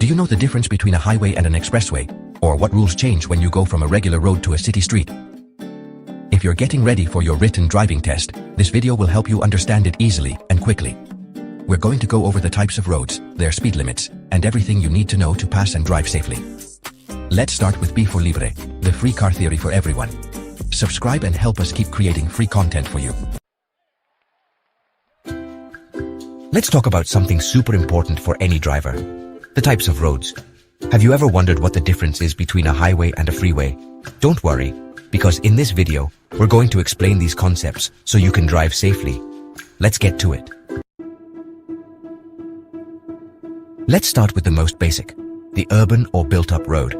Do you know the difference between a highway and an expressway? Or what rules change when you go from a regular road to a city street? If you're getting ready for your written driving test, this video will help you understand it easily and quickly. We're going to go over the types of roads, their speed limits, and everything you need to know to pass and drive safely. Let's start with B for Libre, the free car theory for everyone. Subscribe and help us keep creating free content for you. Let's talk about something super important for any driver. The types of roads. Have you ever wondered what the difference is between a highway and a freeway? Don't worry, because in this video, we're going to explain these concepts so you can drive safely. Let's get to it. Let's start with the most basic, the urban or built-up road.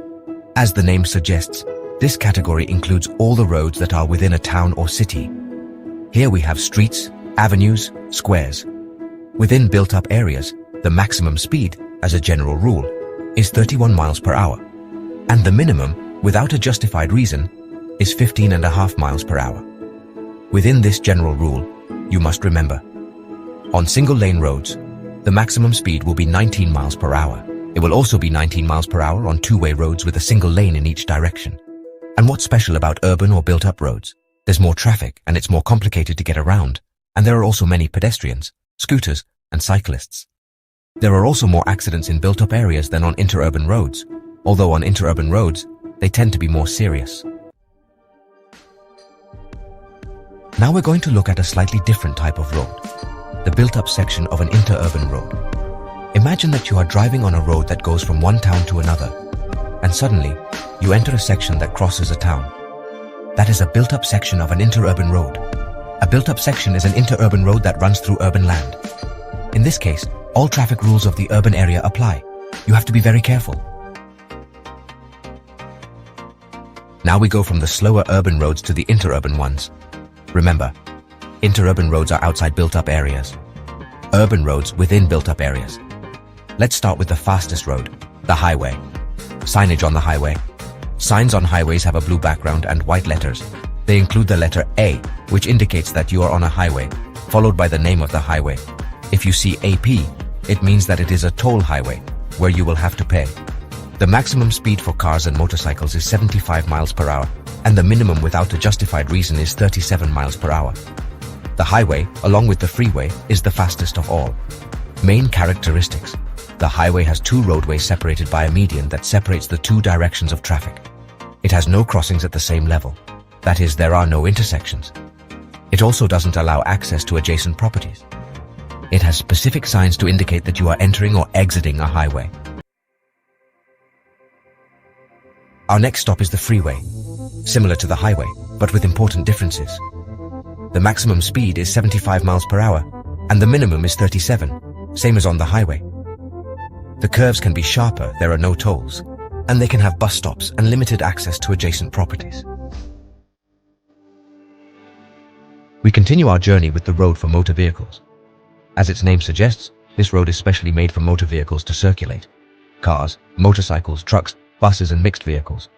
As the name suggests, this category includes all the roads that are within a town or city. Here we have streets, avenues, squares. Within built-up areas, the maximum speed, as a general rule, is 31 miles per hour, and the minimum, without a justified reason, is 15.5 miles per hour. Within this general rule, you must remember, on single-lane roads, the maximum speed will be 19 miles per hour. It will also be 19 miles per hour on two-way roads with a single lane in each direction. And what's special about urban or built-up roads? There's more traffic and it's more complicated to get around, and there are also many pedestrians, scooters, and cyclists. There are also more accidents in built-up areas than on interurban roads, although on interurban roads, they tend to be more serious. Now we're going to look at a slightly different type of road, the built-up section of an interurban road. Imagine that you are driving on a road that goes from one town to another, and suddenly, you enter a section that crosses a town. That is a built-up section of an interurban road. A built-up section is an interurban road that runs through urban land. In this case, all traffic rules of the urban area apply. You have to be very careful. Now we go from the slower urban roads to the interurban ones. Remember, interurban roads are outside built-up areas. Urban roads within built-up areas. Let's start with the fastest road, the highway. Signage on the highway. Signs on highways have a blue background and white letters. They include the letter A, which indicates that you are on a highway, followed by the name of the highway. If you see AP, it means that it is a toll highway, where you will have to pay. The maximum speed for cars and motorcycles is 75 miles per hour, and the minimum without a justified reason is 37 miles per hour. The highway, along with the freeway, is the fastest of all. Main characteristics. The highway has two roadways separated by a median that separates the two directions of traffic. It has no crossings at the same level. That is, there are no intersections. It also doesn't allow access to adjacent properties. It has specific signs to indicate that you are entering or exiting a highway. Our next stop is the freeway, similar to the highway, but with important differences. The maximum speed is 75 miles per hour, and the minimum is 37, same as on the highway. The curves can be sharper, there are no tolls, and they can have bus stops and limited access to adjacent properties. We continue our journey with the road for motor vehicles. As its name suggests, this road is specially made for motor vehicles to circulate. Cars, motorcycles, trucks, buses and mixed vehicles.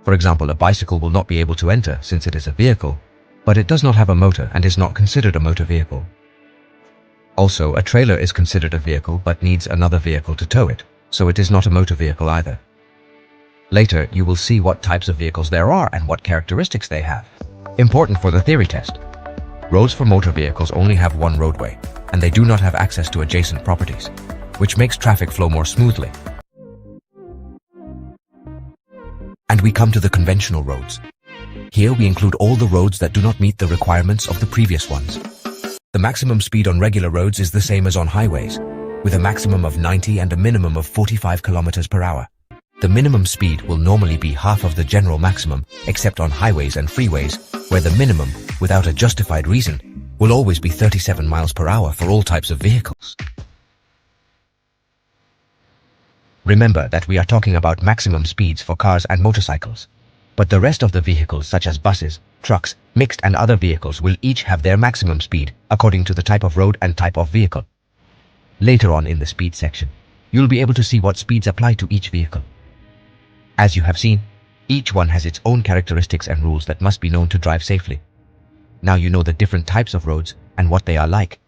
For example, a bicycle will not be able to enter since it is a vehicle, but it does not have a motor and is not considered a motor vehicle. Also, a trailer is considered a vehicle but needs another vehicle to tow it, so it is not a motor vehicle either. Later, you will see what types of vehicles there are and what characteristics they have. Important for the theory test. Roads for motor vehicles only have one roadway, and they do not have access to adjacent properties, which makes traffic flow more smoothly. And we come to the conventional roads. Here we include all the roads that do not meet the requirements of the previous ones. The maximum speed on regular roads is the same as on highways, with a maximum of 90 and a minimum of 45 kilometers per hour. The minimum speed will normally be half of the general maximum, except on highways and freeways, where the minimum, without a justified reason, will always be 37 miles per hour for all types of vehicles. Remember that we are talking about maximum speeds for cars and motorcycles, but the rest of the vehicles such as buses, trucks, mixed and other vehicles will each have their maximum speed according to the type of road and type of vehicle. Later on in the speed section, you'll be able to see what speeds apply to each vehicle. As you have seen, each one has its own characteristics and rules that must be known to drive safely. Now you know the different types of roads and what they are like.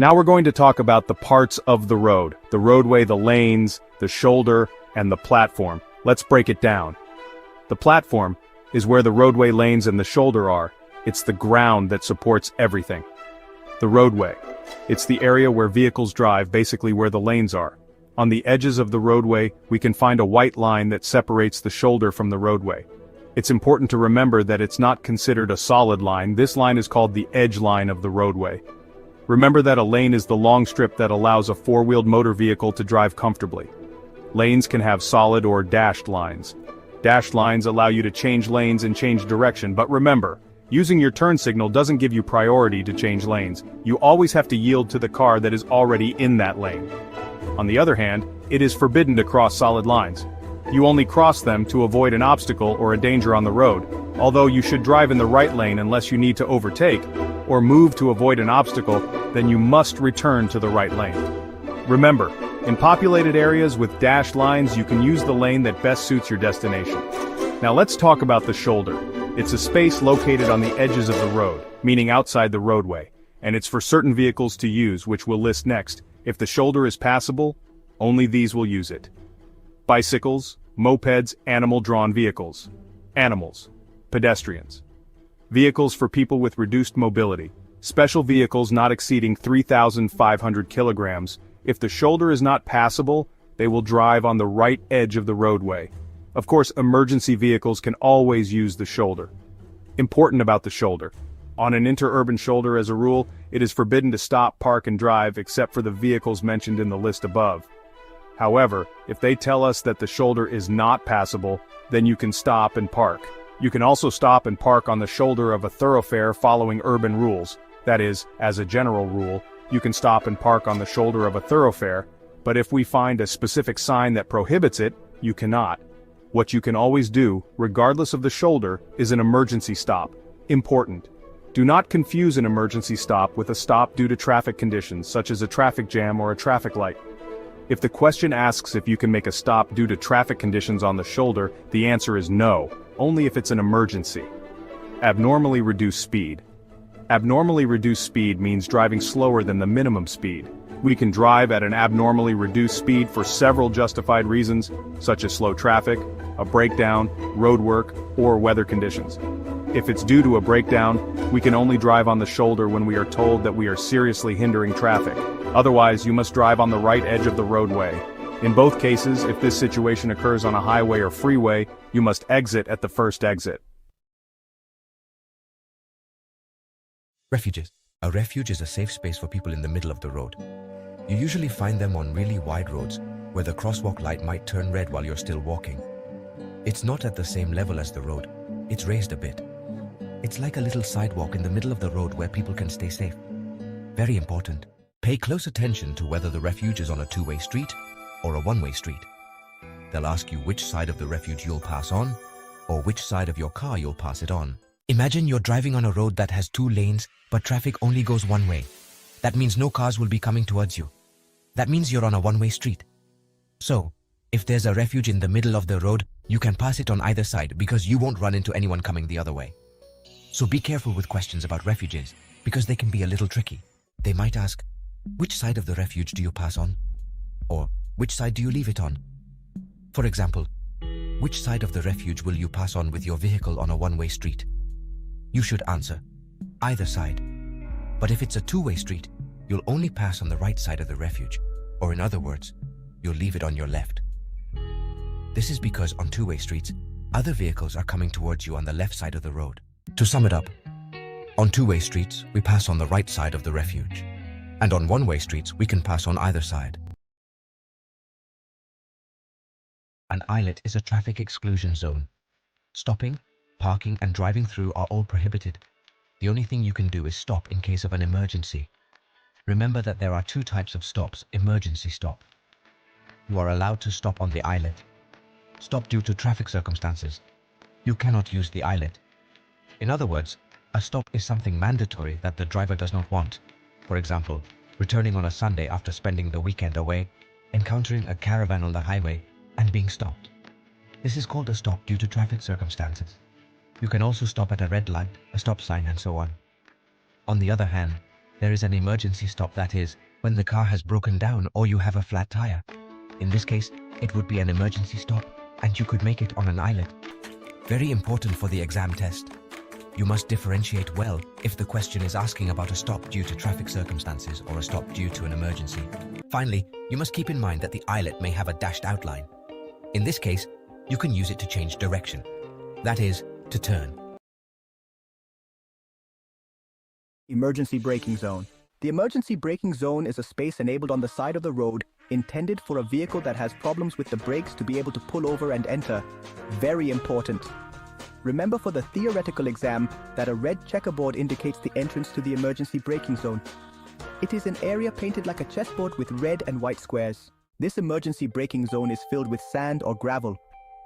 Now we're going to talk about the parts of the road: the roadway, the lanes, the shoulder, and the platform. Let's break it down. The platform is where the roadway lanes and the shoulder are. It's the ground that supports everything. The roadway. It's the area where vehicles drive, basically where the lanes are. On the edges of the roadway, we can find a white line that separates the shoulder from the roadway. It's important to remember that it's not considered a solid line. This line is called the edge line of the roadway. Remember that a lane is the long strip that allows a four-wheeled motor vehicle to drive comfortably. Lanes can have solid or dashed lines. Dashed lines allow you to change lanes and change direction, but remember, using your turn signal doesn't give you priority to change lanes. You always have to yield to the car that is already in that lane. On the other hand, it is forbidden to cross solid lines. You only cross them to avoid an obstacle or a danger on the road, although you should drive in the right lane unless you need to overtake, or move to avoid an obstacle, then you must return to the right lane. Remember, in populated areas with dashed lines, you can use the lane that best suits your destination. Now let's talk about the shoulder. It's a space located on the edges of the road, meaning outside the roadway, and it's for certain vehicles to use, which we'll list next. If the shoulder is passable, only these will use it. Bicycles, mopeds, animal-drawn vehicles. Animals. Pedestrians. Vehicles for people with reduced mobility. Special vehicles not exceeding 3,500 kilograms. If the shoulder is not passable, they will drive on the right edge of the roadway. Of course, emergency vehicles can always use the shoulder. Important about the shoulder. On an interurban shoulder, as a rule, it is forbidden to stop, park, and drive except for the vehicles mentioned in the list above. However, if they tell us that the shoulder is not passable, then you can stop and park. You can also stop and park on the shoulder of a thoroughfare following urban rules. That is, as a general rule, you can stop and park on the shoulder of a thoroughfare, but if we find a specific sign that prohibits it, you cannot. What you can always do, regardless of the shoulder, is an emergency stop. Important. Do not confuse an emergency stop with a stop due to traffic conditions, such as a traffic jam or a traffic light. If the question asks if you can make a stop due to traffic conditions on the shoulder, the answer is no, only if it's an emergency. Abnormally reduced speed. Abnormally reduced speed means driving slower than the minimum speed. We can drive at an abnormally reduced speed for several justified reasons, such as slow traffic, a breakdown, road work, or weather conditions. If it's due to a breakdown, we can only drive on the shoulder when we are told that we are seriously hindering traffic. Otherwise, you must drive on the right edge of the roadway. In both cases, if this situation occurs on a highway or freeway, you must exit at the first exit. Refuges. A refuge is a safe space for people in the middle of the road. You usually find them on really wide roads, where the crosswalk light might turn red while you're still walking. It's not at the same level as the road. It's raised a bit. It's like a little sidewalk in the middle of the road where people can stay safe. Very important. Pay close attention to whether the refuge is on a two-way street or a one-way street. They'll ask you which side of the refuge you'll pass on, or which side of your car you'll pass it on. Imagine you're driving on a road that has two lanes, but traffic only goes one way. That means no cars will be coming towards you. That means you're on a one-way street. So, if there's a refuge in the middle of the road, you can pass it on either side because you won't run into anyone coming the other way. So be careful with questions about refuges, because they can be a little tricky. They might ask, which side of the refuge do you pass on? Or, which side do you leave it on? For example, which side of the refuge will you pass on with your vehicle on a one-way street? You should answer, either side. But if it's a two-way street, you'll only pass on the right side of the refuge, or in other words, you'll leave it on your left. This is because on two-way streets, other vehicles are coming towards you on the left side of the road. To sum it up, on two-way streets, we pass on the right side of the refuge, and on one-way streets, we can pass on either side. An islet is a traffic exclusion zone. Stopping, parking, and driving through are all prohibited. The only thing you can do is stop in case of an emergency. Remember that there are two types of stops: emergency stop. You are allowed to stop on the islet. Stop due to traffic circumstances. You cannot use the islet. In other words, a stop is something mandatory that the driver does not want. For example, returning on a Sunday after spending the weekend away, encountering a caravan on the highway, and being stopped. This is called a stop due to traffic circumstances. You can also stop at a red light, a stop sign, and so on. On the other hand, There is an emergency stop, that is, when the car has broken down or you have a flat tire. In this case, it would be an emergency stop, and you could make it on an islet. Very important for the exam test. You must differentiate well if the question is asking about a stop due to traffic circumstances or a stop due to an emergency. Finally, you must keep in mind that the islet may have a dashed outline. In this case, you can use it to change direction. That is, to turn. Emergency braking zone. The emergency braking zone is a space enabled on the side of the road intended for a vehicle that has problems with the brakes to be able to pull over and enter. Very important. Remember for the theoretical exam that a red checkerboard indicates the entrance to the emergency braking zone. It is an area painted like a chessboard with red and white squares. This emergency braking zone is filled with sand or gravel.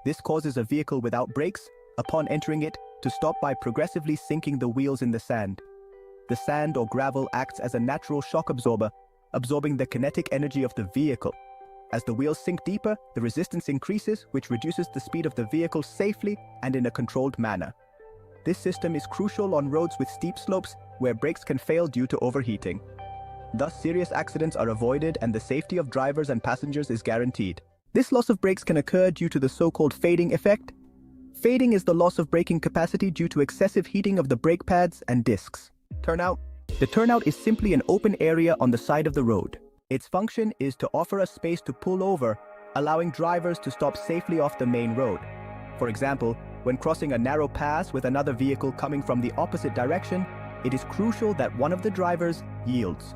This causes a vehicle without brakes, upon entering it, to stop by progressively sinking the wheels in the sand. The sand or gravel acts as a natural shock absorber, absorbing the kinetic energy of the vehicle. As the wheels sink deeper, the resistance increases, which reduces the speed of the vehicle safely and in a controlled manner. This system is crucial on roads with steep slopes where brakes can fail due to overheating. Thus, serious accidents are avoided and the safety of drivers and passengers is guaranteed. This loss of brakes can occur due to the so-called fading effect. Fading is the loss of braking capacity due to excessive heating of the brake pads and discs. Turnout. The turnout is simply an open area on the side of the road. Its function is to offer a space to pull over, allowing drivers to stop safely off the main road. For example, when crossing a narrow pass with another vehicle coming from the opposite direction, it is crucial that one of the drivers yields.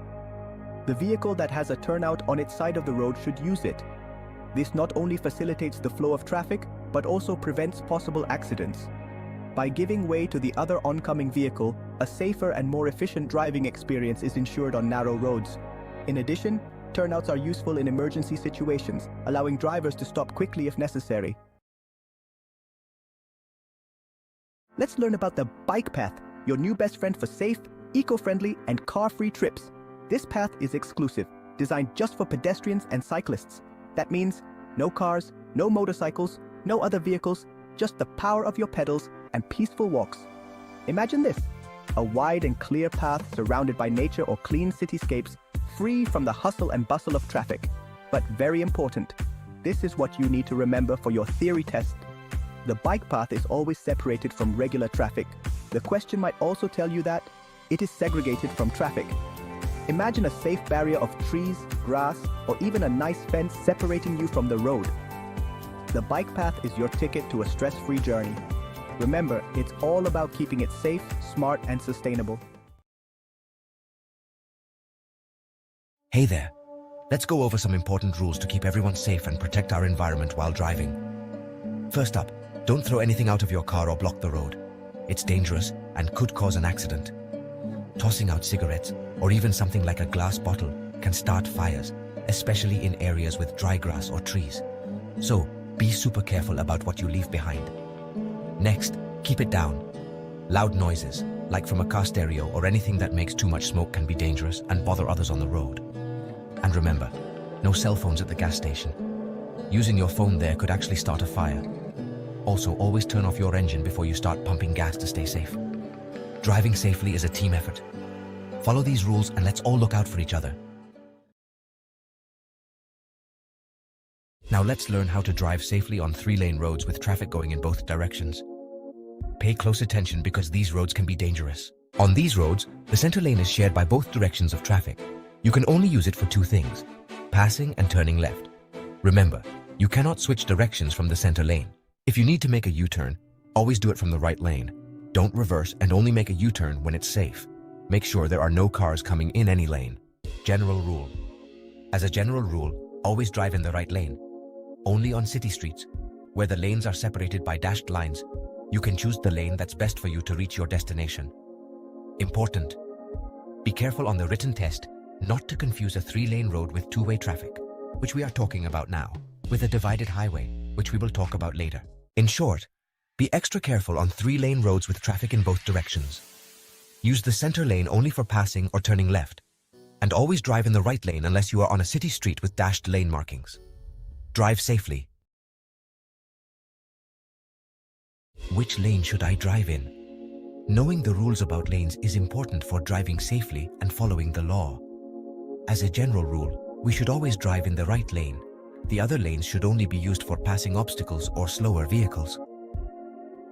The vehicle that has a turnout on its side of the road should use it. This not only facilitates the flow of traffic, but also prevents possible accidents. By giving way to the other oncoming vehicle, a safer and more efficient driving experience is ensured on narrow roads. In addition, turnouts are useful in emergency situations, allowing drivers to stop quickly if necessary. Let's learn about the bike path, your new best friend for safe, eco-friendly, and car-free trips. This path is exclusive, designed just for pedestrians and cyclists. That means no cars, no motorcycles, no other vehicles, just the power of your pedals and peaceful walks. Imagine this, a wide and clear path surrounded by nature or clean cityscapes, free from the hustle and bustle of traffic. But very important, this is what you need to remember for your theory test. The bike path is always separated from regular traffic. The question might also tell you that it is segregated from traffic. Imagine a safe barrier of trees, grass, or even a nice fence separating you from the road. The bike path is your ticket to a stress-free journey. Remember, it's all about keeping it safe, smart, and sustainable. Hey there. Let's go over some important rules to keep everyone safe and protect our environment while driving. First up, don't throw anything out of your car or block the road. It's dangerous and could cause an accident. Tossing out cigarettes, or even something like a glass bottle, can start fires, especially in areas with dry grass or trees. So, be super careful about what you leave behind. Next, keep it down. Loud noises, like from a car stereo or anything that makes too much smoke, can be dangerous and bother others on the road. And remember, no cell phones at the gas station. Using your phone there could actually start a fire. Also, always turn off your engine before you start pumping gas to stay safe. Driving safely is a team effort. Follow these rules and let's all look out for each other. Now let's learn how to drive safely on 3-lane roads with traffic going in both directions. Pay close attention because these roads can be dangerous. On these roads, the center lane is shared by both directions of traffic. You can only use it for 2 things, passing and turning left. Remember, you cannot switch directions from the center lane. If you need to make a U-turn, always do it from the right lane. Don't reverse and only make a U-turn when it's safe. Make sure there are no cars coming in any lane. General rule. As a general rule, always drive in the right lane. Only on city streets, where the lanes are separated by dashed lines, you can choose the lane that's best for you to reach your destination. Important. Be careful on the written test not to confuse a 3-lane road with 2-way traffic, which we are talking about now, with a divided highway, which we will talk about later. In short, be extra careful on 3-lane roads with traffic in both directions. Use the center lane only for passing or turning left, and always drive in the right lane unless you are on a city street with dashed lane markings. Drive safely. Which lane should I drive in? Knowing the rules about lanes is important for driving safely and following the law. As a general rule, we should always drive in the right lane. The other lanes should only be used for passing obstacles or slower vehicles.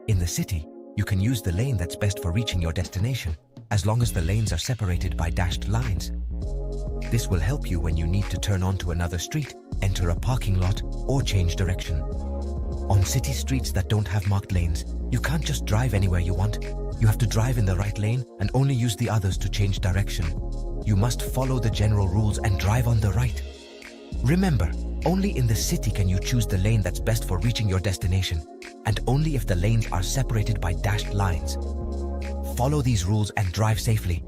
In the city, you can use the lane that's best for reaching your destination, as long as the lanes are separated by dashed lines. This will help you when you need to turn onto another street, enter a parking lot, or change direction. On city streets that don't have marked lanes, you can't just drive anywhere you want. You have to drive in the right lane and only use the others to change direction. You must follow the general rules and drive on the right. Remember, only in the city can you choose the lane that's best for reaching your destination, and only if the lanes are separated by dashed lines. Follow these rules and drive safely.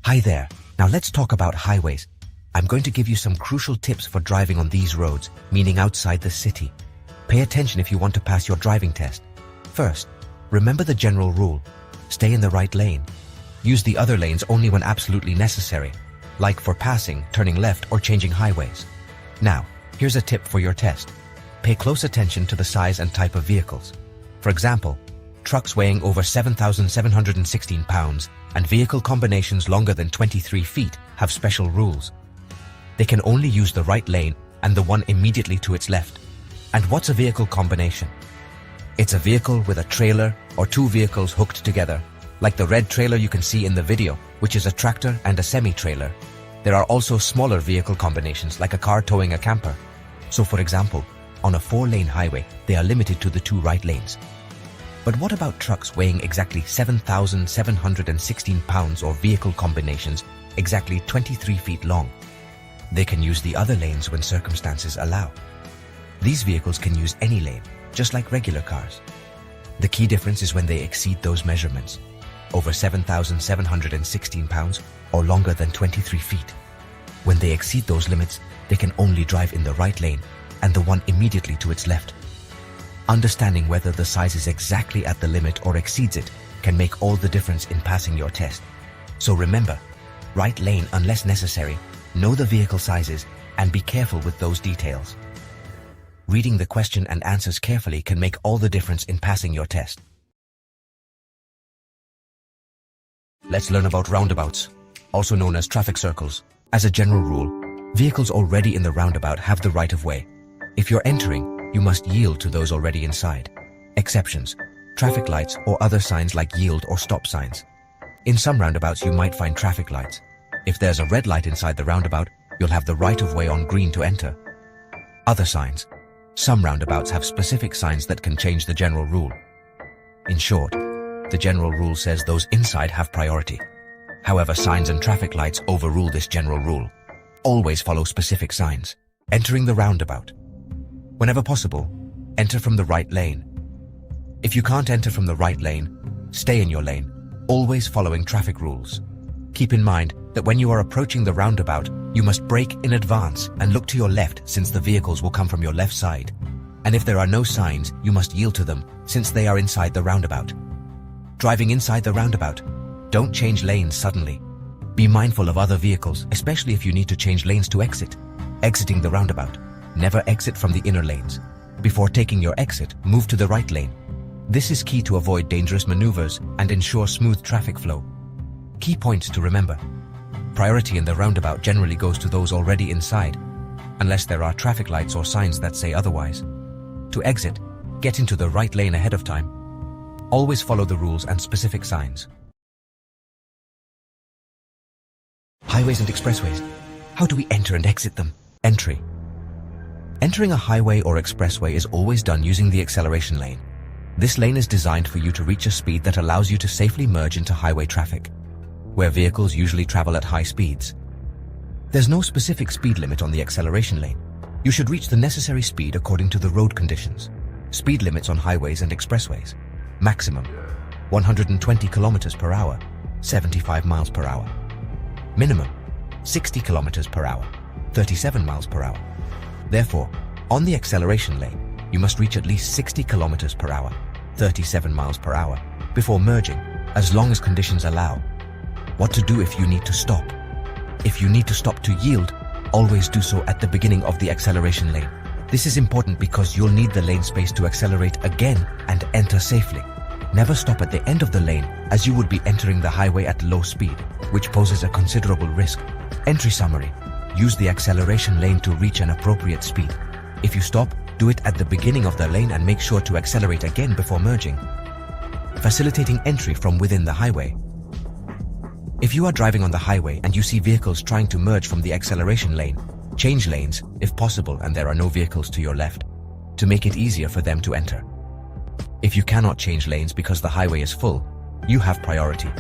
Hi there. Now let's talk about highways. I'm going to give you some crucial tips for driving on these roads, meaning outside the city. Pay attention if you want to pass your driving test. First, remember the general rule. Stay in the right lane. Use the other lanes only when absolutely necessary, like for passing, turning left, or changing highways. Now, here's a tip for your test. Pay close attention to the size and type of vehicles. For example, trucks weighing over 7,716 pounds and vehicle combinations longer than 23 feet have special rules. They can only use the right lane and the one immediately to its left. And what's a vehicle combination? It's a vehicle with a trailer or two vehicles hooked together, like the red trailer you can see in the video, which is a tractor and a semi-trailer. There are also smaller vehicle combinations, like a car towing a camper. So for example, on a 4-lane highway, they are limited to the 2 right lanes. But what about trucks weighing exactly 7,716 pounds or vehicle combinations exactly 23 feet long? They can use the other lanes when circumstances allow. These vehicles can use any lane, just like regular cars. The key difference is when they exceed those measurements, over 7,716 pounds or longer than 23 feet. When they exceed those limits, they can only drive in the right lane and the one immediately to its left. Understanding whether the size is exactly at the limit or exceeds it can make all the difference in passing your test. So remember, right lane unless necessary, know the vehicle sizes, and be careful with those details. Reading the question and answers carefully can make all the difference in passing your test. Let's learn about roundabouts, also known as traffic circles. As a general rule, vehicles already in the roundabout have the right of way. If you're entering, you must yield to those already inside. Exceptions: traffic lights or other signs like yield or stop signs. In some roundabouts you might find traffic lights. If there's a red light inside the roundabout, you'll have the right of way on green to enter. Other signs. Some roundabouts have specific signs that can change the general rule. In short, the general rule says those inside have priority. However, signs and traffic lights overrule this general rule. Always follow specific signs. Entering the roundabout. Whenever possible, enter from the right lane. If you can't enter from the right lane, stay in your lane, always following traffic rules. Keep in mind that when you are approaching the roundabout, you must brake in advance and look to your left since the vehicles will come from your left side. And if there are no signs, you must yield to them since they are inside the roundabout. Driving inside the roundabout, don't change lanes suddenly. Be mindful of other vehicles, especially if you need to change lanes to exit. Exiting the roundabout. Never exit from the inner lanes. Before taking your exit, move to the right lane. This is key to avoid dangerous maneuvers and ensure smooth traffic flow. Key points to remember. Priority in the roundabout generally goes to those already inside, unless there are traffic lights or signs that say otherwise. To exit, get into the right lane ahead of time. Always follow the rules and specific signs. Highways and expressways. How do we enter and exit them? Entry. Entering a highway or expressway is always done using the acceleration lane. This lane is designed for you to reach a speed that allows you to safely merge into highway traffic, where vehicles usually travel at high speeds. There's no specific speed limit on the acceleration lane. You should reach the necessary speed according to the road conditions. Speed limits on highways and expressways. Maximum 120 kilometers per hour, 75 miles per hour. Minimum 60 kilometers per hour, 37 miles per hour. Therefore, on the acceleration lane, you must reach at least 60 kilometers per hour, 37 miles per hour, before merging, as long as conditions allow. What to do if you need to stop? If you need to stop to yield, always do so at the beginning of the acceleration lane. This is important because you'll need the lane space to accelerate again and enter safely. Never stop at the end of the lane, as you would be entering the highway at low speed, which poses a considerable risk. Entry summary: use the acceleration lane to reach an appropriate speed. If you stop, do it at the beginning of the lane and make sure to accelerate again before merging. Facilitating entry from within the highway. If you are driving on the highway and you see vehicles trying to merge from the acceleration lane, change lanes, if possible, and there are no vehicles to your left, to make it easier for them to enter. If you cannot change lanes because the highway is full, you have priority.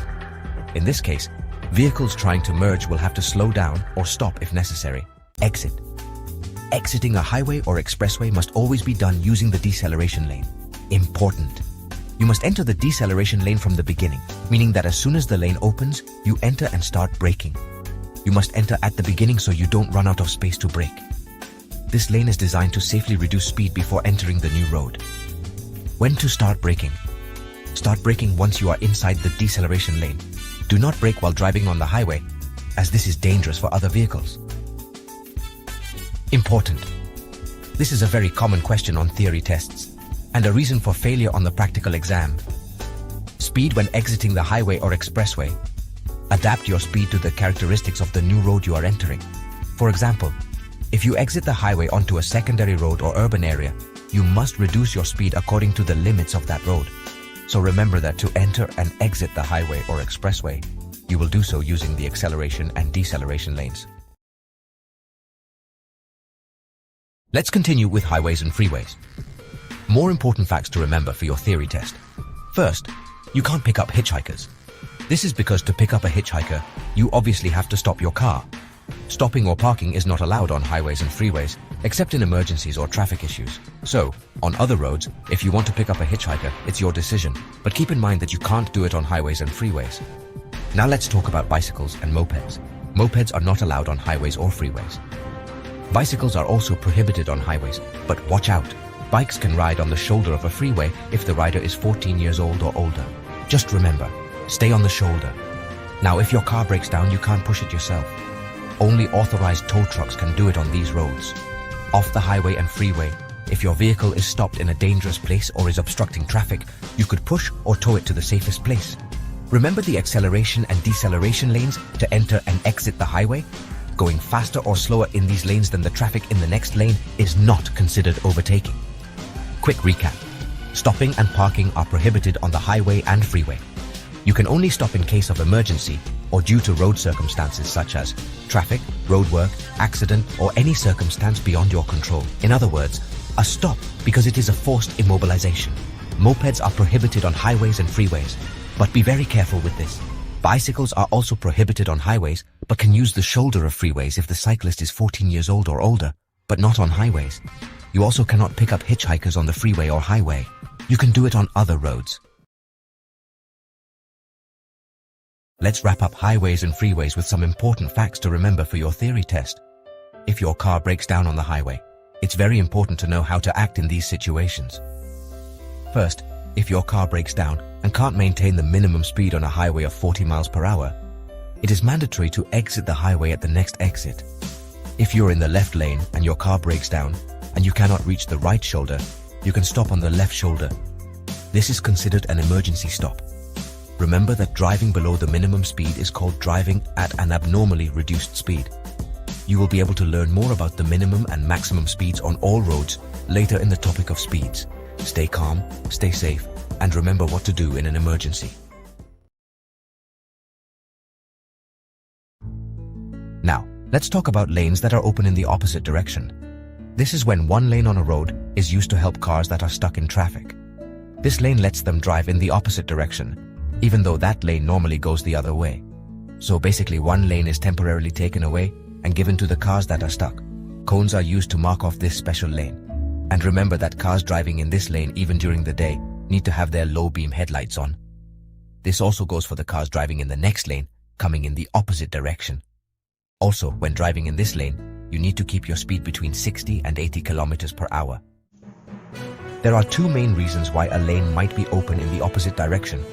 In this case, vehicles trying to merge will have to slow down or stop if necessary. Exit. Exiting a highway or expressway must always be done using the deceleration lane. Important. You must enter the deceleration lane from the beginning, meaning that as soon as the lane opens, you enter and start braking. You must enter at the beginning so you don't run out of space to brake. This lane is designed to safely reduce speed before entering the new road. When to start braking? Start braking once you are inside the deceleration lane. Do not brake while driving on the highway, as this is dangerous for other vehicles. Important. This is a very common question on theory tests, and a reason for failure on the practical exam. Speed when exiting the highway or expressway. Adapt your speed to the characteristics of the new road you are entering. For example, if you exit the highway onto a secondary road or urban area, you must reduce your speed according to the limits of that road. So remember that to enter and exit the highway or expressway, you will do so using the acceleration and deceleration lanes. Let's continue with highways and freeways. More important facts to remember for your theory test. First, you can't pick up hitchhikers. This is because to pick up a hitchhiker, you obviously have to stop your car. Stopping or parking is not allowed on highways and freeways, except in emergencies or traffic issues. So, on other roads, if you want to pick up a hitchhiker, it's your decision, but keep in mind that you can't do it on highways and freeways. Now let's talk about bicycles and mopeds. Mopeds are not allowed on highways or freeways. Bicycles are also prohibited on highways, but watch out. Bikes can ride on the shoulder of a freeway if the rider is 14 years old or older. Just remember, stay on the shoulder. Now, if your car breaks down, you can't push it yourself. Only authorized tow trucks can do it on these roads. Off the highway and freeway, if your vehicle is stopped in a dangerous place or is obstructing traffic, you could push or tow it to the safest place. Remember the acceleration and deceleration lanes to enter and exit the highway? Going faster or slower in these lanes than the traffic in the next lane is not considered overtaking. Quick recap. Stopping and parking are prohibited on the highway and freeway. You can only stop in case of emergency or due to road circumstances such as traffic, roadwork, accident, or any circumstance beyond your control. In other words, a stop because it is a forced immobilization. Mopeds are prohibited on highways and freeways, but be very careful with this. Bicycles are also prohibited on highways, but can use the shoulder of freeways if the cyclist is 14 years old or older, but not on highways. You also cannot pick up hitchhikers on the freeway or highway. You can do it on other roads. Let's wrap up highways and freeways with some important facts to remember for your theory test. If your car breaks down on the highway, it's very important to know how to act in these situations. First, if your car breaks down and can't maintain the minimum speed on a highway of 40 miles per hour, it is mandatory to exit the highway at the next exit. If you're in the left lane and your car breaks down and you cannot reach the right shoulder, you can stop on the left shoulder. This is considered an emergency stop. Remember that driving below the minimum speed is called driving at an abnormally reduced speed. You will be able to learn more about the minimum and maximum speeds on all roads later in the topic of speeds. Stay calm, stay safe, and remember what to do in an emergency. Now, let's talk about lanes that are open in the opposite direction. This is when one lane on a road is used to help cars that are stuck in traffic. This lane lets them drive in the opposite direction, even though that lane normally goes the other way. So basically one lane is temporarily taken away and given to the cars that are stuck. Cones are used to mark off this special lane. And remember that cars driving in this lane even during the day need to have their low beam headlights on. This also goes for the cars driving in the next lane, coming in the opposite direction. Also, when driving in this lane, you need to keep your speed between 60 and 80 kilometers per hour. There are two main reasons why a lane might be open in the opposite direction.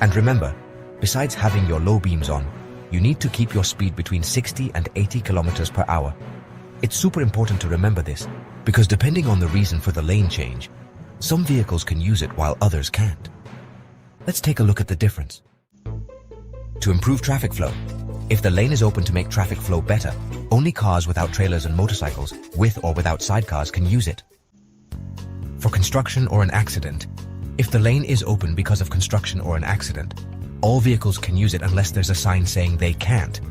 And remember, besides having your low beams on, you need to keep your speed between 60 and 80 kilometers per hour. It's super important to remember this, because depending on the reason for the lane change, some vehicles can use it while others can't. Let's take a look at the difference. To improve traffic flow, if the lane is open to make traffic flow better, only cars without trailers and motorcycles, with or without sidecars, can use it. For construction or an accident, if the lane is open because of construction or an accident, all vehicles can use it unless there's a sign saying they can't.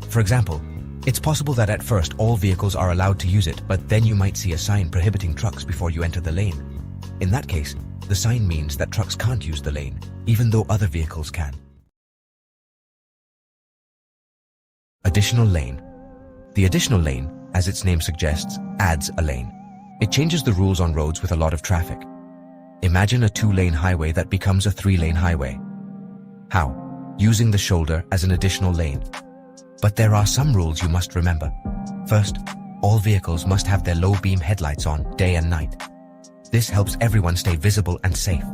For example, it's possible that at first all vehicles are allowed to use it, but then you might see a sign prohibiting trucks before you enter the lane. In that case, the sign means that trucks can't use the lane, even though other vehicles can. Additional lane. The additional lane, as its name suggests, adds a lane. It changes the rules on roads with a lot of traffic. Imagine a 2-lane highway that becomes a 3-lane highway. How? Using the shoulder as an additional lane. But there are some rules you must remember. First, all vehicles must have their low beam headlights on day and night. This helps everyone stay visible and safe.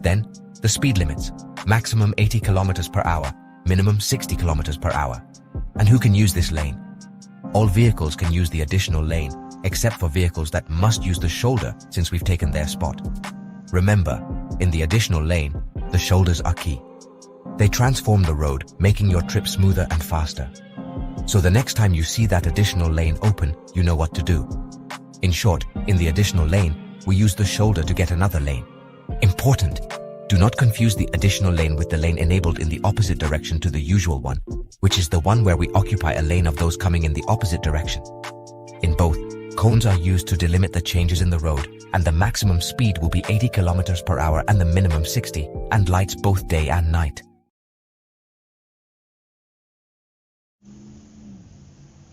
Then, the speed limits, maximum 80 kilometers per hour, minimum 60 kilometers per hour. And who can use this lane? All vehicles can use the additional lane, except for vehicles that must use the shoulder since we've taken their spot. Remember, in the additional lane, the shoulders are key. They transform the road, making your trip smoother and faster. So the next time you see that additional lane open, you know what to do. In short, in the additional lane, we use the shoulder to get another lane. Important! Do not confuse the additional lane with the lane enabled in the opposite direction to the usual one, which is the one where we occupy a lane of those coming in the opposite direction. In both, cones are used to delimit the changes in the road, and the maximum speed will be 80 kilometers per hour and the minimum 60, and lights both day and night.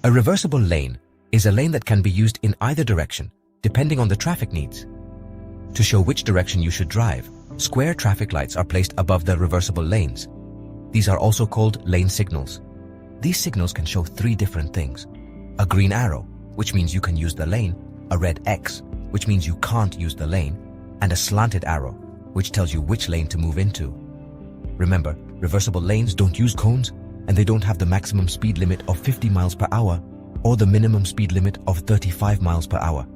A reversible lane is a lane that can be used in either direction, depending on the traffic needs. To show which direction you should drive, square traffic lights are placed above the reversible lanes. These are also called lane signals. These signals can show 3 different things. A green arrow, which means you can use the lane, a red X, which means you can't use the lane, and a slanted arrow, which tells you which lane to move into. Remember, reversible lanes don't use cones, and they don't have the maximum speed limit of 50 miles per hour or the minimum speed limit of 35 miles per hour.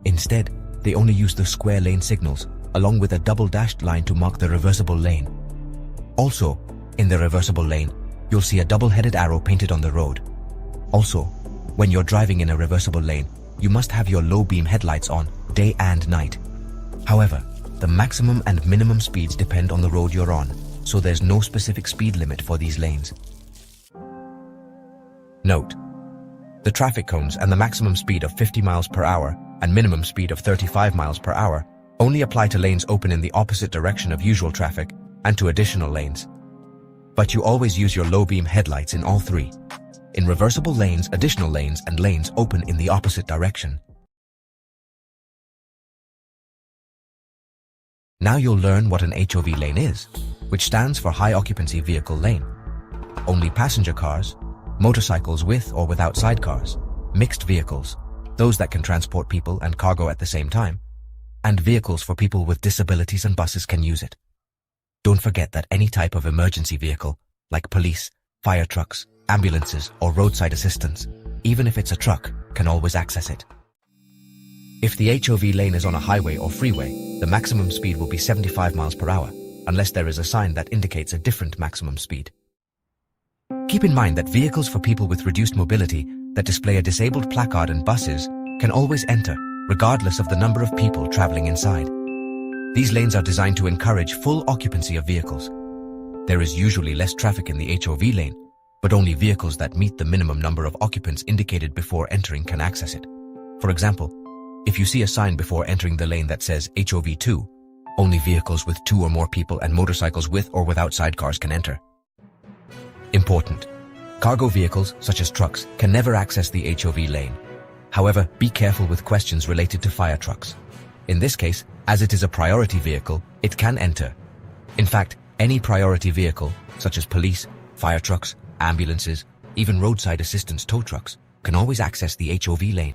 Instead, they only use the square lane signals, along with a double dashed line to mark the reversible lane. Also, in the reversible lane, you'll see a double-headed arrow painted on the road. Also, when you're driving in a reversible lane, you must have your low beam headlights on, day and night. However, the maximum and minimum speeds depend on the road you're on, so there's no specific speed limit for these lanes. Note: the traffic cones and the maximum speed of 50 miles per hour and minimum speed of 35 miles per hour only apply to lanes open in the opposite direction of usual traffic and to additional lanes. But you always use your low beam headlights in all 3. In reversible lanes, additional lanes, and lanes open in the opposite direction. Now you'll learn what an HOV lane is, which stands for High Occupancy Vehicle Lane. Only passenger cars, motorcycles with or without sidecars, mixed vehicles, those that can transport people and cargo at the same time, and vehicles for people with disabilities and buses can use it. Don't forget that any type of emergency vehicle, like police, fire trucks, ambulances, or roadside assistance, even if it's a truck, can always access it. If the HOV lane is on a highway or freeway, the maximum speed will be 75 miles per hour, unless there is a sign that indicates a different maximum speed. Keep in mind that vehicles for people with reduced mobility that display a disabled placard and buses can always enter, regardless of the number of people traveling inside. These lanes are designed to encourage full occupancy of vehicles. There is usually less traffic in the HOV lane, but only vehicles that meet the minimum number of occupants indicated before entering can access it. For example, if you see a sign before entering the lane that says HOV2, only vehicles with 2 or more people and motorcycles with or without sidecars can enter. Important: cargo vehicles, such as trucks, can never access the HOV lane. However, be careful with questions related to fire trucks. In this case, as it is a priority vehicle, it can enter. In fact, any priority vehicle, such as police, fire trucks, ambulances, even roadside assistance tow trucks, can always access the HOV lane.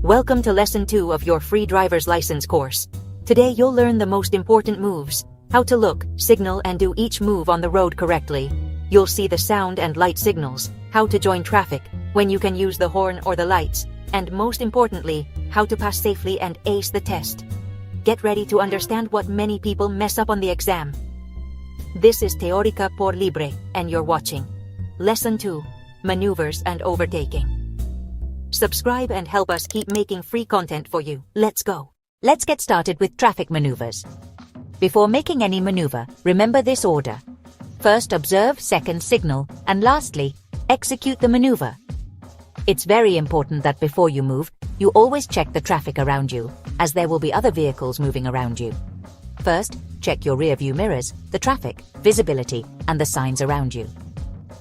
Welcome to Lesson 2 of your free driver's license course. Today you'll learn the most important moves, how to look, signal and do each move on the road correctly. You'll see the sound and light signals, how to join traffic, when you can use the horn or the lights, and most importantly, how to pass safely and ace the test. Get ready to understand what many people mess up on the exam. This is Teórica por Libre, and you're watching Lesson 2, Maneuvers and Overtaking. Subscribe and help us keep making free content for you. Let's go. Let's get started with traffic maneuvers. Before making any maneuver, remember this order. First, observe, second, signal, and lastly, execute the maneuver. It's very important that before you move, you always check the traffic around you, as there will be other vehicles moving around you. First, check your rear-view mirrors, the traffic, visibility, and the signs around you.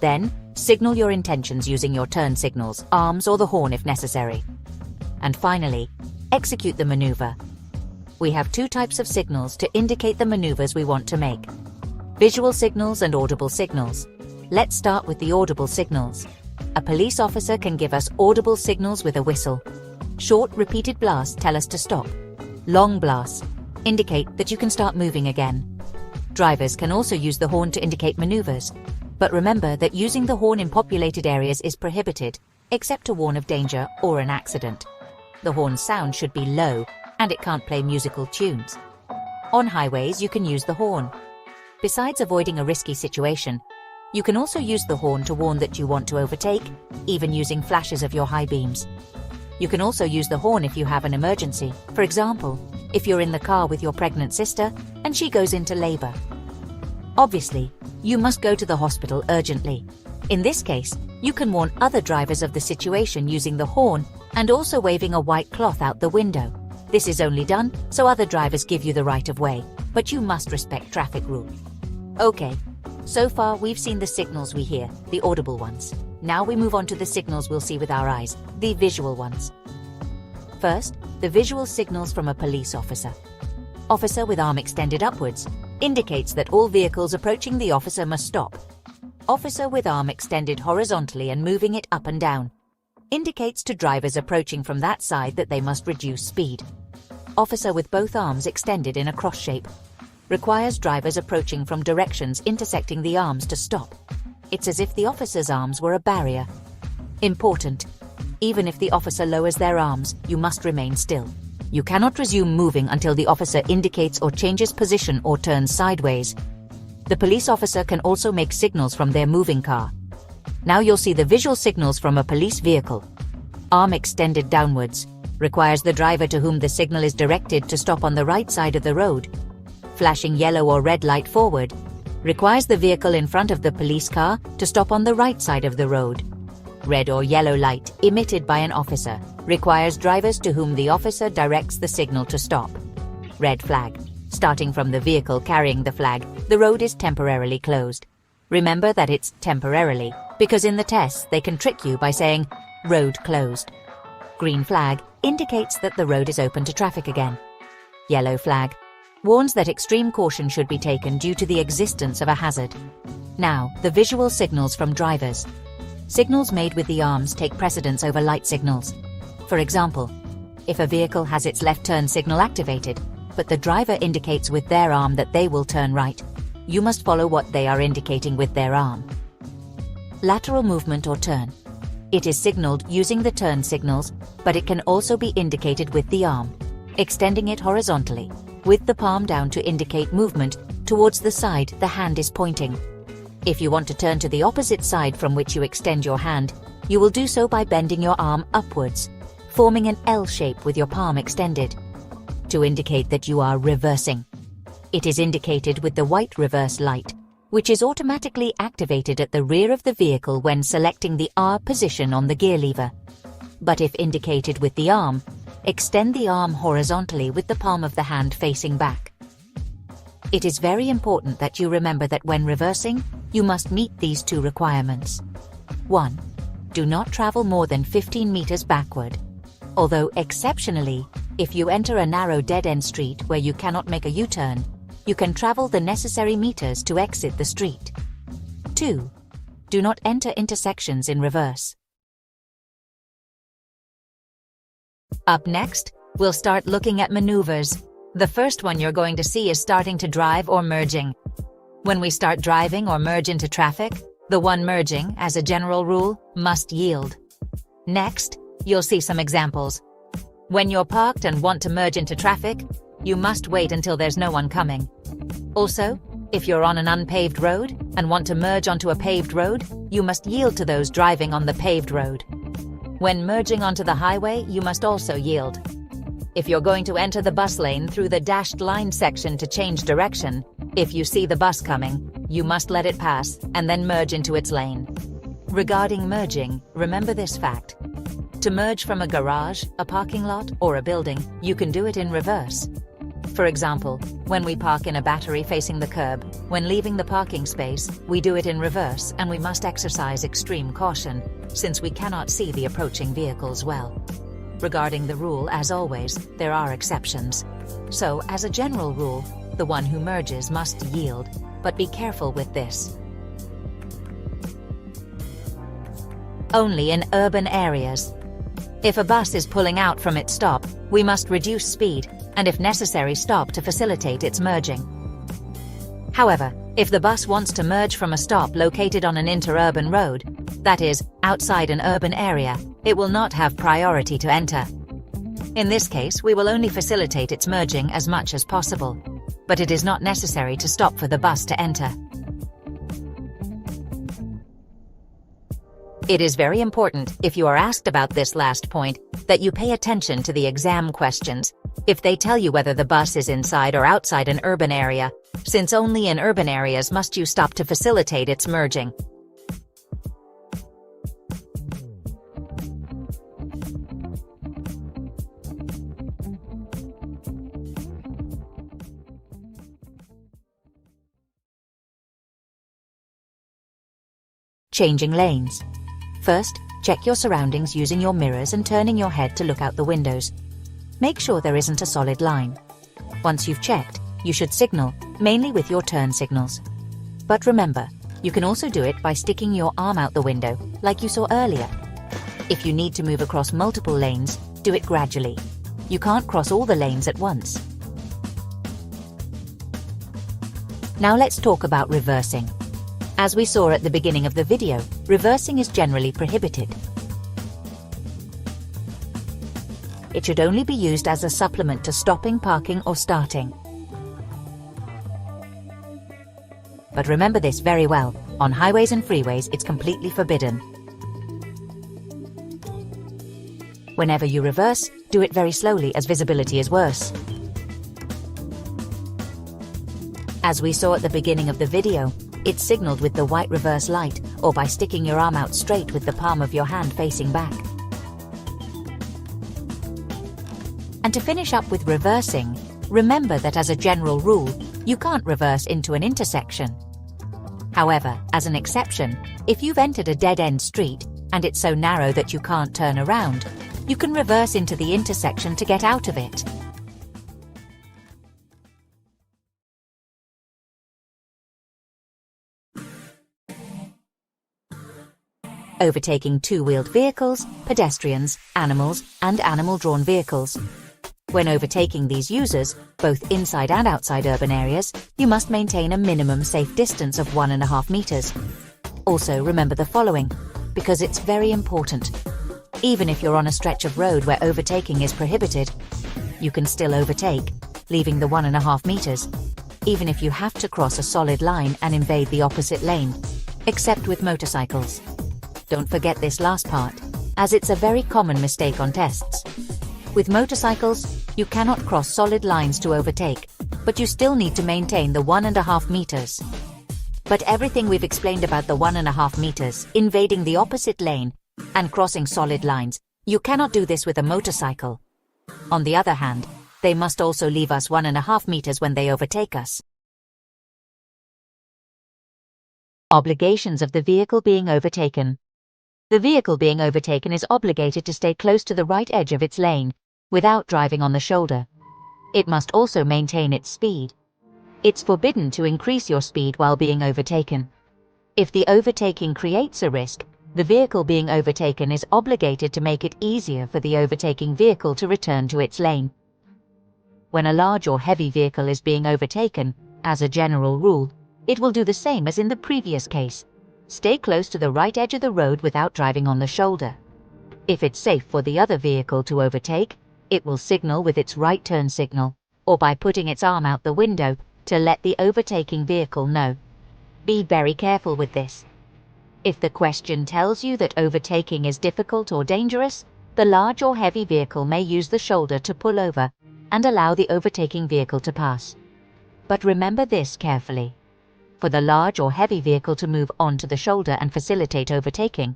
Then, signal your intentions using your turn signals, arms, or the horn if necessary. And finally, execute the maneuver. We have two types of signals to indicate the maneuvers we want to make: visual signals and audible signals. Let's start with the audible signals. A police officer can give us audible signals with a whistle. Short, repeated blasts tell us to stop. Long blasts indicate that you can start moving again. Drivers can also use the horn to indicate maneuvers, but remember that using the horn in populated areas is prohibited, except to warn of danger or an accident. The horn's sound should be low, and it can't play musical tunes. On highways, you can use the horn. Besides avoiding a risky situation, you can also use the horn to warn that you want to overtake, even using flashes of your high beams. You can also use the horn if you have an emergency. For example, if you're in the car with your pregnant sister and she goes into labor. Obviously, you must go to the hospital urgently. In this case, you can warn other drivers of the situation using the horn and also waving a white cloth out the window. This is only done so other drivers give you the right of way, but you must respect traffic rules. Okay, so far we've seen the signals we hear, the audible ones. Now we move on to the signals we'll see with our eyes, the visual ones. First, the visual signals from a police officer. Officer with arm extended upwards indicates that all vehicles approaching the officer must stop. Officer with arm extended horizontally and moving it up and down indicates to drivers approaching from that side that they must reduce speed. Officer with both arms extended in a cross shape requires drivers approaching from directions intersecting the arms to stop. It's as if the officer's arms were a barrier. Important: even if the officer lowers their arms, you must remain still. You cannot resume moving until the officer indicates or changes position or turns sideways. The police officer can also make signals from their moving car. Now you'll see the visual signals from a police vehicle. Arm extended downwards requires the driver to whom the signal is directed to stop on the right side of the road. Flashing yellow or red light forward requires the vehicle in front of the police car to stop on the right side of the road. Red or yellow light emitted by an officer requires drivers to whom the officer directs the signal to stop. Red flag. Starting from the vehicle carrying the flag, the road is temporarily closed. Remember that it's temporarily, because in the tests they can trick you by saying, road closed. Green flag indicates that the road is open to traffic again. Yellow flag warns that extreme caution should be taken due to the existence of a hazard. Now, the visual signals from drivers. Signals made with the arms take precedence over light signals. For example, if a vehicle has its left turn signal activated, but the driver indicates with their arm that they will turn right, you must follow what they are indicating with their arm. Lateral movement or turn. It is signaled using the turn signals, but it can also be indicated with the arm, extending it horizontally, with the palm down to indicate movement towards the side the hand is pointing. If you want to turn to the opposite side from which you extend your hand, you will do so by bending your arm upwards, forming an L shape with your palm extended, to indicate that you are reversing. It is indicated with the white reverse light, which is automatically activated at the rear of the vehicle when selecting the R position on the gear lever. But if indicated with the arm, extend the arm horizontally with the palm of the hand facing back. It is very important that you remember that when reversing, you must meet these two requirements. 1. Do not travel more than 15 meters backward. Although exceptionally, if you enter a narrow dead-end street where you cannot make a U-turn, you can travel the necessary meters to exit the street. 2. Do not enter intersections in reverse. Up next, we'll start looking at maneuvers. The first one you're going to see is starting to drive or merging. When we start driving or merge into traffic, The one merging, as a general rule, must yield. Next, you'll see some examples. When you're parked and want to merge into traffic, you must wait until there's no one coming. Also, if you're on an unpaved road and want to merge onto a paved road, you must yield to those driving on the paved road. When merging onto the highway, you must also yield. If you're going to enter the bus lane through the dashed line section to change direction, if you see the bus coming, you must let it pass and then merge into its lane. Regarding merging, remember this fact. To merge from a garage, a parking lot, or a building, you can do it in reverse. For example, when we park in a battery facing the curb, when leaving the parking space, we do it in reverse and we must exercise extreme caution, since we cannot see the approaching vehicles well. Regarding the rule, as always, there are exceptions. So, as a general rule, the one who merges must yield, but be careful with this. Only in urban areas. If a bus is pulling out from its stop, we must reduce speed, and if necessary stop to facilitate its merging. However, if the bus wants to merge from a stop located on an interurban road, that is, outside an urban area, it will not have priority to enter. In this case, we will only facilitate its merging as much as possible, but it is not necessary to stop for the bus to enter. It is very important, if you are asked about this last point, that you pay attention to the exam questions, if they tell you whether the bus is inside or outside an urban area, since only in urban areas must you stop to facilitate its merging. Changing lanes. First, check your surroundings using your mirrors and turning your head to look out the windows. Make sure there isn't a solid line. Once you've checked, you should signal, mainly with your turn signals. But remember, you can also do it by sticking your arm out the window, like you saw earlier. If you need to move across multiple lanes, do it gradually. You can't cross all the lanes at once. Now let's talk about reversing. As we saw at the beginning of the video, reversing is generally prohibited. It should only be used as a supplement to stopping, parking, or starting. But remember this very well, on highways and freeways it's completely forbidden. Whenever you reverse, do it very slowly as visibility is worse. As we saw at the beginning of the video, it's signaled with the white reverse light or by sticking your arm out straight with the palm of your hand facing back. And to finish up with reversing, remember that as a general rule, you can't reverse into an intersection. However, as an exception, if you've entered a dead-end street and it's so narrow that you can't turn around, you can reverse into the intersection to get out of it. Overtaking two-wheeled vehicles, pedestrians, animals, and animal-drawn vehicles. When overtaking these users, both inside and outside urban areas, you must maintain a minimum safe distance of 1.5 meters. Also remember the following, because it's very important. Even if you're on a stretch of road where overtaking is prohibited, you can still overtake, leaving the 1.5 meters, even if you have to cross a solid line and invade the opposite lane, except with motorcycles. Don't forget this last part, as it's a very common mistake on tests. With motorcycles, you cannot cross solid lines to overtake, but you still need to maintain the 1.5 meters. But everything we've explained about the 1.5 meters, invading the opposite lane, and crossing solid lines, you cannot do this with a motorcycle. On the other hand, they must also leave us 1.5 meters when they overtake us. Obligations of the vehicle being overtaken. The vehicle being overtaken is obligated to stay close to the right edge of its lane, without driving on the shoulder. It must also maintain its speed. It's forbidden to increase your speed while being overtaken. If the overtaking creates a risk, the vehicle being overtaken is obligated to make it easier for the overtaking vehicle to return to its lane. When a large or heavy vehicle is being overtaken, as a general rule, it will do the same as in the previous case. Stay close to the right edge of the road without driving on the shoulder. If it's safe for the other vehicle to overtake, it will signal with its right turn signal, or by putting its arm out the window to let the overtaking vehicle know. Be very careful with this. If the question tells you that overtaking is difficult or dangerous, the large or heavy vehicle may use the shoulder to pull over and allow the overtaking vehicle to pass. But remember this carefully. For the large or heavy vehicle to move onto the shoulder and facilitate overtaking,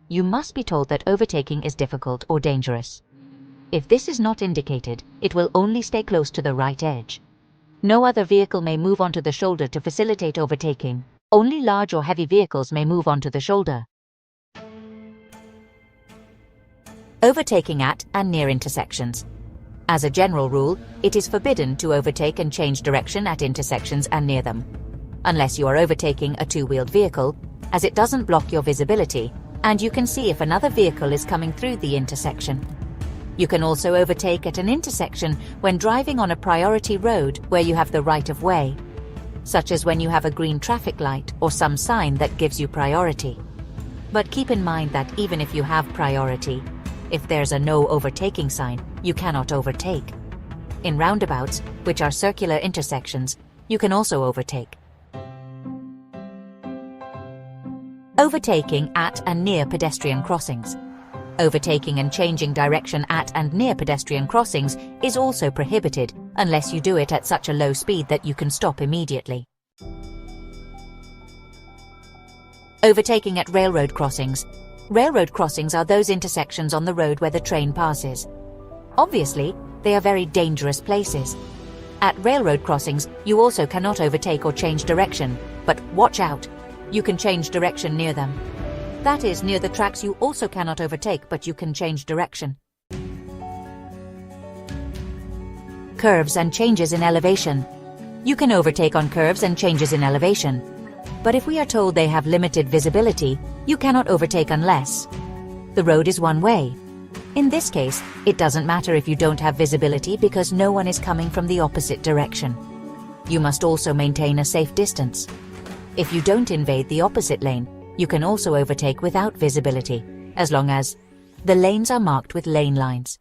you must be told that overtaking is difficult or dangerous. If this is not indicated, it will only stay close to the right edge. No other vehicle may move onto the shoulder to facilitate overtaking. Only large or heavy vehicles may move onto the shoulder. Overtaking at and near intersections. As a general rule, it is forbidden to overtake and change direction at intersections and near them, unless you are overtaking a two-wheeled vehicle, as it doesn't block your visibility, and you can see if another vehicle is coming through the intersection. You can also overtake at an intersection when driving on a priority road where you have the right of way, such as when you have a green traffic light or some sign that gives you priority. But keep in mind that even if you have priority, if there's a no overtaking sign, you cannot overtake. In roundabouts, which are circular intersections, you can also overtake. Overtaking at and near pedestrian crossings. Overtaking and changing direction at and near pedestrian crossings is also prohibited unless you do it at such a low speed that you can stop immediately. Overtaking at railroad crossings. Railroad crossings are those intersections on the road where the train passes. Obviously, they are very dangerous places. At railroad crossings, you also cannot overtake or change direction, but watch out! You can change direction near them. That is, near the tracks you also cannot overtake, but you can change direction. Curves and changes in elevation. You can overtake on curves and changes in elevation. But if we are told they have limited visibility, you cannot overtake unless the road is one way. In this case, it doesn't matter if you don't have visibility because no one is coming from the opposite direction. You must also maintain a safe distance. If you don't invade the opposite lane, you can also overtake without visibility, as long as the lanes are marked with lane lines.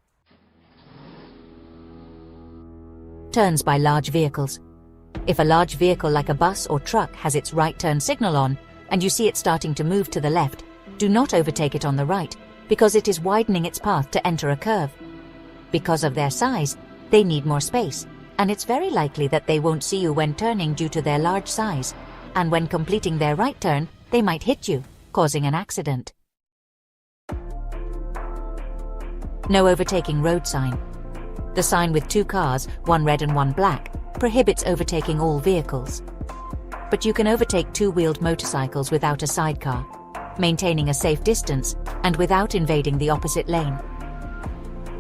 Turns by large vehicles. If a large vehicle like a bus or truck has its right turn signal on, and you see it starting to move to the left, do not overtake it on the right, because it is widening its path to enter a curve. Because of their size, they need more space, and it's very likely that they won't see you when turning due to their large size, and when completing their right turn, they might hit you, causing an accident. No overtaking road sign. The sign with two cars, one red and one black, prohibits overtaking all vehicles. But you can overtake two-wheeled motorcycles without a sidecar, maintaining a safe distance and without invading the opposite lane.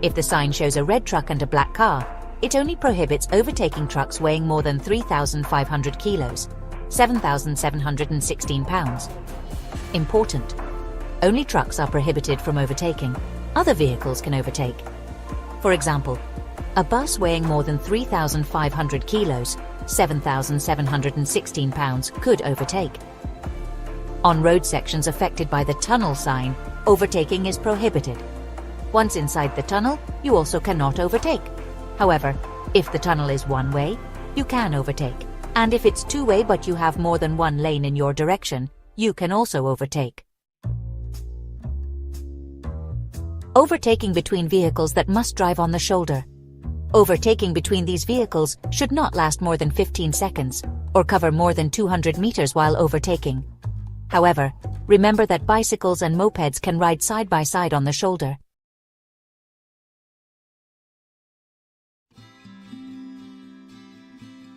If the sign shows a red truck and a black car, it only prohibits overtaking trucks weighing more than 3,500 kilos, 7,716 pounds. Important. Only trucks are prohibited from overtaking. Other vehicles can overtake. For example, a bus weighing more than 3,500 kilos, 7,716 pounds could overtake. On road sections affected by the tunnel sign, overtaking is prohibited. Once inside the tunnel, you also cannot overtake. However, if the tunnel is one way, you can overtake. And if it's two-way but you have more than one lane in your direction, you can also overtake. Overtaking between vehicles that must drive on the shoulder. Overtaking between these vehicles should not last more than 15 seconds, or cover more than 200 meters while overtaking. However, remember that bicycles and mopeds can ride side by side on the shoulder.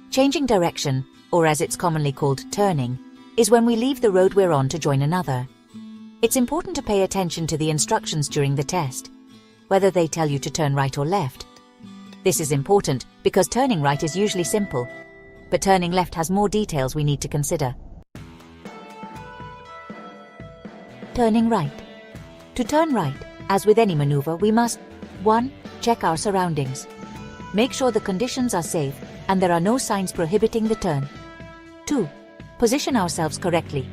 Changing direction, or as it's commonly called turning, is when we leave the road we're on to join another. It's important to pay attention to the instructions during the test, whether they tell you to turn right or left. This is important because turning right is usually simple, but turning left has more details we need to consider. Turning right. To turn right, as with any maneuver, we must 1. Check our surroundings. Make sure the conditions are safe and there are no signs prohibiting the turn. 2. Position ourselves correctly.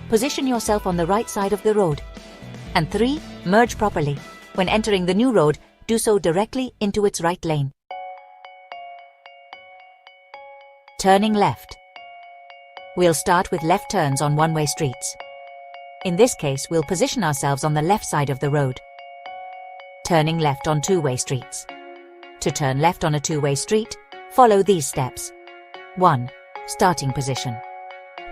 position yourself on the right side of the road. And 3. Merge properly. When entering the new road, do so directly into its right lane. Turning left. We'll start with left turns on one-way streets. In this case, we'll position ourselves on the left side of the road. Turning left on two-way streets. To turn left on a two-way street, follow these steps. 1. Starting position.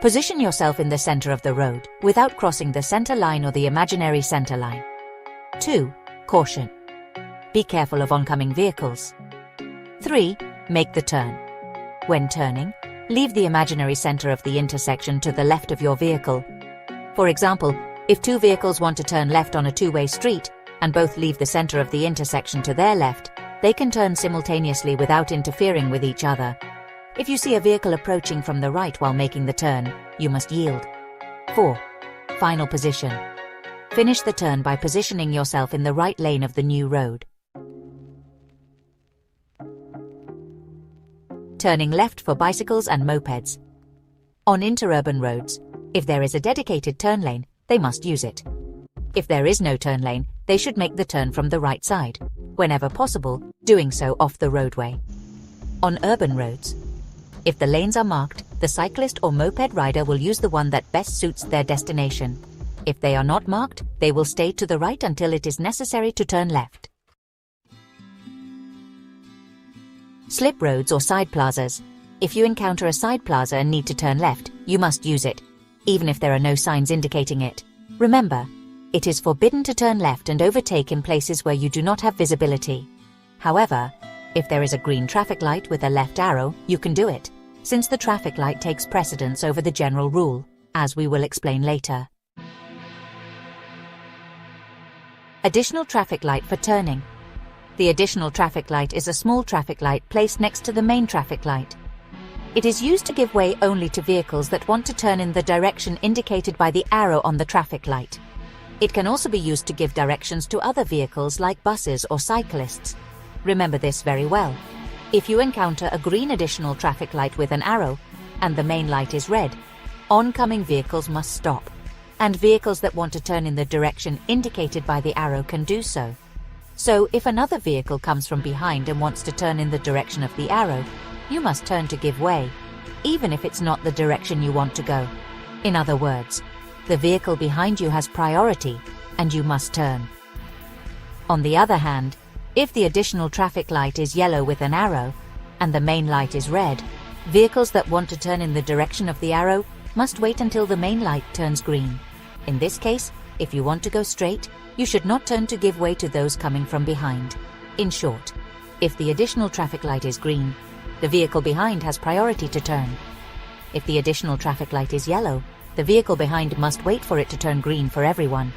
Position yourself in the center of the road without crossing the center line or the imaginary center line. 2. Caution. Be careful of oncoming vehicles. 3. Make the turn. When turning, leave the imaginary center of the intersection to the left of your vehicle. For example, if two vehicles want to turn left on a two-way street and both leave the center of the intersection to their left, they can turn simultaneously without interfering with each other. If you see a vehicle approaching from the right while making the turn, you must yield. 4. Final position. Finish the turn by positioning yourself in the right lane of the new road. Turning left for bicycles and mopeds. On interurban roads, if there is a dedicated turn lane, they must use it. If there is no turn lane, they should make the turn from the right side, whenever possible, doing so off the roadway. On urban roads, if the lanes are marked, the cyclist or moped rider will use the one that best suits their destination. If they are not marked, they will stay to the right until it is necessary to turn left. Slip roads or side plazas. If you encounter a side plaza and need to turn left, you must use it, even if there are no signs indicating it. Remember, it is forbidden to turn left and overtake in places where you do not have visibility. However, if there is a green traffic light with a left arrow, you can do it, since the traffic light takes precedence over the general rule, as we will explain later. Additional traffic light for turning. The additional traffic light is a small traffic light placed next to the main traffic light. It is used to give way only to vehicles that want to turn in the direction indicated by the arrow on the traffic light. It can also be used to give directions to other vehicles like buses or cyclists. Remember this very well. If you encounter a green additional traffic light with an arrow, and the main light is red, oncoming vehicles must stop, and vehicles that want to turn in the direction indicated by the arrow can do so. So, if another vehicle comes from behind and wants to turn in the direction of the arrow, you must turn to give way, even if it's not the direction you want to go. In other words, the vehicle behind you has priority, and you must turn. On the other hand, if the additional traffic light is yellow with an arrow, and the main light is red, vehicles that want to turn in the direction of the arrow must wait until the main light turns green. In this case, if you want to go straight, you should not turn to give way to those coming from behind. In short, if the additional traffic light is green, the vehicle behind has priority to turn. If the additional traffic light is yellow, the vehicle behind must wait for it to turn green for everyone.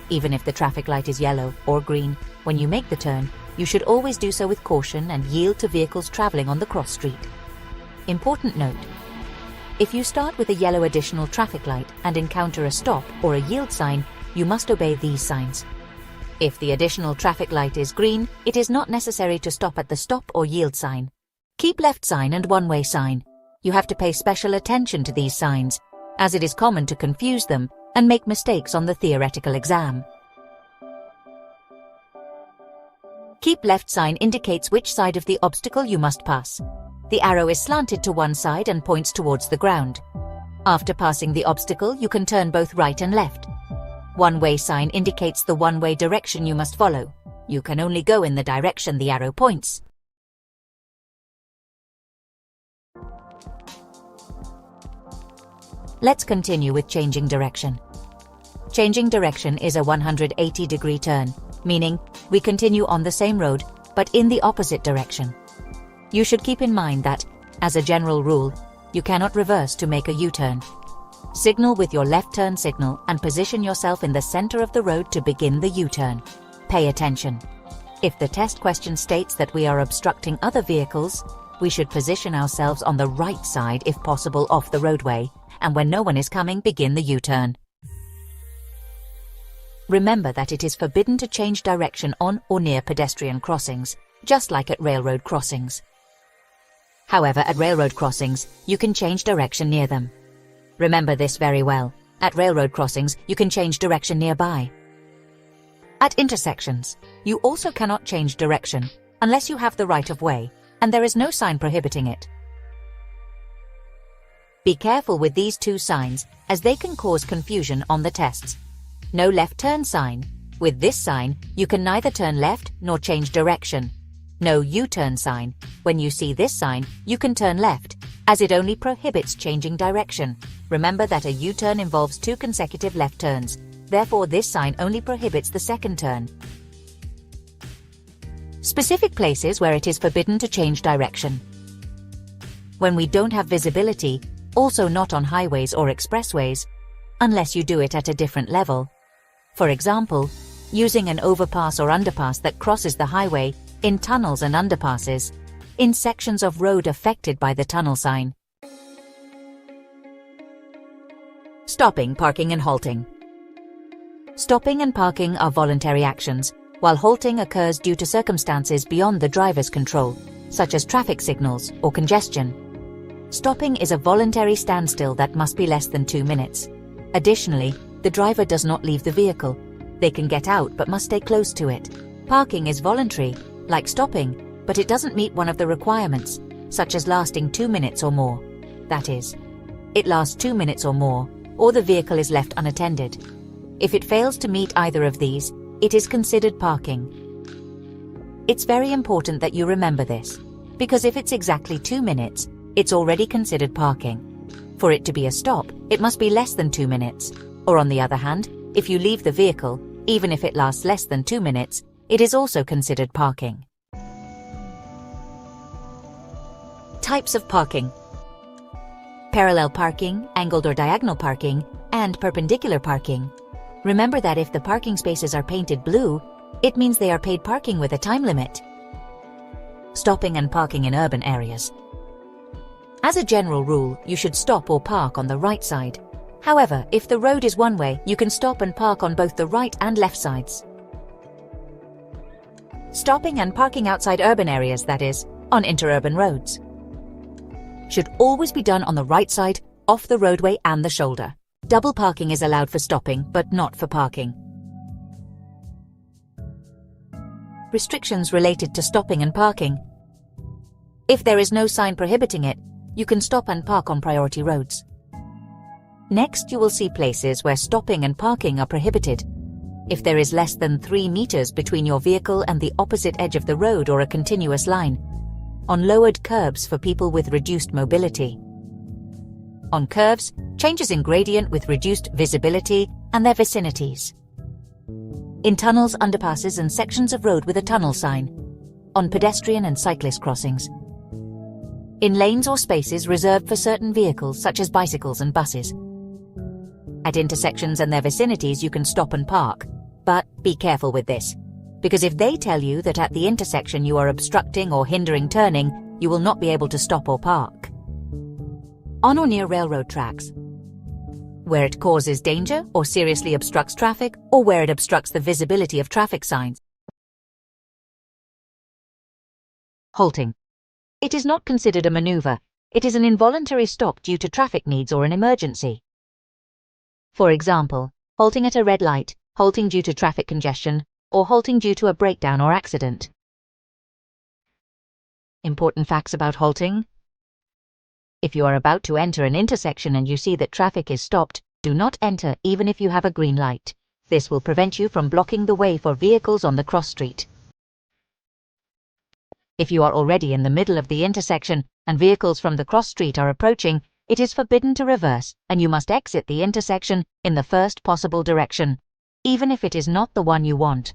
Even if the traffic light is yellow or green, when you make the turn, you should always do so with caution and yield to vehicles traveling on the cross street. Important note: if you start with a yellow additional traffic light and encounter a stop or a yield sign, you must obey these signs. If the additional traffic light is green, it is not necessary to stop at the stop or yield sign. Keep left sign and one-way sign. You have to pay special attention to these signs, as it is common to confuse them and make mistakes on the theoretical exam. Keep left sign indicates which side of the obstacle you must pass. The arrow is slanted to one side and points towards the ground. After passing the obstacle, you can turn both right and left. One-way sign indicates the one-way direction you must follow. You can only go in the direction the arrow points. Let's continue with changing direction. Changing direction is a 180-degree turn, meaning we continue on the same road, but in the opposite direction. You should keep in mind that, as a general rule, you cannot reverse to make a U-turn. Signal with your left turn signal and position yourself in the center of the road to begin the U-turn. Pay attention. If the test question states that we are obstructing other vehicles, we should position ourselves on the right side if possible off the roadway, and when no one is coming, begin the U-turn. Remember that it is forbidden to change direction on or near pedestrian crossings, just like at railroad crossings. However, at railroad crossings, you can change direction near them. Remember this very well. At railroad crossings, you can change direction nearby. At intersections, you also cannot change direction unless you have the right of way, and there is no sign prohibiting it. Be careful with these two signs, as they can cause confusion on the tests. No left turn sign. With this sign, you can neither turn left nor change direction. No U-turn sign. When you see this sign, you can turn left, as it only prohibits changing direction. Remember that a U-turn involves 2 consecutive left turns. Therefore, this sign only prohibits the second turn. Specific places where it is forbidden to change direction. When we don't have visibility, also not on highways or expressways, unless you do it at a different level. For example, using an overpass or underpass that crosses the highway, in tunnels and underpasses, in sections of road affected by the tunnel sign. Stopping, parking and halting. Stopping and parking are voluntary actions, while halting occurs due to circumstances beyond the driver's control, such as traffic signals or congestion. Stopping is a voluntary standstill that must be less than 2 minutes. Additionally, the driver does not leave the vehicle. They can get out but must stay close to it. Parking is voluntary, like stopping, but it doesn't meet one of the requirements, such as lasting 2 minutes or more. That is, it lasts 2 minutes or more, or the vehicle is left unattended. If it fails to meet either of these, it is considered parking. It's very important that you remember this, because if it's exactly 2 minutes, it's already considered parking. For it to be a stop, it must be less than 2 minutes. Or on the other hand, if you leave the vehicle, even if it lasts less than 2 minutes, it is also considered parking. Types of parking. Parallel parking, angled or diagonal parking, and perpendicular parking. Remember that if the parking spaces are painted blue, it means they are paid parking with a time limit. Stopping and parking in urban areas. As a general rule, you should stop or park on the right side. However, if the road is one way, you can stop and park on both the right and left sides. Stopping and parking outside urban areas, that is, on interurban roads, should always be done on the right side, off the roadway and the shoulder. Double parking is allowed for stopping, but not for parking. Restrictions related to stopping and parking. If there is no sign prohibiting it, you can stop and park on priority roads. Next, you will see places where stopping and parking are prohibited. If there is less than 3 meters between your vehicle and the opposite edge of the road or a continuous line. On lowered curbs for people with reduced mobility. On curves, changes in gradient with reduced visibility and their vicinities. In tunnels, underpasses and sections of road with a tunnel sign. On pedestrian and cyclist crossings. In lanes or spaces reserved for certain vehicles such as bicycles and buses. At intersections and their vicinities you can stop and park, but be careful with this, because if they tell you that at the intersection you are obstructing or hindering turning, you will not be able to stop or park. On or near railroad tracks, where it causes danger or seriously obstructs traffic, or where it obstructs the visibility of traffic signs. Halting. It is not considered a maneuver. It is an involuntary stop due to traffic needs or an emergency. For example, halting at a red light, halting due to traffic congestion, or halting due to a breakdown or accident. Important facts about halting. If you are about to enter an intersection and you see that traffic is stopped, do not enter even if you have a green light. This will prevent you from blocking the way for vehicles on the cross street. If you are already in the middle of the intersection and vehicles from the cross street are approaching, it is forbidden to reverse and you must exit the intersection in the first possible direction, even if it is not the one you want.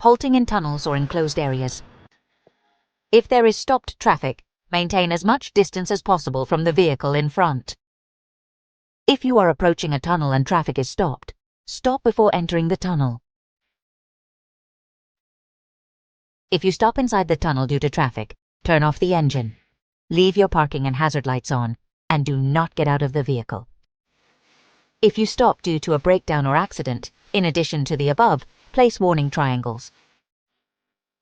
Halting in tunnels or enclosed areas. If there is stopped traffic, maintain as much distance as possible from the vehicle in front. If you are approaching a tunnel and traffic is stopped, stop before entering the tunnel. If you stop inside the tunnel due to traffic, turn off the engine. Leave your parking and hazard lights on, and do not get out of the vehicle. If you stop due to a breakdown or accident, in addition to the above, place warning triangles.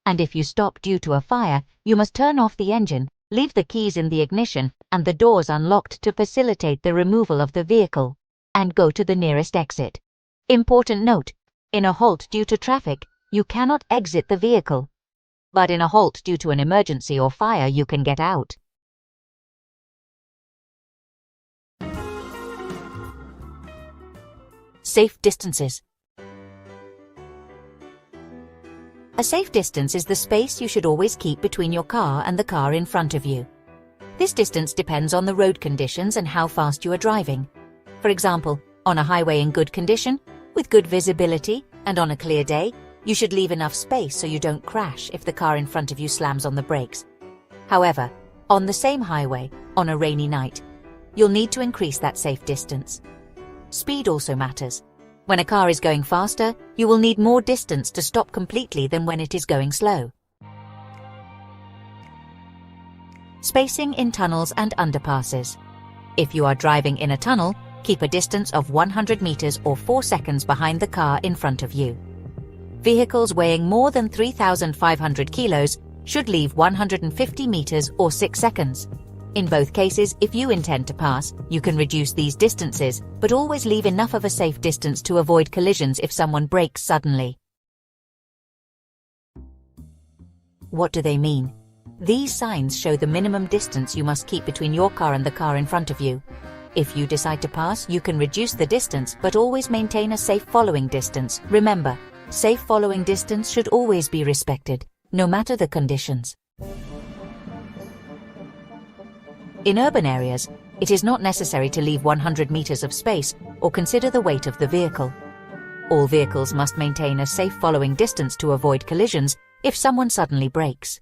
And if you stop due to a fire, you must turn off the engine Leave the keys in the ignition and the doors unlocked to facilitate the removal of the vehicle, and go to the nearest exit. Important note: in a halt due to traffic, you cannot exit the vehicle. But in a halt due to an emergency or fire, you can get out. Safe distances. A safe distance is the space you should always keep between your car and the car in front of you. This distance depends on the road conditions and how fast you are driving. For example, on a highway in good condition, with good visibility, and on a clear day, you should leave enough space so you don't crash if the car in front of you slams on the brakes. However, on the same highway, on a rainy night, you'll need to increase that safe distance. Speed also matters. When a car is going faster, you will need more distance to stop completely than when it is going slow. Spacing in tunnels and underpasses. If you are driving in a tunnel, keep a distance of 100 meters or 4 seconds behind the car in front of you. Vehicles weighing more than 3,500 kilos should leave 150 meters or 6 seconds. In both cases, if you intend to pass, you can reduce these distances, but always leave enough of a safe distance to avoid collisions if someone brakes suddenly. What do they mean? These signs show the minimum distance you must keep between your car and the car in front of you. If you decide to pass, you can reduce the distance, but always maintain a safe following distance. Remember, safe following distance should always be respected, no matter the conditions. In urban areas, it is not necessary to leave 100 meters of space or consider the weight of the vehicle. All vehicles must maintain a safe following distance to avoid collisions if someone suddenly brakes.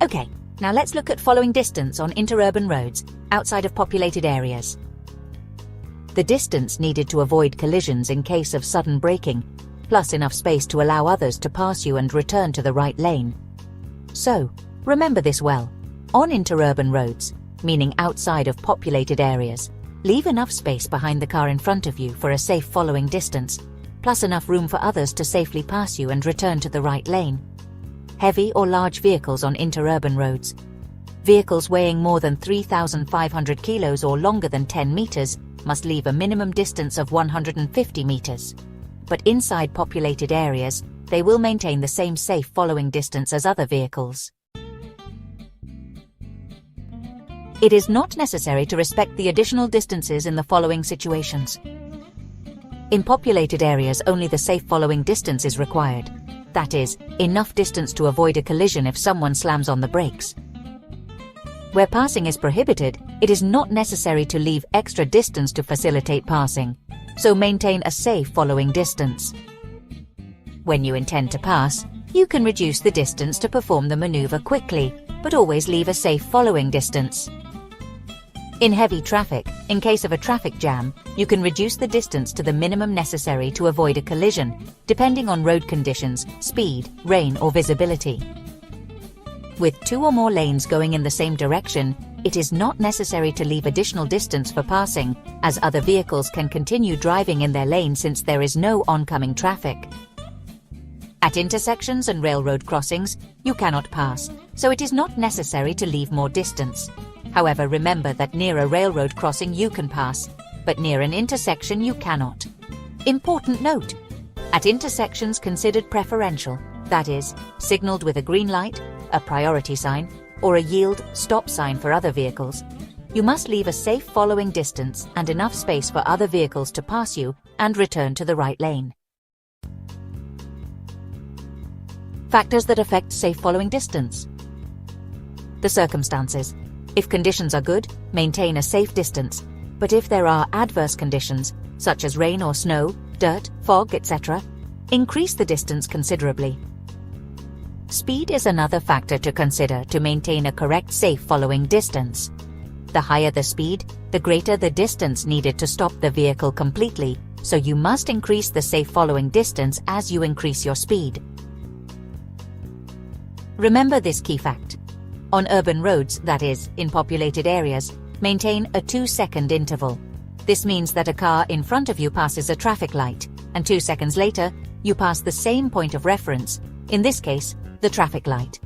Okay, now let's look at following distance on interurban roads outside of populated areas. The distance needed to avoid collisions in case of sudden braking, plus enough space to allow others to pass you and return to the right lane. So, remember this well. On interurban roads, meaning outside of populated areas, leave enough space behind the car in front of you for a safe following distance, plus enough room for others to safely pass you and return to the right lane. Heavy or large vehicles on interurban roads. Vehicles weighing more than 3,500 kilos or longer than 10 meters must leave a minimum distance of 150 meters. But inside populated areas, they will maintain the same safe following distance as other vehicles. It is not necessary to respect the additional distances in the following situations. In populated areas, only the safe following distance is required. That is, enough distance to avoid a collision if someone slams on the brakes. Where passing is prohibited, it is not necessary to leave extra distance to facilitate passing, so maintain a safe following distance. When you intend to pass, you can reduce the distance to perform the maneuver quickly, but always leave a safe following distance. In heavy traffic, in case of a traffic jam, you can reduce the distance to the minimum necessary to avoid a collision, depending on road conditions, speed, rain, or visibility. With 2 or more lanes going in the same direction, it is not necessary to leave additional distance for passing, as other vehicles can continue driving in their lane since there is no oncoming traffic. At intersections and railroad crossings, you cannot pass, so it is not necessary to leave more distance. However, remember that near a railroad crossing you can pass, but near an intersection you cannot. Important note: at intersections considered preferential, that is, signaled with a green light, a priority sign, or a yield stop sign for other vehicles, you must leave a safe following distance and enough space for other vehicles to pass you and return to the right lane. Factors that affect safe following distance. The circumstances. If conditions are good, maintain a safe distance, but if there are adverse conditions, such as rain or snow, dirt, fog, etc., increase the distance considerably. Speed is another factor to consider to maintain a correct safe following distance. The higher the speed, the greater the distance needed to stop the vehicle completely, so you must increase the safe following distance as you increase your speed. Remember this key fact. On urban roads, that is, in populated areas, maintain a 2-second interval. This means that a car in front of you passes a traffic light, and 2 seconds later, you pass the same point of reference, in this case, the traffic light.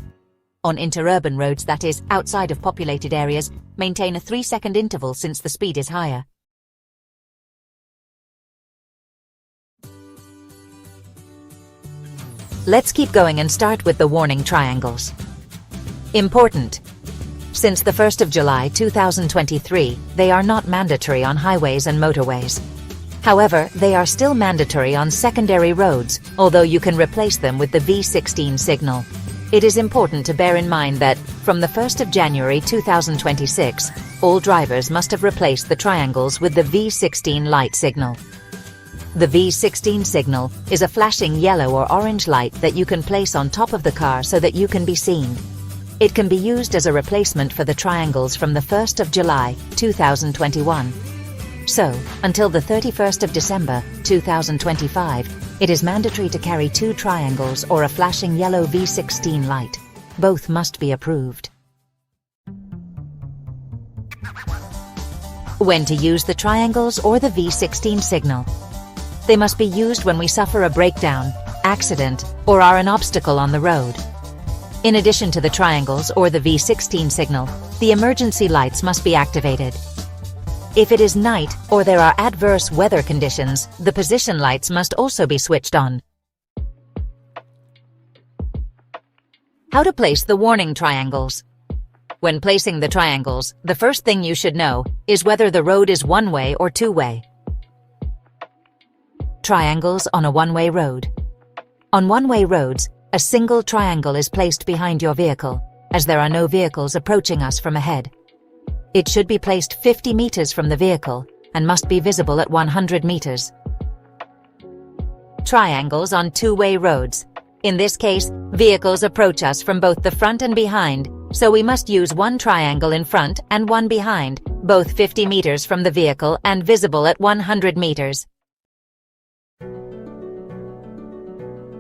On interurban roads, that is, outside of populated areas, maintain a 3-second interval since the speed is higher. Let's keep going and start with the warning triangles. Important. Since the 1st of July 2023, they are not mandatory on highways and motorways. However, they are still mandatory on secondary roads, although you can replace them with the V16 signal. It is important to bear in mind that, from the 1st of January 2026, all drivers must have replaced the triangles with the V16 light signal. The V16 signal is a flashing yellow or orange light that you can place on top of the car so that you can be seen. It can be used as a replacement for the triangles from the 1st of July 2021. So, until the 31st of December 2025, it is mandatory to carry 2 triangles or a flashing yellow V16 light. Both must be approved. When to use the triangles or the V16 signal. They must be used when we suffer a breakdown, accident, or are an obstacle on the road. In addition to the triangles or the V16 signal, the emergency lights must be activated. If it is night or there are adverse weather conditions, the position lights must also be switched on. How to place the warning triangles. When placing the triangles, the first thing you should know is whether the road is one-way or two-way. Triangles on a one-way road. On one-way roads, a single triangle is placed behind your vehicle, as there are no vehicles approaching us from ahead. It should be placed 50 meters from the vehicle and must be visible at 100 meters. Triangles on two-way roads. In this case, vehicles approach us from both the front and behind, so we must use one triangle in front and one behind, both 50 meters from the vehicle and visible at 100 meters.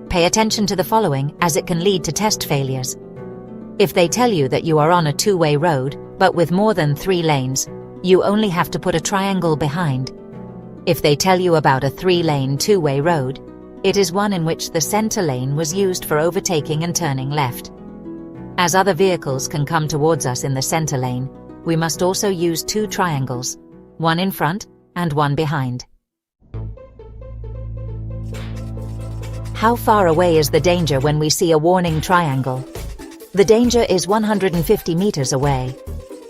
Pay attention to the following, as it can lead to test failures. If they tell you that you are on a two-way road, but with more than 3 lanes, you only have to put a triangle behind. If they tell you about a 3-lane two-way road, it is one in which the center lane was used for overtaking and turning left. As other vehicles can come towards us in the center lane, we must also use 2 triangles, one in front and one behind. How far away is the danger when we see a warning triangle? The danger is 150 meters away.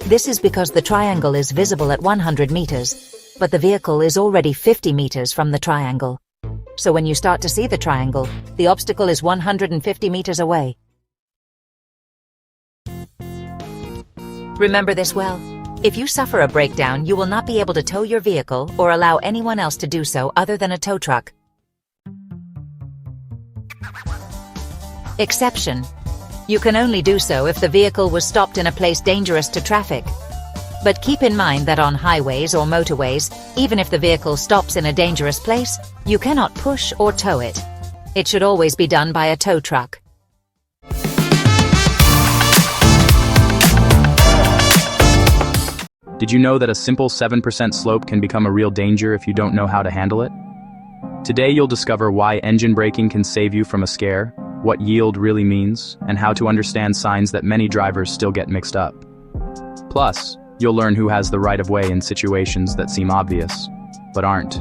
This is because the triangle is visible at 100 meters, but the vehicle is already 50 meters from the triangle. So when you start to see the triangle, the obstacle is 150 meters away. Remember this well. If you suffer a breakdown, you will not be able to tow your vehicle or allow anyone else to do so other than a tow truck. Exception. You can only do so if the vehicle was stopped in a place dangerous to traffic. But keep in mind that on highways or motorways, even if the vehicle stops in a dangerous place, you cannot push or tow it. It should always be done by a tow truck. Did you know that a simple 7% slope can become a real danger if you don't know how to handle it? Today you'll discover why engine braking can save you from a scare, what yield really means, and how to understand signs that many drivers still get mixed up. Plus, you'll learn who has the right of way in situations that seem obvious, but aren't.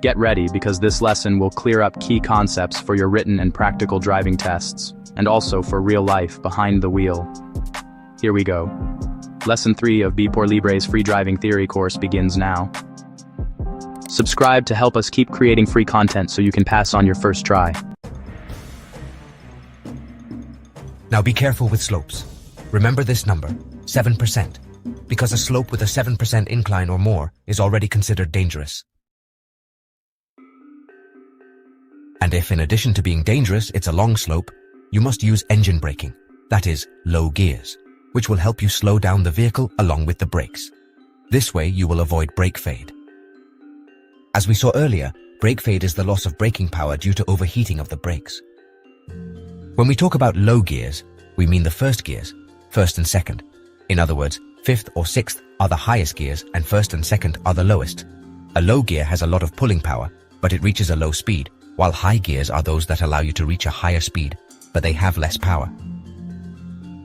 Get ready, because this lesson will clear up key concepts for your written and practical driving tests, and also for real life behind the wheel. Here we go. Lesson 3 of B por Libre's free driving theory course begins now. Subscribe to help us keep creating free content so you can pass on your first try. Now be careful with slopes. Remember this number, 7%, because a slope with a 7% incline or more is already considered dangerous. And if in addition to being dangerous it's a long slope, you must use engine braking, that is, low gears, which will help you slow down the vehicle along with the brakes. This way you will avoid brake fade. As we saw earlier, brake fade is the loss of braking power due to overheating of the brakes. When we talk about low gears, we mean the first gears, first and second. In other words, fifth or sixth are the highest gears and first and second are the lowest. A low gear has a lot of pulling power, but it reaches a low speed, while high gears are those that allow you to reach a higher speed, but they have less power.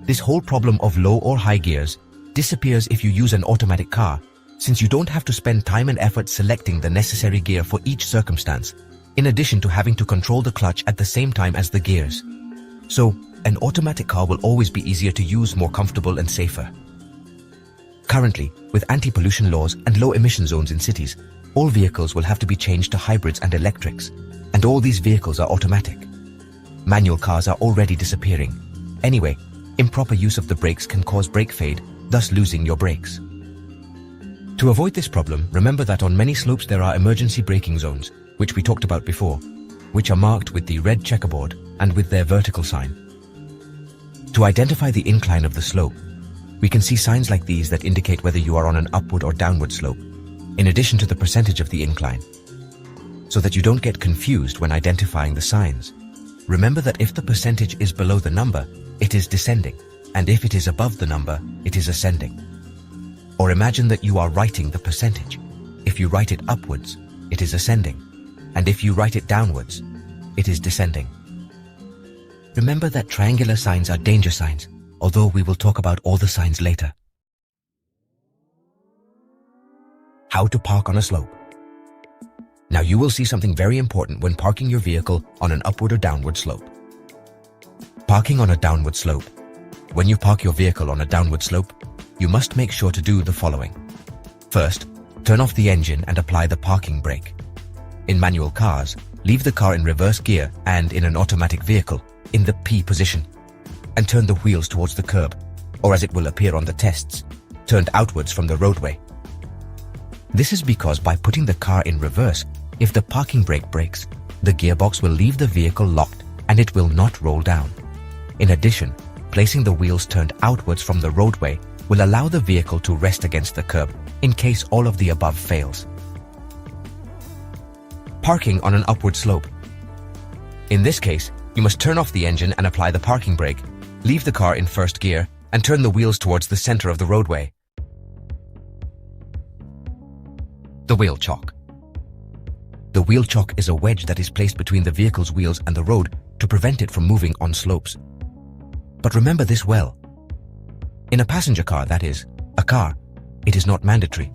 This whole problem of low or high gears disappears if you use an automatic car, since you don't have to spend time and effort selecting the necessary gear for each circumstance, in addition to having to control the clutch at the same time as the gears. So, an automatic car will always be easier to use, more comfortable and safer. Currently, with anti-pollution laws and low emission zones in cities, all vehicles will have to be changed to hybrids and electrics, and all these vehicles are automatic. Manual cars are already disappearing. Anyway, improper use of the brakes can cause brake fade, thus losing your brakes. To avoid this problem, remember that on many slopes there are emergency braking zones, which we talked about before, which are marked with the red checkerboard and with their vertical sign. To identify the incline of the slope, we can see signs like these that indicate whether you are on an upward or downward slope, in addition to the percentage of the incline, so that you don't get confused when identifying the signs. Remember that if the percentage is below the number, it is descending, and if it is above the number, it is ascending. Or imagine that you are writing the percentage. If you write it upwards, it is ascending, and if you write it downwards, it is descending. Remember that triangular signs are danger signs, although we will talk about all the signs later. How to park on a slope. Now you will see something very important when parking your vehicle on an upward or downward slope. Parking on a downward slope. When you park your vehicle on a downward slope, you must make sure to do the following. First, turn off the engine and apply the parking brake. In manual cars, leave the car in reverse gear and in an automatic vehicle, in the P position, and turn the wheels towards the curb, or as it will appear on the tests, turned outwards from the roadway. This is because by putting the car in reverse, if the parking brake breaks, the gearbox will leave the vehicle locked and it will not roll down. In addition, placing the wheels turned outwards from the roadway will allow the vehicle to rest against the curb in case all of the above fails. Parking on an upward slope. In this case, you must turn off the engine and apply the parking brake, leave the car in first gear, and turn the wheels towards the center of the roadway. The wheel chock. The wheel chock is a wedge that is placed between the vehicle's wheels and the road to prevent it from moving on slopes. But remember this well. In a passenger car, that is, a car, it is not mandatory.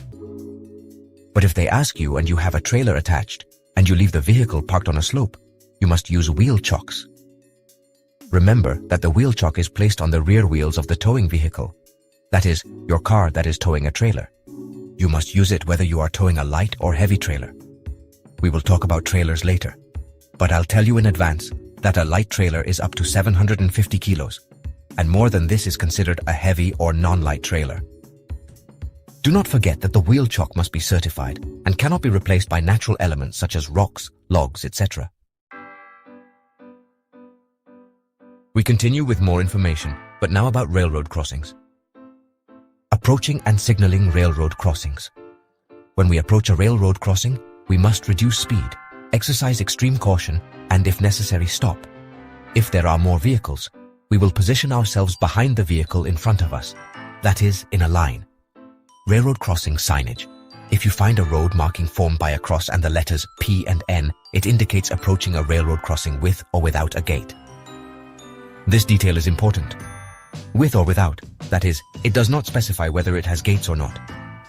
But if they ask you and you have a trailer attached, and you leave the vehicle parked on a slope, you must use wheel chocks. Remember that the wheel chock is placed on the rear wheels of the towing vehicle. That is, your car that is towing a trailer. You must use it whether you are towing a light or heavy trailer. We will talk about trailers later, but I'll tell you in advance that a light trailer is up to 750 kilos, and more than this is considered a heavy or non-light trailer. Do not forget that the wheel chock must be certified and cannot be replaced by natural elements such as rocks, logs, etc. We continue with more information, but now about railroad crossings. Approaching and signaling railroad crossings. When we approach a railroad crossing, we must reduce speed, exercise extreme caution, and if necessary, stop. If there are more vehicles, we will position ourselves behind the vehicle in front of us, that is, in a line. Railroad crossing signage. If you find a road marking formed by a cross and the letters P and N, it indicates approaching a railroad crossing with or without a gate. This detail is important. With or without, that is, it does not specify whether it has gates or not.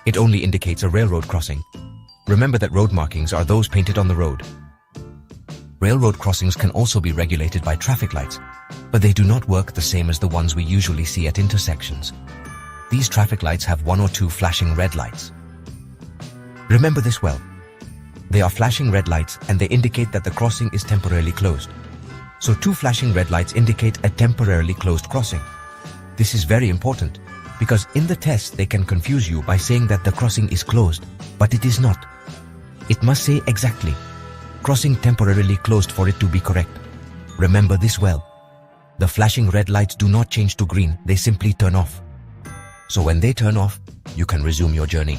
It only indicates a railroad crossing. Remember that road markings are those painted on the road. Railroad crossings can also be regulated by traffic lights, but they do not work the same as the ones we usually see at intersections. These traffic lights have one or two flashing red lights. Remember this well. They are flashing red lights and they indicate that the crossing is temporarily closed. So two flashing red lights indicate a temporarily closed crossing. This is very important because in the test they can confuse you by saying that the crossing is closed, but it is not. It must say exactly, crossing temporarily closed for it to be correct. Remember this well. The flashing red lights do not change to green, they simply turn off. So when they turn off, you can resume your journey.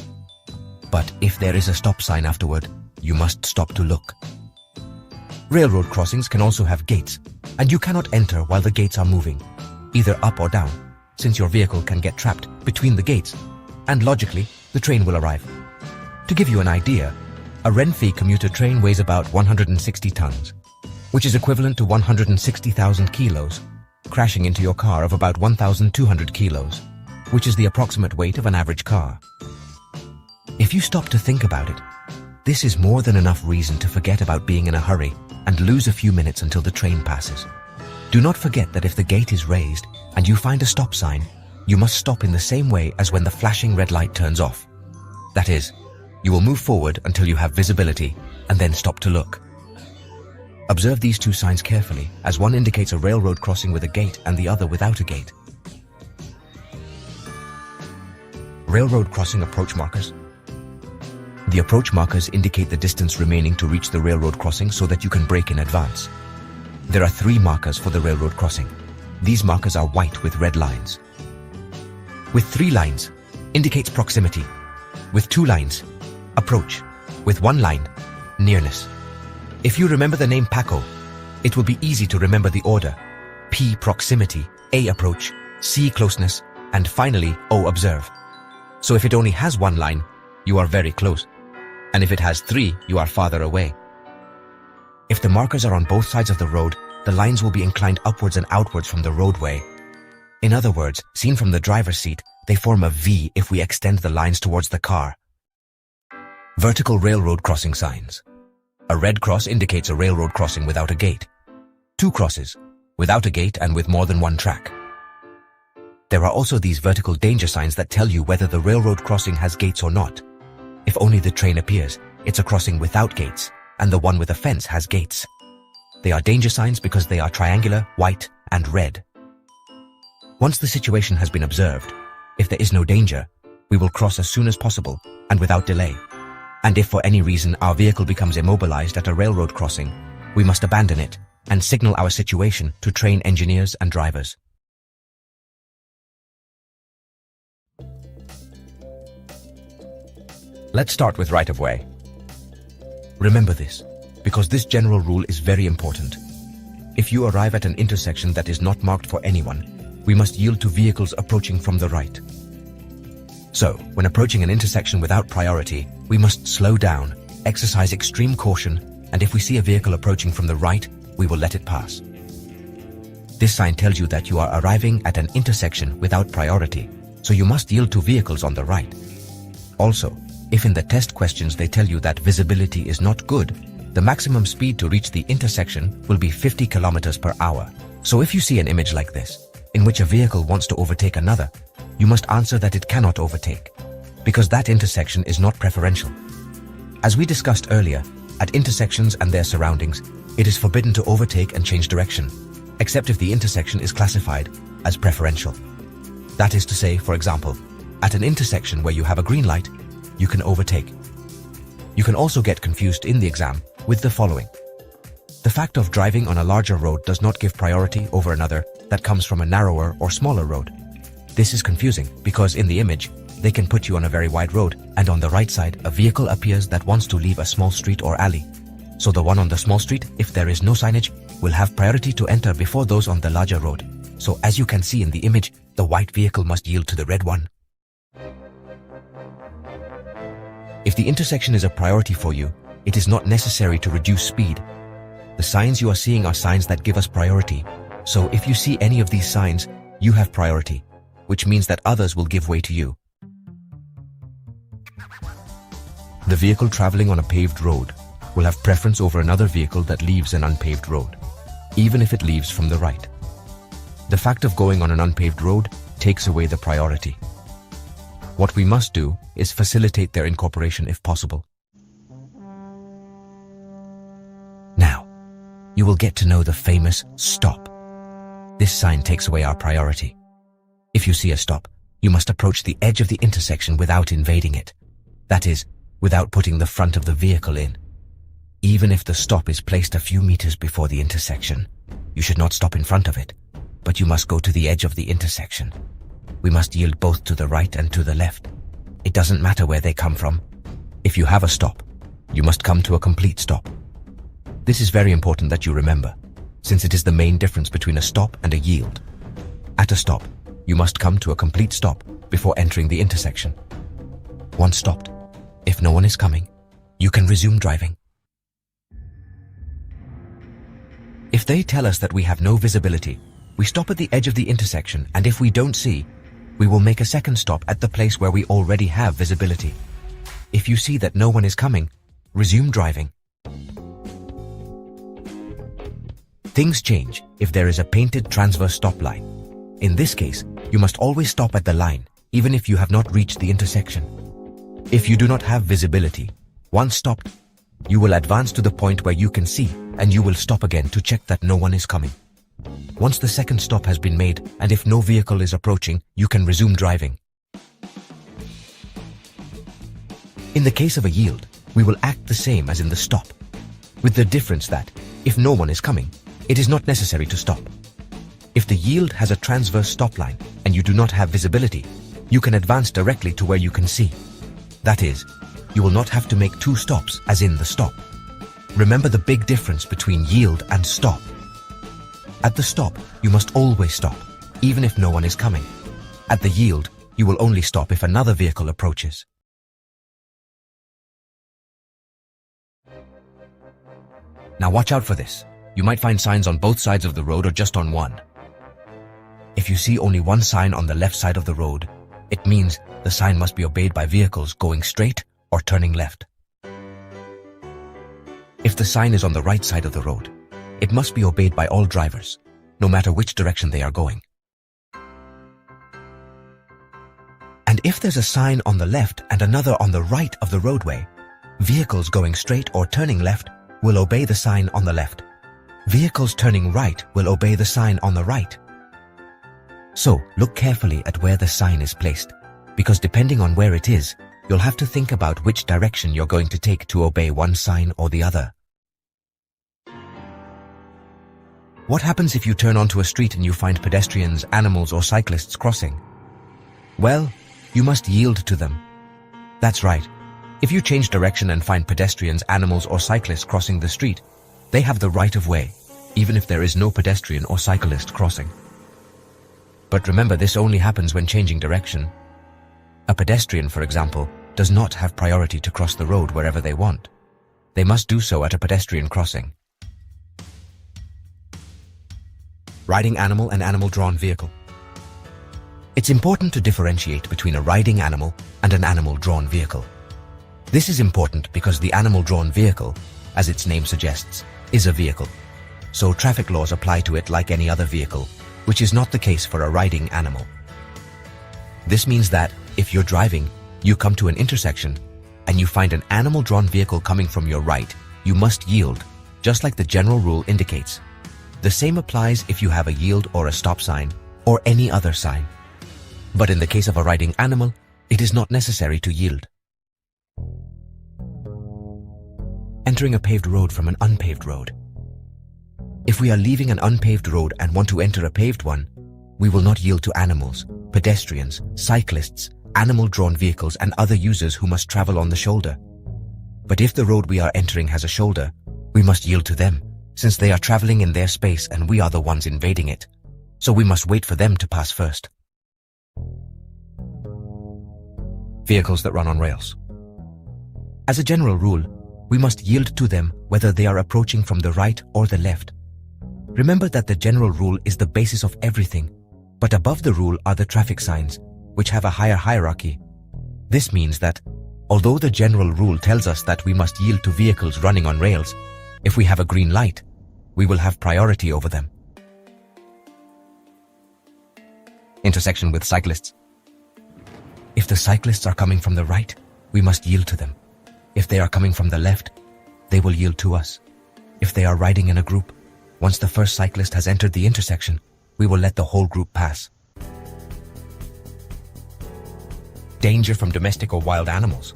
But if there is a stop sign afterward, you must stop to look. Railroad crossings can also have gates, and you cannot enter while the gates are moving, either up or down, since your vehicle can get trapped between the gates, and logically, the train will arrive. To give you an idea, a Renfe commuter train weighs about 160 tons, which is equivalent to 160,000 kilos. crashing into your car of about 1,200 kilos, which is the approximate weight of an average car. If you stop to think about it, this is more than enough reason to forget about being in a hurry and lose a few minutes until the train passes. Do not forget that if the gate is raised and you find a stop sign, you must stop in the same way as when the flashing red light turns off. That is, you will move forward until you have visibility and then stop to look. Observe these two signs carefully, as one indicates a railroad crossing with a gate and the other without a gate. Railroad crossing approach markers. The approach markers indicate the distance remaining to reach the railroad crossing so that you can brake in advance. There are 3 markers for the railroad crossing. These markers are white with red lines. With 3 lines, indicates proximity. With 2 lines, approach. With 1 line, nearness. If you remember the name Paco, it will be easy to remember the order. P, proximity, A, approach, C, closeness, and finally, O, observe. So if it only has 1 line, you are very close. And if it has 3, you are farther away. If the markers are on both sides of the road, the lines will be inclined upwards and outwards from the roadway. In other words, seen from the driver's seat, they form a V if we extend the lines towards the car. Vertical railroad crossing signs. A red cross indicates a railroad crossing without a gate. 2 crosses, without a gate and with more than 1 track. There are also these vertical danger signs that tell you whether the railroad crossing has gates or not. If only the train appears, it's a crossing without gates, and the one with a fence has gates. They are danger signs because they are triangular, white, and red. Once the situation has been observed, if there is no danger, we will cross as soon as possible and without delay. And if for any reason our vehicle becomes immobilized at a railroad crossing, we must abandon it and signal our situation to train engineers and drivers. Let's start with right-of-way. Remember this, because this general rule is very important. If you arrive at an intersection that is not marked for anyone, we must yield to vehicles approaching from the right. So, when approaching an intersection without priority, we must slow down, exercise extreme caution, and if we see a vehicle approaching from the right, we will let it pass. This sign tells you that you are arriving at an intersection without priority, so you must yield to vehicles on the right. Also, if in the test questions they tell you that visibility is not good, the maximum speed to reach the intersection will be 50 kilometers per hour. So if you see an image like this, in which a vehicle wants to overtake another, you must answer that it cannot overtake, because that intersection is not preferential. As we discussed earlier, at intersections and their surroundings, it is forbidden to overtake and change direction, except if the intersection is classified as preferential. That is to say, for example, at an intersection where you have a green light, you can overtake. You can also get confused in the exam with the following. The fact of driving on a larger road does not give priority over another that comes from a narrower or smaller road. This is confusing because in the image, they can put you on a very wide road, and on the right side, a vehicle appears that wants to leave a small street or alley. So the one on the small street, if there is no signage, will have priority to enter before those on the larger road. So as you can see in the image, the white vehicle must yield to the red one. If the intersection is a priority for you, it is not necessary to reduce speed. The signs you are seeing are signs that give us priority. So if you see any of these signs, you have priority, which means that others will give way to you. The vehicle traveling on a paved road will have preference over another vehicle that leaves an unpaved road, even if it leaves from the right. The fact of going on an unpaved road takes away the priority. What we must do is facilitate their incorporation if possible. Now, you will get to know the famous stop. This sign takes away our priority. If you see a stop, you must approach the edge of the intersection without invading it. That is, without putting the front of the vehicle in. Even if the stop is placed a few meters before the intersection, you should not stop in front of it, but you must go to the edge of the intersection. We must yield both to the right and to the left. It doesn't matter where they come from. If you have a stop, you must come to a complete stop. This is very important that you remember, since it is the main difference between a stop and a yield. At a stop, you must come to a complete stop before entering the intersection. Once stopped, if no one is coming, you can resume driving. If they tell us that we have no visibility, We stop at the edge of the intersection, and if we don't see, we will make a second stop at the place where we already have visibility. If you see that no one is coming, resume driving. Things change if there is a painted transverse stop line. In this case, you must always stop at the line, even if you have not reached the intersection. If you do not have visibility, once stopped, you will advance to the point where you can see, and you will stop again to check that no one is coming. Once the second stop has been made, and if no vehicle is approaching, you can resume driving. In the case of a yield, we will act the same as in the stop, with the difference that, if no one is coming, it is not necessary to stop. If the yield has a transverse stop line and you do not have visibility, you can advance directly to where you can see. That is, you will not have to make two stops as in the stop. Remember the big difference between yield and stop. At the stop, you must always stop, even if no one is coming. At the yield, you will only stop if another vehicle approaches. Now watch out for this. You might find signs on both sides of the road or just on one. If you see only one sign on the left side of the road, it means the sign must be obeyed by vehicles going straight or turning left. If the sign is on the right side of the road, it must be obeyed by all drivers, no matter which direction they are going. And if there's a sign on the left and another on the right of the roadway, vehicles going straight or turning left will obey the sign on the left. Vehicles turning right will obey the sign on the right. So, look carefully at where the sign is placed, because depending on where it is, you'll have to think about which direction you're going to take to obey one sign or the other. What happens if you turn onto a street and you find pedestrians, animals, or cyclists crossing? Well, you must yield to them. That's right. If you change direction and find pedestrians, animals, or cyclists crossing the street, they have the right of way, even if there is no pedestrian or cyclist crossing. But remember, this only happens when changing direction. A pedestrian, for example, does not have priority to cross the road wherever they want. They must do so at a pedestrian crossing. Riding animal and animal-drawn vehicle. It's important to differentiate between a riding animal and an animal-drawn vehicle. This is important because the animal-drawn vehicle, as its name suggests, is a vehicle. So traffic laws apply to it like any other vehicle, which is not the case for a riding animal. This means that, if you're driving, you come to an intersection, and you find an animal-drawn vehicle coming from your right, you must yield, just like the general rule indicates. The same applies if you have a yield or a stop sign, or any other sign. But in the case of a riding animal, it is not necessary to yield. Entering a paved road from an unpaved road. If we are leaving an unpaved road and want to enter a paved one, we will not yield to animals, pedestrians, cyclists, animal-drawn vehicles, and other users who must travel on the shoulder. But if the road we are entering has a shoulder, we must yield to them, since they are traveling in their space and we are the ones invading it. So we must wait for them to pass first. Vehicles that run on rails. As a general rule, we must yield to them whether they are approaching from the right or the left. Remember that the general rule is the basis of everything, but above the rule are the traffic signs, which have a higher hierarchy. This means that, although the general rule tells us that we must yield to vehicles running on rails, if we have a green light, we will have priority over them. Intersection with cyclists. If the cyclists are coming from the right, we must yield to them. If they are coming from the left, they will yield to us. If they are riding in a group, once the first cyclist has entered the intersection, we will let the whole group pass. Danger from domestic or wild animals.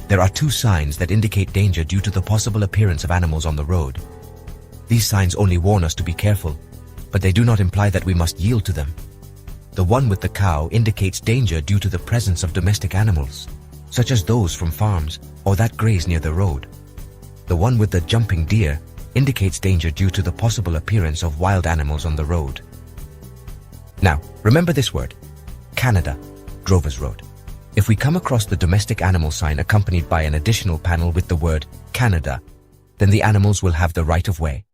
There are two signs that indicate danger due to the possible appearance of animals on the road. These signs only warn us to be careful, but they do not imply that we must yield to them. The one with the cow indicates danger due to the presence of domestic animals, such as those from farms or that graze near the road. The one with the jumping deer indicates danger due to the possible appearance of wild animals on the road. Now, remember this word, Canada, Drover's Road. If we come across the domestic animal sign accompanied by an additional panel with the word Canada, then the animals will have the right of way.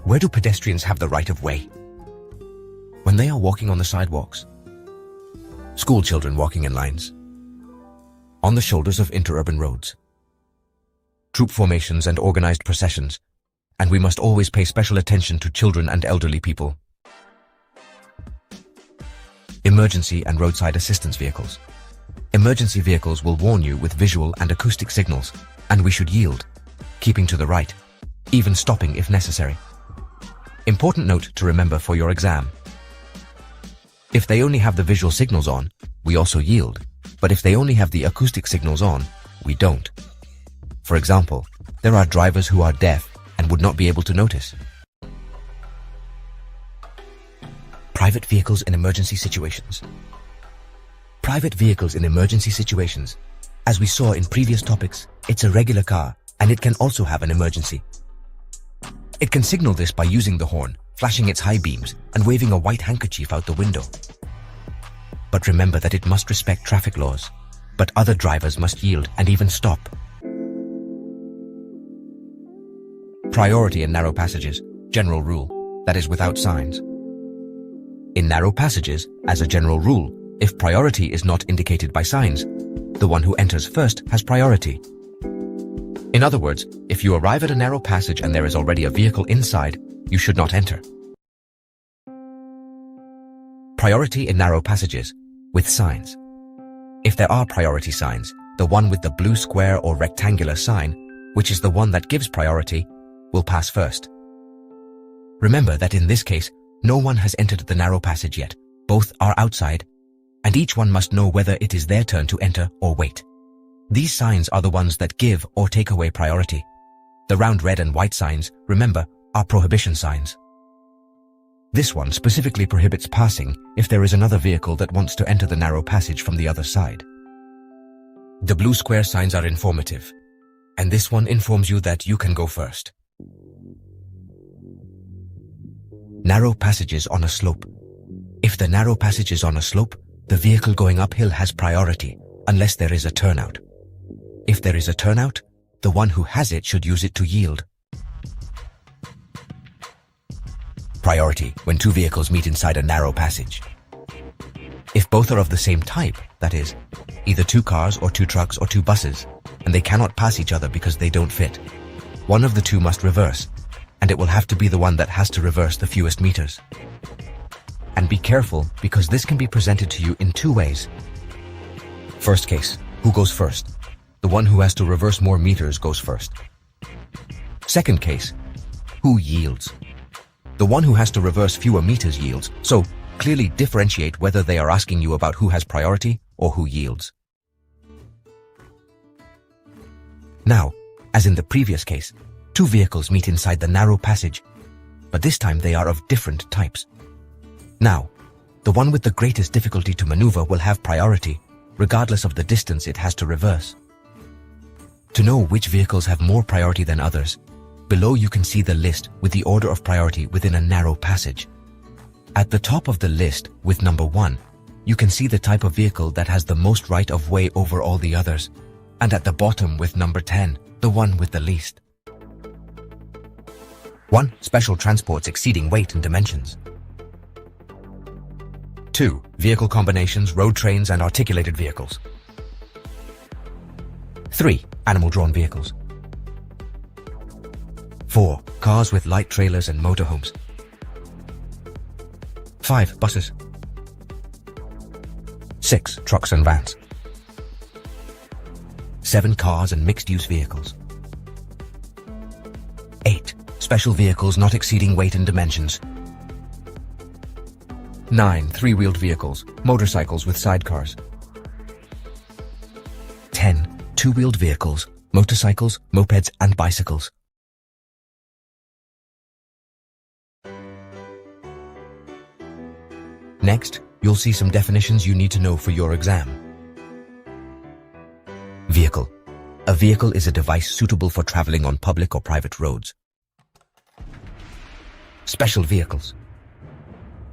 Where do pedestrians have the right of way? When they are walking on the sidewalks. School children walking in lines. On the shoulders of interurban roads. Troop formations and organized processions. And we must always pay special attention to children and elderly people. Emergency and roadside assistance vehicles. Emergency vehicles will warn you with visual and acoustic signals, and we should yield, keeping to the right, even stopping if necessary. Important note to remember for your exam. If they only have the visual signals on, we also yield, but if they only have the acoustic signals on, we don't. For example, there are drivers who are deaf and would not be able to notice. Private vehicles in emergency situations. Private vehicles in emergency situations. As we saw in previous topics, it's a regular car, and it can also have an emergency. It can signal this by using the horn, flashing its high beams, and waving a white handkerchief out the window. But remember that it must respect traffic laws, but other drivers must yield and even stop. Priority in narrow passages, general rule, that is without signs. In narrow passages, as a general rule, if priority is not indicated by signs, the one who enters first has priority. In other words, if you arrive at a narrow passage and there is already a vehicle inside, you should not enter. Priority in narrow passages, with signs. If there are priority signs, the one with the blue square or rectangular sign, which is the one that gives priority, will pass first. Remember that in this case, no one has entered the narrow passage yet. Both are outside, and each one must know whether it is their turn to enter or wait. These signs are the ones that give or take away priority. The round red and white signs, remember, are prohibition signs. This one specifically prohibits passing if there is another vehicle that wants to enter the narrow passage from the other side. The blue square signs are informative, and this one informs you that you can go first. Narrow passages on a slope. If the narrow passage is on a slope, the vehicle going uphill has priority, unless there is a turnout. If there is a turnout, the one who has it should use it to yield. Priority when two vehicles meet inside a narrow passage. If both are of the same type, that is, either two cars or two trucks or two buses, and they cannot pass each other because they don't fit, one of the two must reverse, and it will have to be the one that has to reverse the fewest meters. And be careful, because this can be presented to you in two ways. First case, who goes first? The one who has to reverse more meters goes first. Second case, who yields? The one who has to reverse fewer meters yields, so clearly differentiate whether they are asking you about who has priority or who yields. Now, as in the previous case, two vehicles meet inside the narrow passage, but this time they are of different types. Now, the one with the greatest difficulty to maneuver will have priority, regardless of the distance it has to reverse. To know which vehicles have more priority than others, below you can see the list with the order of priority within a narrow passage. At the top of the list, with number 1, you can see the type of vehicle that has the most right of way over all the others, and at the bottom with number 10, the one with the least. 1. Special transports exceeding weight and dimensions. 2. Vehicle combinations, road trains, and articulated vehicles. 3. Animal-drawn vehicles. 4. Cars with light trailers and motorhomes. 5. Buses. 6. Trucks and vans. 7. Cars and mixed-use vehicles. 8. Special vehicles not exceeding weight and dimensions. 9. Three-wheeled vehicles, motorcycles with sidecars. 10. Two-wheeled vehicles, motorcycles, mopeds, and bicycles. Next, you'll see some definitions you need to know for your exam. Vehicle. A vehicle is a device suitable for traveling on public or private roads. Special vehicles.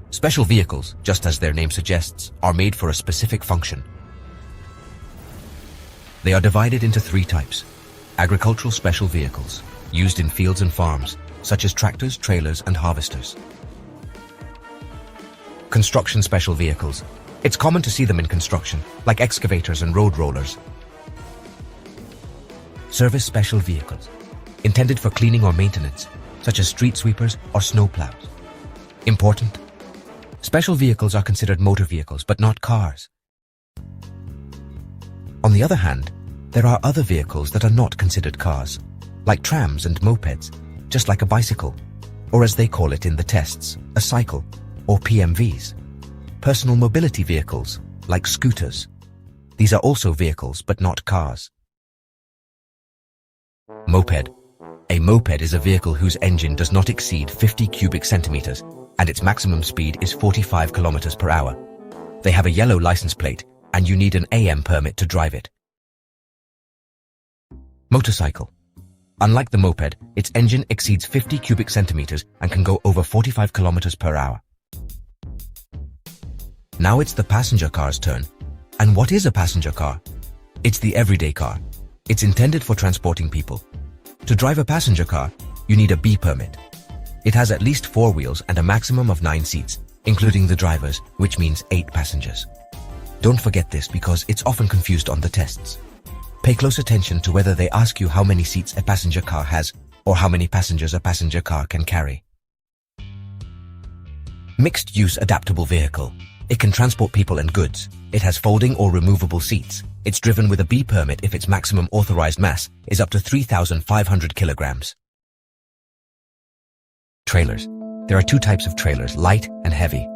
Special vehicles, just as their name suggests, are made for a specific function. They are divided into 3 types. Agricultural special vehicles, used in fields and farms, such as tractors, trailers, and harvesters. Construction special vehicles. It's common to see them in construction, like excavators and road rollers. Service special vehicles, intended for cleaning or maintenance, such as street sweepers or snow plows. Important. Special vehicles are considered motor vehicles, but not cars. On the other hand, there are other vehicles that are not considered cars, like trams and mopeds, just like a bicycle, or as they call it in the tests, a cycle, or PMVs. Personal mobility vehicles, like scooters. These are also vehicles, but not cars. Moped. A moped is a vehicle whose engine does not exceed 50 cubic centimeters, and its maximum speed is 45 kilometers per hour. They have a yellow license plate, and you need an AM permit to drive it. Motorcycle. Unlike the moped, its engine exceeds 50 cubic centimeters and can go over 45 kilometers per hour. Now it's the passenger car's turn. And what is a passenger car? It's the everyday car. It's intended for transporting people. To drive a passenger car, you need a B permit. It has at least 4 wheels and a maximum of 9 seats, including the driver's, which means 8 passengers. Don't forget this because it's often confused on the tests. Pay close attention to whether they ask you how many seats a passenger car has or how many passengers a passenger car can carry. Mixed-use adaptable vehicle. It can transport people and goods. It has folding or removable seats. It's driven with a B permit if its maximum authorized mass is up to 3,500 kilograms. Trailers. There are 2 types of trailers, light and heavy.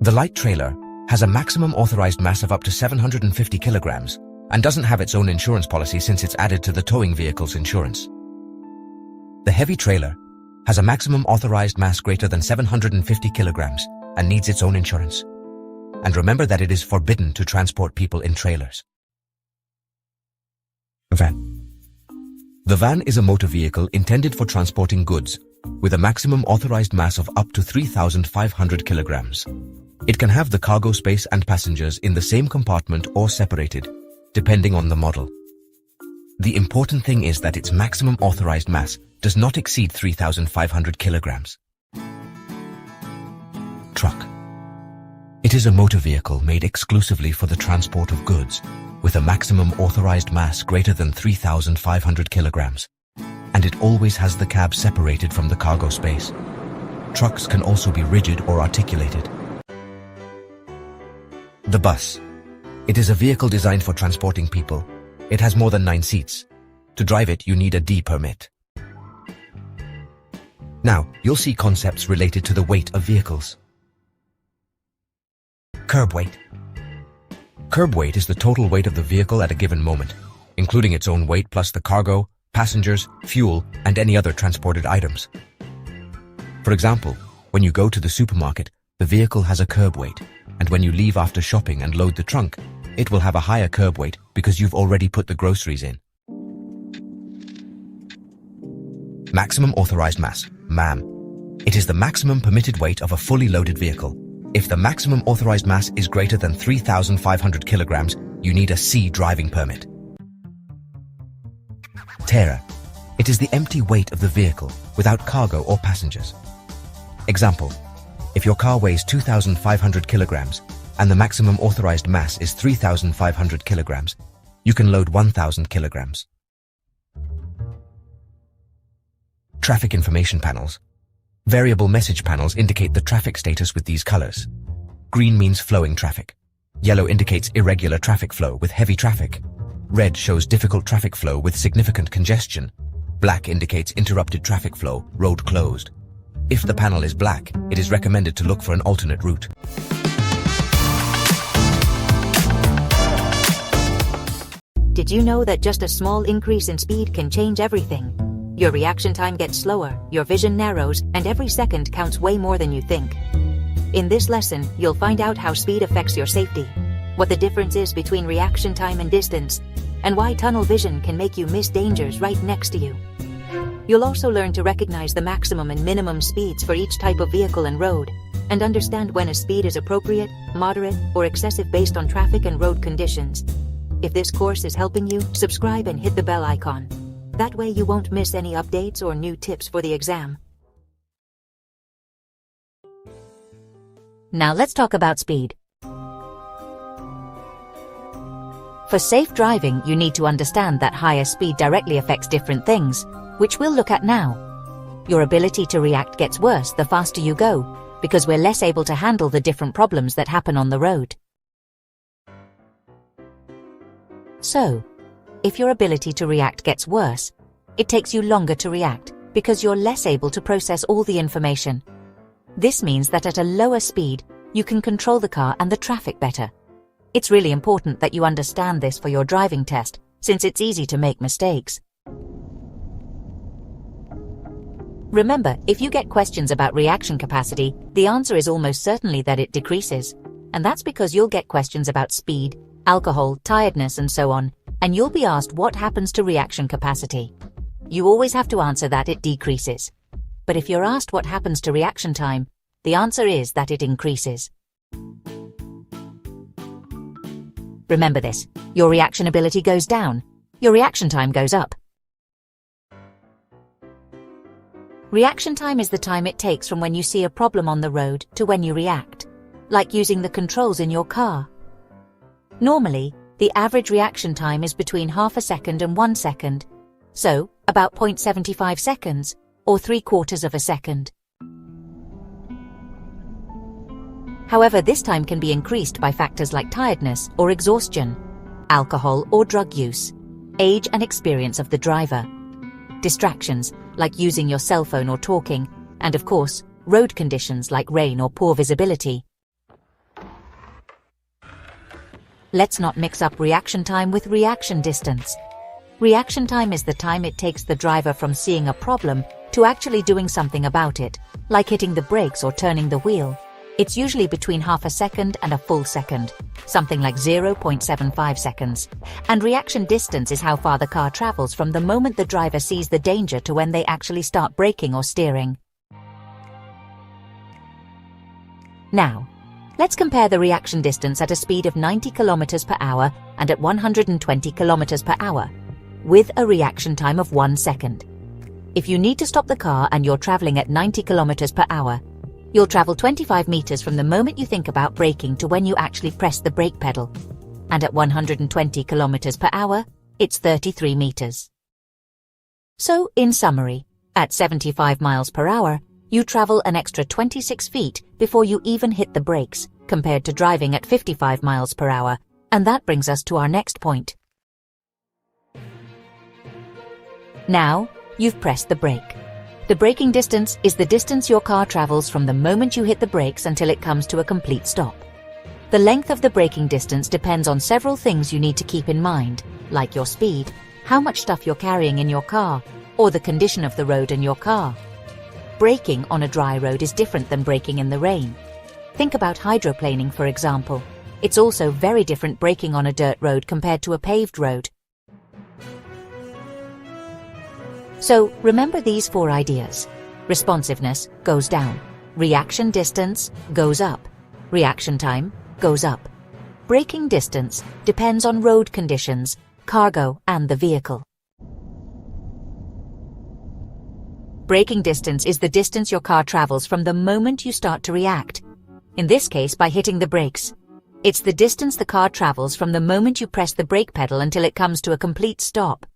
The light trailer has a maximum authorized mass of up to 750 kilograms and doesn't have its own insurance policy since it's added to the towing vehicle's insurance. The heavy trailer has a maximum authorized mass greater than 750 kilograms and needs its own insurance. And remember that it is forbidden to transport people in trailers. Van. The van is a motor vehicle intended for transporting goods with a maximum authorized mass of up to 3,500 kilograms. It can have the cargo space and passengers in the same compartment or separated, depending on the model. The important thing is that its maximum authorized mass does not exceed 3,500 kilograms. Truck. It is a motor vehicle made exclusively for the transport of goods, with a maximum authorized mass greater than 3,500 kilograms, and it always has the cab separated from the cargo space. Trucks can also be rigid or articulated. The bus. It is a vehicle designed for transporting people. It has more than 9 seats. To drive it, you need a D permit. Now, you'll see concepts related to the weight of vehicles. Curb weight. Curb weight is the total weight of the vehicle at a given moment, including its own weight plus the cargo, passengers, fuel, and any other transported items. For example, when you go to the supermarket, the vehicle has a curb weight, and when you leave after shopping and load the trunk, it will have a higher curb weight because you've already put the groceries in. Maximum authorized mass, MAM. It is the maximum permitted weight of a fully loaded vehicle. If the maximum authorized mass is greater than 3,500 kilograms, you need a C driving permit. Tara. It is the empty weight of the vehicle without cargo or passengers. Example, if your car weighs 2,500 kilograms and the maximum authorized mass is 3,500 kilograms, you can load 1,000 kilograms. Traffic information panels. Variable message panels indicate the traffic status with these colors. Green means flowing traffic. Yellow indicates irregular traffic flow with heavy traffic. Red shows difficult traffic flow with significant congestion. Black indicates interrupted traffic flow, road closed. If the panel is black, it is recommended to look for an alternate route. Did you know that just a small increase in speed can change everything? Your reaction time gets slower, your vision narrows, and every second counts way more than you think. In this lesson, you'll find out how speed affects your safety, what the difference is between reaction time and distance, and why tunnel vision can make you miss dangers right next to you. You'll also learn to recognize the maximum and minimum speeds for each type of vehicle and road, and understand when a speed is appropriate, moderate, or excessive based on traffic and road conditions. If this course is helping you, subscribe and hit the bell icon. That way you won't miss any updates or new tips for the exam. Now let's talk about speed. For safe driving, you need to understand that higher speed directly affects different things, which we'll look at now. Your ability to react gets worse the faster you go, because we're less able to handle the different problems that happen on the road. So, if your ability to react gets worse, it takes you longer to react because you're less able to process all the information. This means that at a lower speed, you can control the car and the traffic better. It's really important that you understand this for your driving test, since it's easy to make mistakes. Remember, if you get questions about reaction capacity, the answer is almost certainly that it decreases. And that's because you'll get questions about speed, alcohol, tiredness, and so on, and you'll be asked what happens to reaction capacity. You always have to answer that it decreases. But if you're asked what happens to reaction time, the answer is that it increases. Remember this, your reaction ability goes down, your reaction time goes up. Reaction time is the time it takes from when you see a problem on the road to when you react, like using the controls in your car. Normally, the average reaction time is between half a second and 1 second, so about 0.75 seconds, or 3/4 of a second. However, this time can be increased by factors like tiredness or exhaustion, alcohol or drug use, age and experience of the driver, distractions like using your cell phone or talking, and of course, road conditions like rain or poor visibility. Let's not mix up reaction time with reaction distance. Reaction time is the time it takes the driver from seeing a problem to actually doing something about it, like hitting the brakes or turning the wheel. It's usually between half a second and a full second, something like 0.75 seconds. And reaction distance is how far the car travels from the moment the driver sees the danger to when they actually start braking or steering. Now, let's compare the reaction distance at a speed of 90 km per hour and at 120 km per hour, with a reaction time of 1 second. If you need to stop the car and you're traveling at 90 km per hour, you'll travel 25 meters from the moment you think about braking to when you actually press the brake pedal. And at 120 kilometers per hour, it's 33 meters. So, in summary, at 75 miles per hour, you travel an extra 26 feet before you even hit the brakes, compared to driving at 55 miles per hour. And that brings us to our next point. Now, you've pressed the brake. The braking distance is the distance your car travels from the moment you hit the brakes until it comes to a complete stop. The length of the braking distance depends on several things you need to keep in mind, like your speed, how much stuff you're carrying in your car, or the condition of the road and your car. Braking on a dry road is different than braking in the rain. Think about hydroplaning, for example. It's also very different braking on a dirt road compared to a paved road. So, remember these 4 ideas. Responsiveness goes down. Reaction distance goes up. Reaction time goes up. Braking distance depends on road conditions, cargo, and the vehicle. Braking distance is the distance your car travels from the moment you start to react. In this case, by hitting the brakes. It's the distance the car travels from the moment you press the brake pedal until it comes to a complete stop.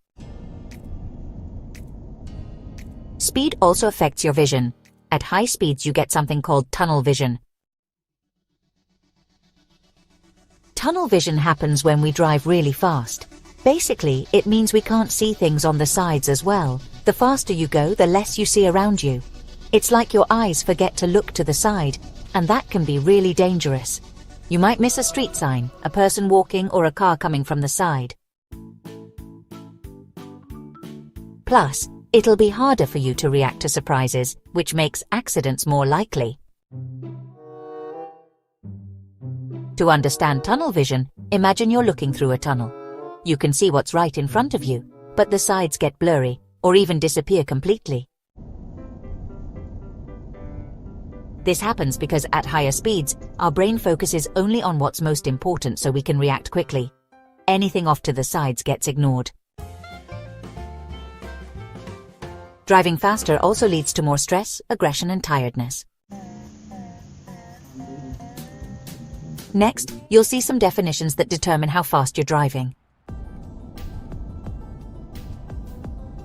Speed also affects your vision. At high speeds you get something called tunnel vision. Tunnel vision happens when we drive really fast. Basically, it means we can't see things on the sides as well. The faster you go, the less you see around you. It's like your eyes forget to look to the side, and that can be really dangerous. You might miss a street sign, a person walking, or a car coming from the side. Plus, it'll be harder for you to react to surprises, which makes accidents more likely. To understand tunnel vision, imagine you're looking through a tunnel. You can see what's right in front of you, but the sides get blurry, or even disappear completely. This happens because at higher speeds, our brain focuses only on what's most important so we can react quickly. Anything off to the sides gets ignored. Driving faster also leads to more stress, aggression, and tiredness. Next, you'll see some definitions that determine how fast you're driving.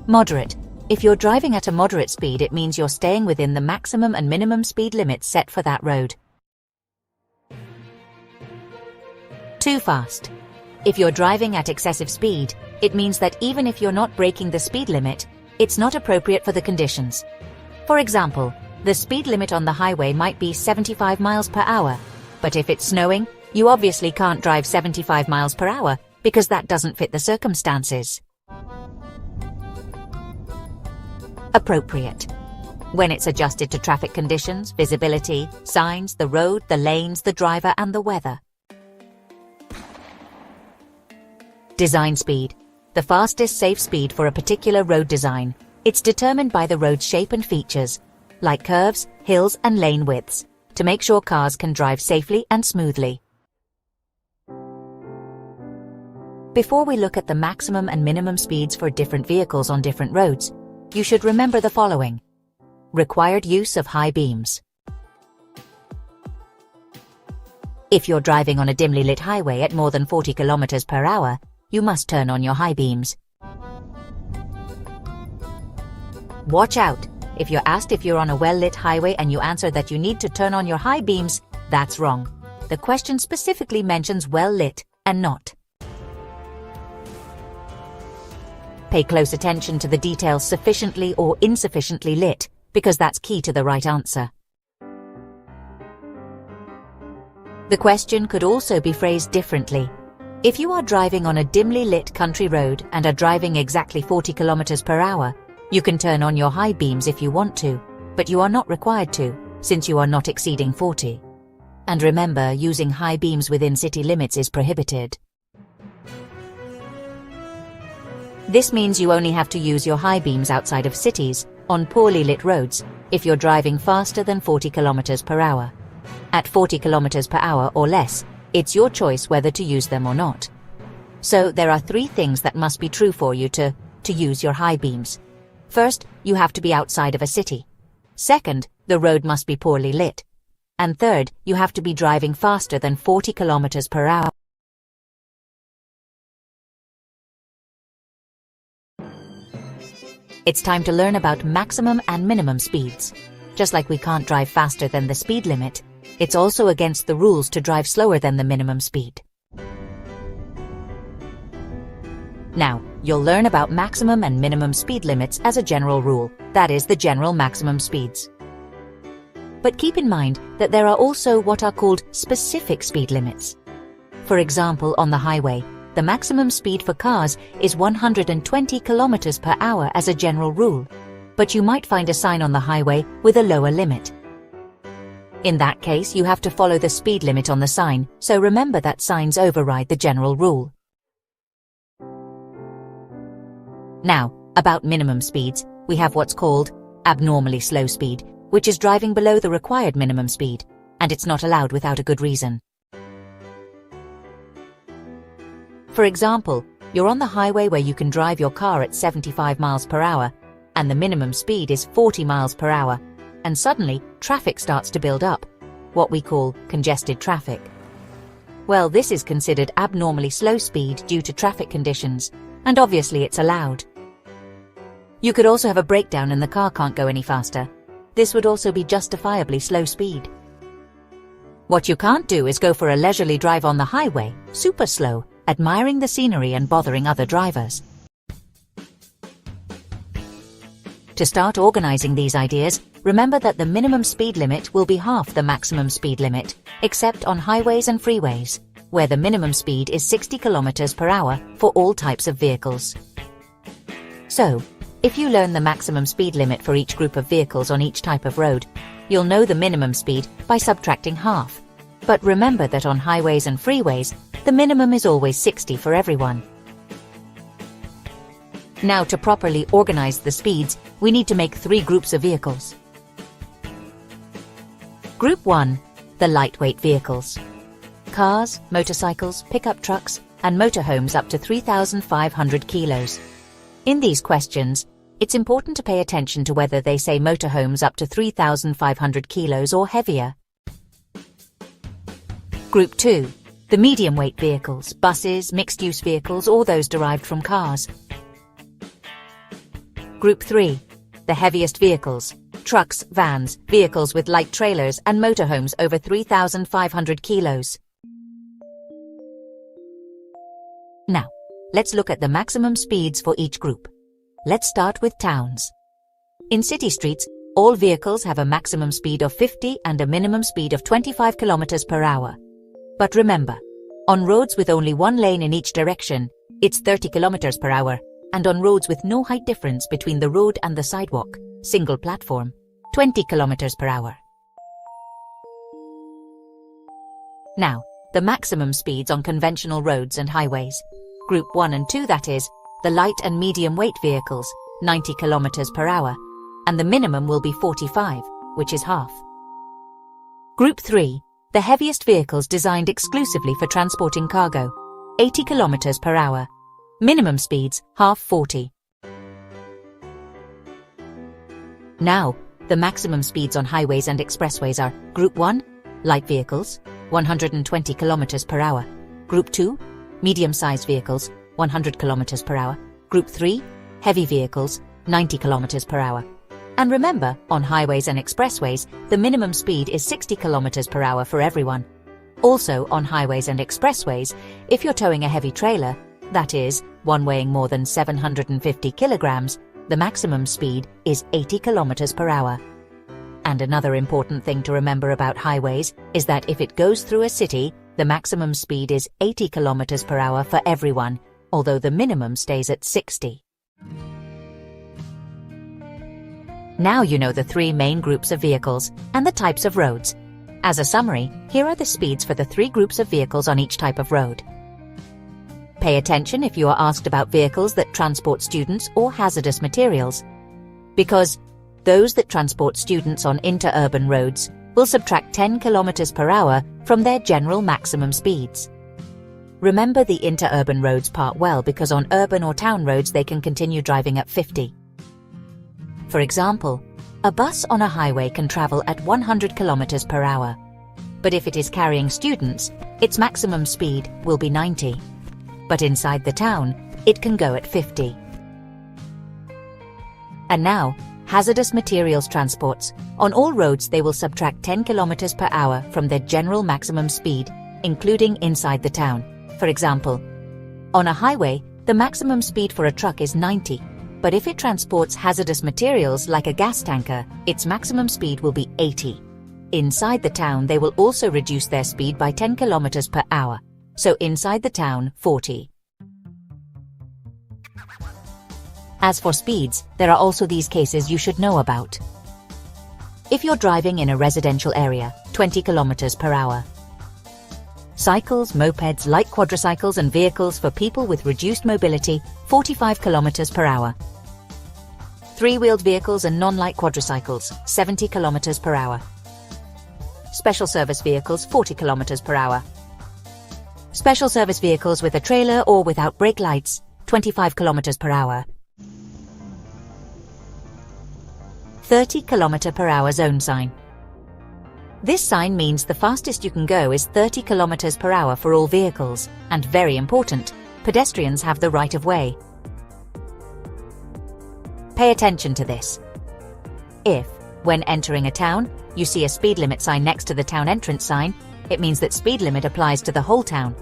Moderate. If you're driving at a moderate speed, it means you're staying within the maximum and minimum speed limits set for that road. Too fast. If you're driving at excessive speed, it means that even if you're not breaking the speed limit, it's not appropriate for the conditions. For example, the speed limit on the highway might be 75 miles per hour, but if it's snowing, you obviously can't drive 75 miles per hour because that doesn't fit the circumstances. Appropriate. When it's adjusted to traffic conditions, visibility, signs, the road, the lanes, the driver, and the weather. Design speed. The fastest safe speed for a particular road design. It's determined by the road's shape and features, like curves, hills, and lane widths, to make sure cars can drive safely and smoothly. Before we look at the maximum and minimum speeds for different vehicles on different roads, you should remember the following. Required use of high beams. If you're driving on a dimly lit highway at more than 40 kilometers per hour, you must turn on your high beams. Watch out! If you're asked if you're on a well-lit highway and you answer that you need to turn on your high beams, that's wrong. The question specifically mentions well-lit and not. Pay close attention to the details sufficiently or insufficiently lit, because that's key to the right answer. The question could also be phrased differently. If you are driving on a dimly lit country road and are driving exactly 40 kilometers per hour, you can turn on your high beams if you want to, but you are not required to, since you are not exceeding 40. And remember, using high beams within city limits is prohibited. This means you only have to use your high beams outside of cities, on poorly lit roads, if you're driving faster than 40 kilometers per hour. At 40 kilometers per hour or less, it's your choice whether to use them or not. So there are 3 things that must be true for you to use your high beams. First, you have to be outside of a city. Second, the road must be poorly lit. And third, you have to be driving faster than 40 kilometers per hour. It's time to learn about maximum and minimum speeds. Just like we can't drive faster than the speed limit, it's also against the rules to drive slower than the minimum speed. Now, you'll learn about maximum and minimum speed limits as a general rule, that is, the general maximum speeds. But keep in mind that there are also what are called specific speed limits. For example, on the highway, the maximum speed for cars is 120 kilometers per hour as a general rule, but you might find a sign on the highway with a lower limit. In that case, you have to follow the speed limit on the sign, so remember that signs override the general rule. Now, about minimum speeds, we have what's called abnormally slow speed, which is driving below the required minimum speed, and it's not allowed without a good reason. For example, you're on the highway where you can drive your car at 75 miles per hour, and the minimum speed is 40 miles per hour, and suddenly traffic starts to build up, what we call congested traffic. Well, this is considered abnormally slow speed due to traffic conditions, and obviously it's allowed. You could also have a breakdown and the car can't go any faster. This would also be justifiably slow speed. What you can't do is go for a leisurely drive on the highway, super slow, admiring the scenery and bothering other drivers. To start organizing these ideas, remember that the minimum speed limit will be half the maximum speed limit, except on highways and freeways, where the minimum speed is 60 kilometers per hour for all types of vehicles. So, if you learn the maximum speed limit for each group of vehicles on each type of road, you'll know the minimum speed by subtracting half. But remember that on highways and freeways, the minimum is always 60 for everyone. Now, to properly organize the speeds, we need to make 3 groups of vehicles. Group 1, the lightweight vehicles. Cars, motorcycles, pickup trucks, and motorhomes up to 3,500 kilos. In these questions, it's important to pay attention to whether they say motorhomes up to 3,500 kilos or heavier. Group 2. The medium-weight vehicles, buses, mixed-use vehicles, or those derived from cars. Group 3. The heaviest vehicles, trucks, vans, vehicles with light trailers, and motorhomes over 3,500 kilos. Now, let's look at the maximum speeds for each group. Let's start with towns. In city streets, all vehicles have a maximum speed of 50 and a minimum speed of 25 km per hour. But remember, on roads with only one lane in each direction, it's 30 km per hour, and on roads with no height difference between the road and the sidewalk, single platform, 20 km per hour. Now, the maximum speeds on conventional roads and highways. Group 1 and 2, that is, the light and medium weight vehicles, 90 km per hour, and the minimum will be 45, which is half. Group 3, the heaviest vehicles designed exclusively for transporting cargo, 80 km per hour. Minimum speeds, half 40. Now, the maximum speeds on highways and expressways are Group 1, light vehicles, 120 km per hour. Group 2, medium-sized vehicles, 100 km per hour. Group 3, heavy vehicles, 90 km per hour. And remember, on highways and expressways, the minimum speed is 60 km per hour for everyone. Also, on highways and expressways, if you're towing a heavy trailer, that is, one weighing more than 750 kilograms, the maximum speed is 80 km per hour. And another important thing to remember about highways is that if it goes through a city, the maximum speed is 80 km per hour for everyone, although the minimum stays at 60. Now you know the three main groups of vehicles and the types of roads. As a summary, here are the speeds for the three groups of vehicles on each type of road. Pay attention if you are asked about vehicles that transport students or hazardous materials, because those that transport students on interurban roads will subtract 10 km per hour from their general maximum speeds. Remember the interurban roads part well, because on urban or town roads they can continue driving at 50. For example, a bus on a highway can travel at 100 km per hour, but if it is carrying students, its maximum speed will be 90. But inside the town, it can go at 50. And now, hazardous materials transports. On all roads they will subtract 10 km per hour from their general maximum speed, including inside the town. For example, on a highway, the maximum speed for a truck is 90, but if it transports hazardous materials like a gas tanker, its maximum speed will be 80. Inside the town they will also reduce their speed by 10 km per hour, so inside the town 40. As for speeds, there are also these cases you should know about. If you're driving in a residential area, 20 km per hour. Cycles, mopeds, light quadricycles and vehicles for people with reduced mobility, 45 km per hour. Three-wheeled vehicles and non-light quadricycles, 70 km per hour. Special service vehicles, 40 km per hour. Special service vehicles with a trailer or without brake lights, 25 km per hour. 30 km per hour zone sign. This sign means the fastest you can go is 30 km per hour for all vehicles, and very important, pedestrians have the right of way. Pay attention to this. If, when entering a town, you see a speed limit sign next to the town entrance sign, it means that speed limit applies to the whole town.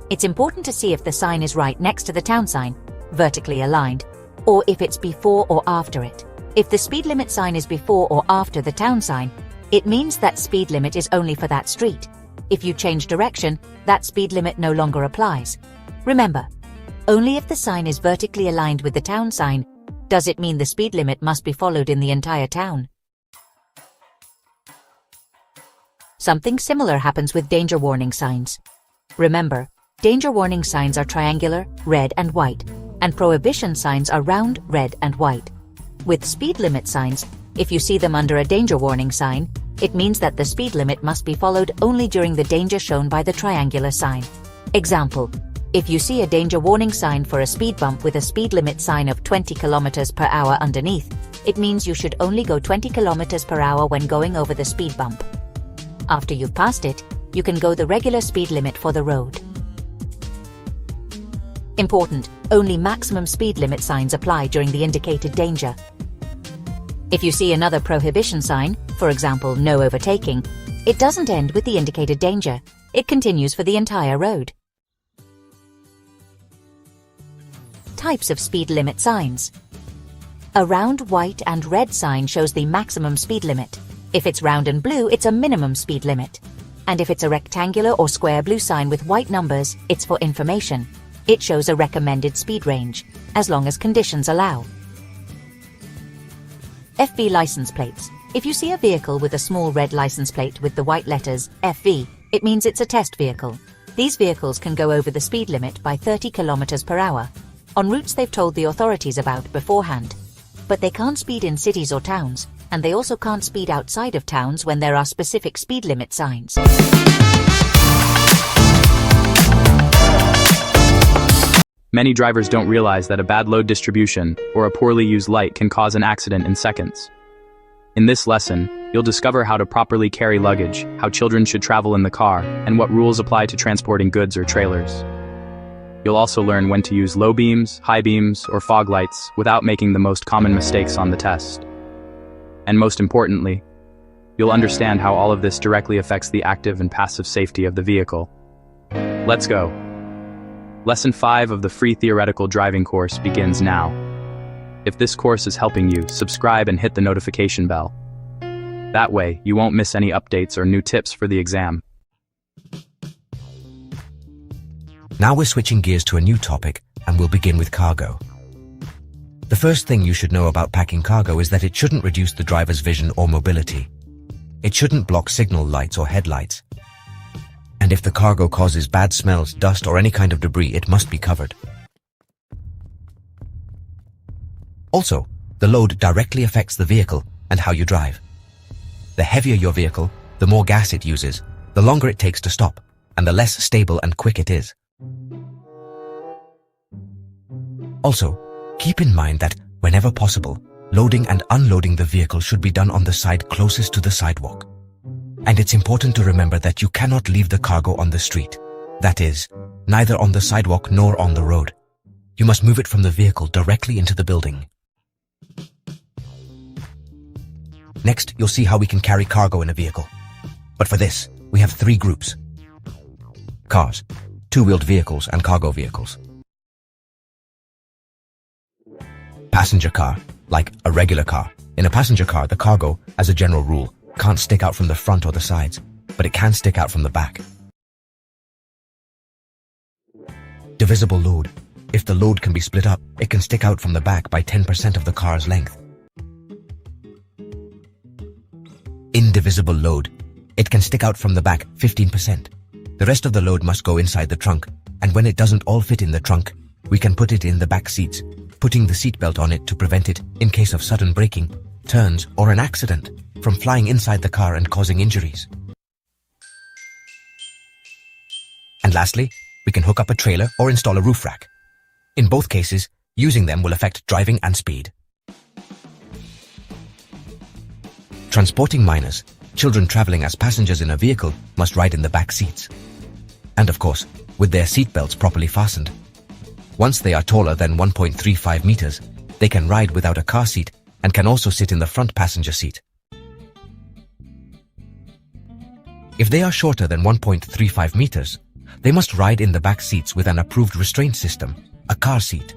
It's important to see if the sign is right next to the town sign, vertically aligned, or if it's before or after it. If the speed limit sign is before or after the town sign, it means that speed limit is only for that street. If you change direction, that speed limit no longer applies. Remember, only if the sign is vertically aligned with the town sign does it mean the speed limit must be followed in the entire town. Something similar happens with danger warning signs. Remember, danger warning signs are triangular, red and white, and prohibition signs are round, red and white. With speed limit signs, if you see them under a danger warning sign, it means that the speed limit must be followed only during the danger shown by the triangular sign. Example, If you see a danger warning sign for a speed bump with a speed limit sign of 20 km per hour underneath, it means you should only go 20 km per hour when going over the speed bump. After you've passed it, you can go the regular speed limit for the road. Important, only maximum speed limit signs apply during the indicated danger. If you see another prohibition sign, for example no overtaking, it doesn't end with the indicated danger, it continues for the entire road. Types of speed limit signs. A round white and red sign shows the maximum speed limit. If it's round and blue, it's a minimum speed limit. And if it's a rectangular or square blue sign with white numbers, it's for information. It shows a recommended speed range, as long as conditions allow. FV license plates. If you see a vehicle with a small red license plate with the white letters FV, it means it's a test vehicle. These vehicles can go over the speed limit by 30 km per hour, on routes they've told the authorities about beforehand. But they can't speed in cities or towns, and they also can't speed outside of towns when there are specific speed limit signs. Many drivers don't realize that a bad load distribution or a poorly used light can cause an accident in seconds. In this lesson, you'll discover how to properly carry luggage, how children should travel in the car, and what rules apply to transporting goods or trailers. You'll also learn when to use low beams, high beams, or fog lights without making the most common mistakes on the test. And most importantly, you'll understand how all of this directly affects the active and passive safety of the vehicle. Let's go. Lesson 5 of the free theoretical driving course begins now. If this course is helping you, subscribe and hit the notification bell. That way, you won't miss any updates or new tips for the exam. Now we're switching gears to a new topic, and we'll begin with cargo. The first thing you should know about packing cargo is that it shouldn't reduce the driver's vision or mobility. It shouldn't block signal lights or headlights. And if the cargo causes bad smells, dust, or any kind of debris, it must be covered. Also, the load directly affects the vehicle and how you drive. The heavier your vehicle, the more gas it uses, the longer it takes to stop, and the less stable and quick it is. Also, keep in mind that, whenever possible, loading and unloading the vehicle should be done on the side closest to the sidewalk. And it's important to remember that you cannot leave the cargo on the street. That is, neither on the sidewalk nor on the road. You must move it from the vehicle directly into the building. Next, you'll see how we can carry cargo in a vehicle. But for this, we have 3 groups. Cars, two-wheeled vehicles, and cargo vehicles. Passenger car, like a regular car. In a passenger car, the cargo, as a general rule, can't stick out from the front or the sides, but it can stick out from the back. Divisible load. If the load can be split up, it can stick out from the back by 10% of the car's length. Indivisible load. It can stick out from the back 15%. The rest of the load must go inside the trunk, and when it doesn't all fit in the trunk, we can put it in the back seats, putting the seatbelt on it to prevent it, in case of sudden braking, turns, or an accident, from flying inside the car and causing injuries. And lastly, we can hook up a trailer or install a roof rack. In both cases, using them will affect driving and speed. Transporting minors, children traveling as passengers in a vehicle, must ride in the back seats. And of course, with their seatbelts properly fastened. Once they are taller than 1.35 meters, they can ride without a car seat and can also sit in the front passenger seat. If they are shorter than 1.35 meters, they must ride in the back seats with an approved restraint system, a car seat.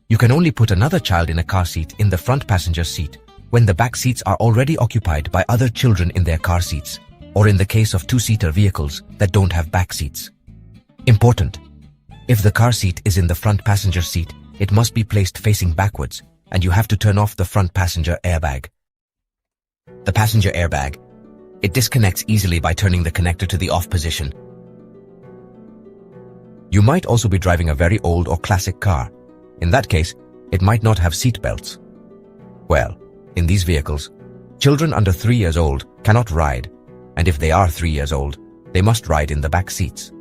You can only put another child in a car seat in the front passenger seat when the back seats are already occupied by other children in their car seats, or in the case of two-seater vehicles that don't have back seats. Important. If the car seat is in the front passenger seat, it must be placed facing backwards, and you have to turn off the front passenger airbag. The passenger airbag. It disconnects easily by turning the connector to the off position. You might also be driving a very old or classic car. In that case, it might not have seat belts. Well, in these vehicles, children under 3 years old cannot ride, and if they are 3 years old, they must ride in the back seats.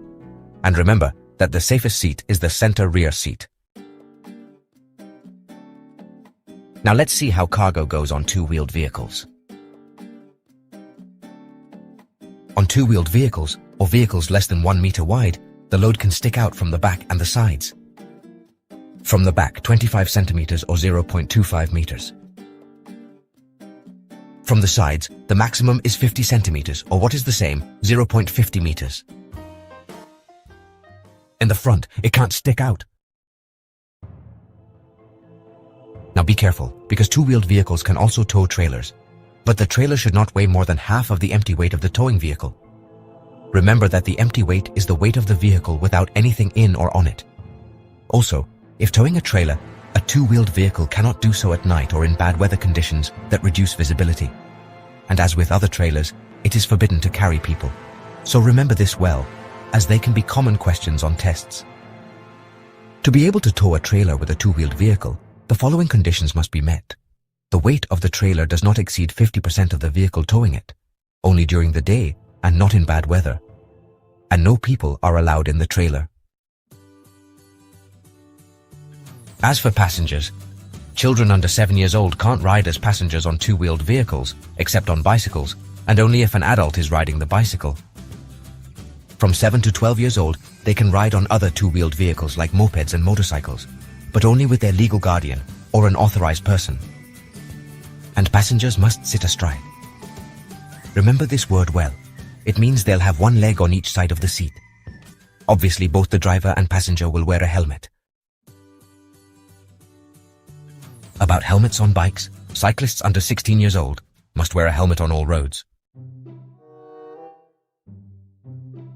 And remember that the safest seat is the center rear seat. Now let's see how cargo goes on two-wheeled vehicles. On two-wheeled vehicles, or vehicles less than 1 meter wide, the load can stick out from the back and the sides. From the back, 25 centimeters or 0.25 meters. From the sides, the maximum is 50 centimeters, or what is the same, 0.50 meters. In the front, it can't stick out. Now be careful, because two-wheeled vehicles can also tow trailers, but the trailer should not weigh more than half of the empty weight of the towing vehicle. Remember that the empty weight is the weight of the vehicle without anything in or on it. Also, if towing a trailer, a two-wheeled vehicle cannot do so at night or in bad weather conditions that reduce visibility. And as with other trailers, it is forbidden to carry people. So remember this well, as they can be common questions on tests. To be able to tow a trailer with a two-wheeled vehicle, the following conditions must be met. The weight of the trailer does not exceed 50% of the vehicle towing it, only during the day and not in bad weather. And no people are allowed in the trailer. As for passengers, children under 7 years old can't ride as passengers on two-wheeled vehicles, except on bicycles, and only if an adult is riding the bicycle. From 7 to 12 years old, they can ride on other two-wheeled vehicles like mopeds and motorcycles, but only with their legal guardian or an authorized person. And passengers must sit astride. Remember this word well. It means they'll have one leg on each side of the seat. Obviously, both the driver and passenger will wear a helmet. About helmets on bikes, cyclists under 16 years old must wear a helmet on all roads.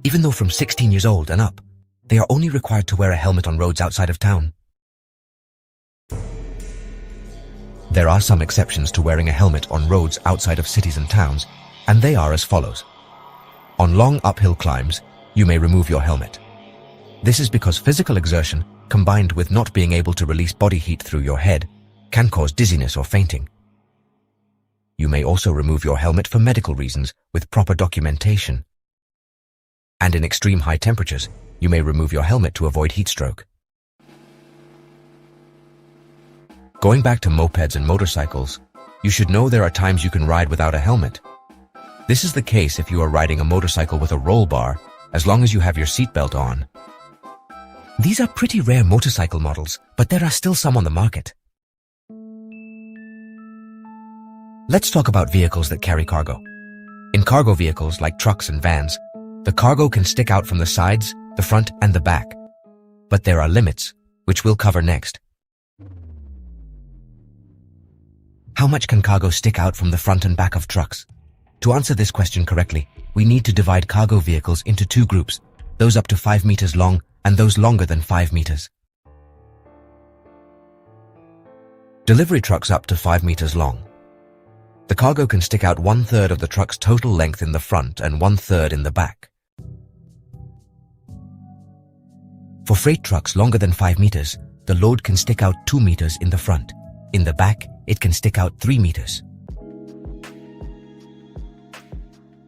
Even though from 16 years old and up, they are only required to wear a helmet on roads outside of town. There are some exceptions to wearing a helmet on roads outside of cities and towns, and they are as follows. On long uphill climbs, you may remove your helmet. This is because physical exertion, combined with not being able to release body heat through your head, can cause dizziness or fainting. You may also remove your helmet for medical reasons with proper documentation. And in extreme high temperatures, you may remove your helmet to avoid heat stroke. Going back to mopeds and motorcycles, you should know there are times you can ride without a helmet. This is the case if you are riding a motorcycle with a roll bar, as long as you have your seatbelt on. These are pretty rare motorcycle models, but there are still some on the market. Let's talk about vehicles that carry cargo. In cargo vehicles like trucks and vans, the cargo can stick out from the sides, the front, and the back. But there are limits, which we'll cover next. How much can cargo stick out from the front and back of trucks? To answer this question correctly, we need to divide cargo vehicles into two groups, those up to 5 meters long and those longer than 5 meters. Delivery trucks up to 5 meters long. The cargo can stick out 1/3 of the truck's total length in the front and 1/3 in the back. For freight trucks longer than 5 meters, the load can stick out 2 meters in the front. In the back, it can stick out 3 meters.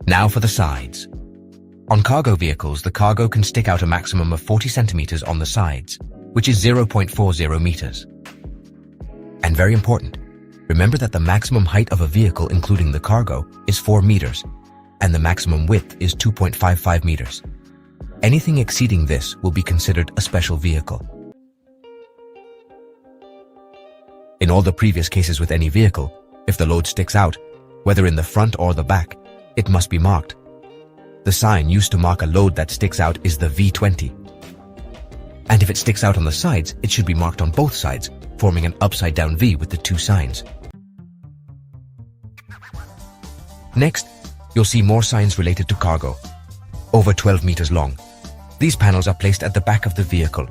Now for the sides. On cargo vehicles, the cargo can stick out a maximum of 40 centimeters on the sides, which is 0.40 meters. And very important, remember that the maximum height of a vehicle including the cargo is 4 meters, and the maximum width is 2.55 meters. Anything exceeding this will be considered a special vehicle. In all the previous cases with any vehicle, if the load sticks out, whether in the front or the back, it must be marked. The sign used to mark a load that sticks out is the V20. And if it sticks out on the sides, it should be marked on both sides, forming an upside-down V with the two signs. Next, you'll see more signs related to cargo. Over 12 meters long. These panels are placed at the back of the vehicle.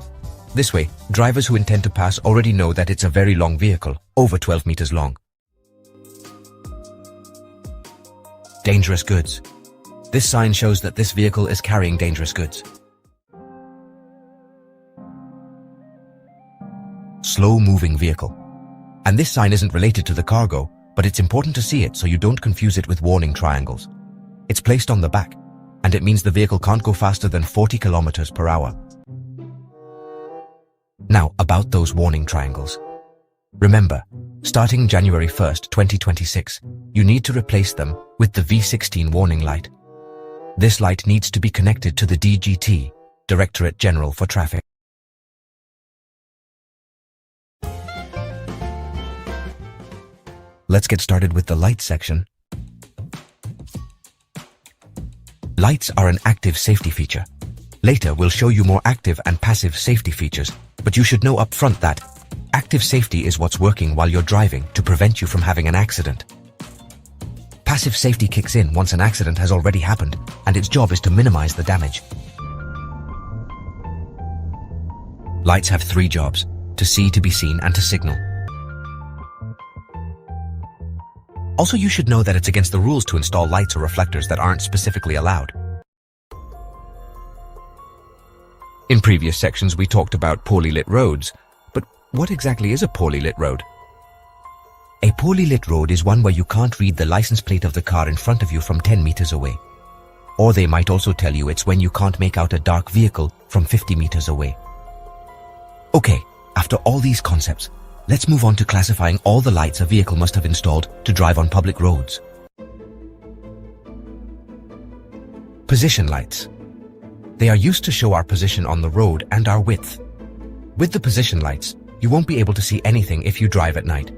This way, drivers who intend to pass already know that it's a very long vehicle, over 12 meters long. Dangerous goods. This sign shows that this vehicle is carrying dangerous goods. Slow-moving vehicle. And this sign isn't related to the cargo, but it's important to see it so you don't confuse it with warning triangles. It's placed on the back, and it means the vehicle can't go faster than 40 kilometers per hour. Now, about those warning triangles. Remember, starting January 1st, 2026, you need to replace them with the V16 warning light. This light needs to be connected to the DGT, Directorate General for Traffic. Let's get started with the lights section. Lights are an active safety feature. Later, we'll show you more active and passive safety features, but you should know up front that active safety is what's working while you're driving to prevent you from having an accident. Passive safety kicks in once an accident has already happened, and its job is to minimize the damage. Lights have three jobs: to see, to be seen, and to signal. Also, you should know that it's against the rules to install lights or reflectors that aren't specifically allowed. In previous sections, we talked about poorly lit roads, but what exactly is a poorly lit road? A poorly lit road is one where you can't read the license plate of the car in front of you from 10 meters away. Or they might also tell you it's when you can't make out a dark vehicle from 50 meters away. Okay, after all these concepts, let's move on to classifying all the lights a vehicle must have installed to drive on public roads. Position lights. They are used to show our position on the road and our width. With the position lights, you won't be able to see anything if you drive at night.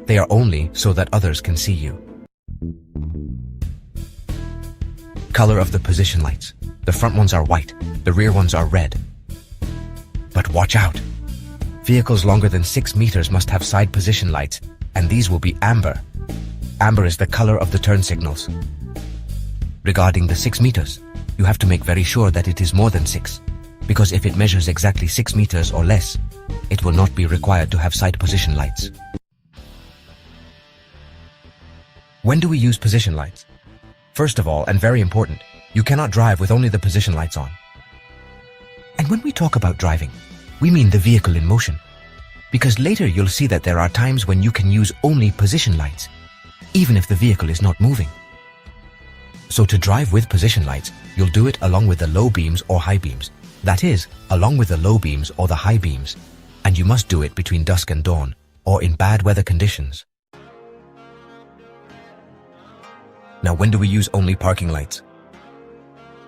They are only so that others can see you. Color of the position lights. The front ones are white, the rear ones are red. But watch out! Vehicles longer than 6 meters must have side position lights, and these will be amber. Amber is the color of the turn signals. Regarding the 6 meters, you have to make very sure that it is more than 6, because if it measures exactly 6 meters or less, it will not be required to have side position lights. When do we use position lights? First of all, and very important, you cannot drive with only the position lights on. And when we talk about driving, we mean the vehicle in motion, because later you'll see that there are times when you can use only position lights, even if the vehicle is not moving. So to drive with position lights, you'll do it along with the low beams or high beams. That is, along with the low beams or the high beams, and you must do it between dusk and dawn, or in bad weather conditions. Now, when do we use only parking lights?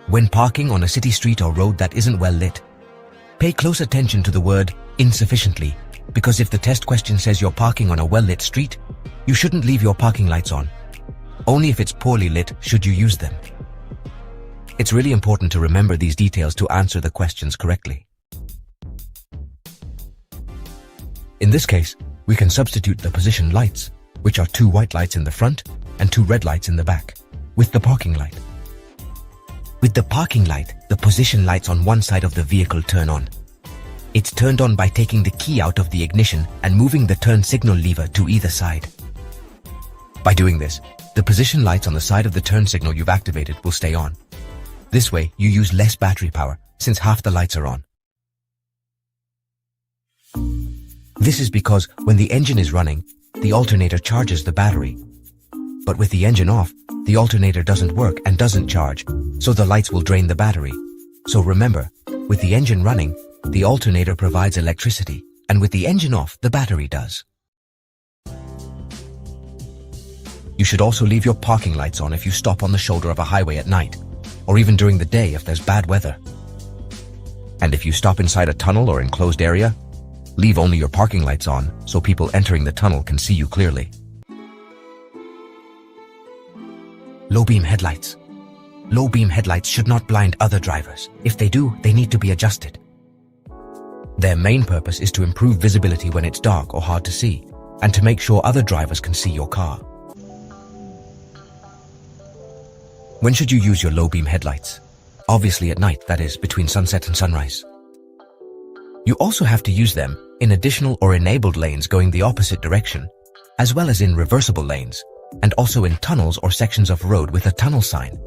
When parking on a city street or road that isn't well lit. Pay close attention to the word insufficiently, because if the test question says you're parking on a well-lit street, you shouldn't leave your parking lights on. Only if it's poorly lit should you use them. It's really important to remember these details to answer the questions correctly. In this case, we can substitute the position lights, which are 2 white lights in the front and 2 red lights in the back, with the parking light. With the parking light, the position lights on one side of the vehicle turn on. It's turned on by taking the key out of the ignition and moving the turn signal lever to either side. By doing this, the position lights on the side of the turn signal you've activated will stay on. This way, you use less battery power, since half the lights are on. This is because when the engine is running, the alternator charges the battery. But with the engine off, the alternator doesn't work and doesn't charge, so the lights will drain the battery. So remember, with the engine running, the alternator provides electricity, and with the engine off, the battery does. You should also leave your parking lights on if you stop on the shoulder of a highway at night, or even during the day if there's bad weather. And if you stop inside a tunnel or enclosed area, leave only your parking lights on so people entering the tunnel can see you clearly. Low beam headlights. Low beam headlights should not blind other drivers. If they do, they need to be adjusted. Their main purpose is to improve visibility when it's dark or hard to see, and to make sure other drivers can see your car. When should you use your low beam headlights? Obviously at night, that is, between sunset and sunrise. You also have to use them in additional or enabled lanes going the opposite direction, as well as in reversible lanes, and also in tunnels or sections of road with a tunnel sign.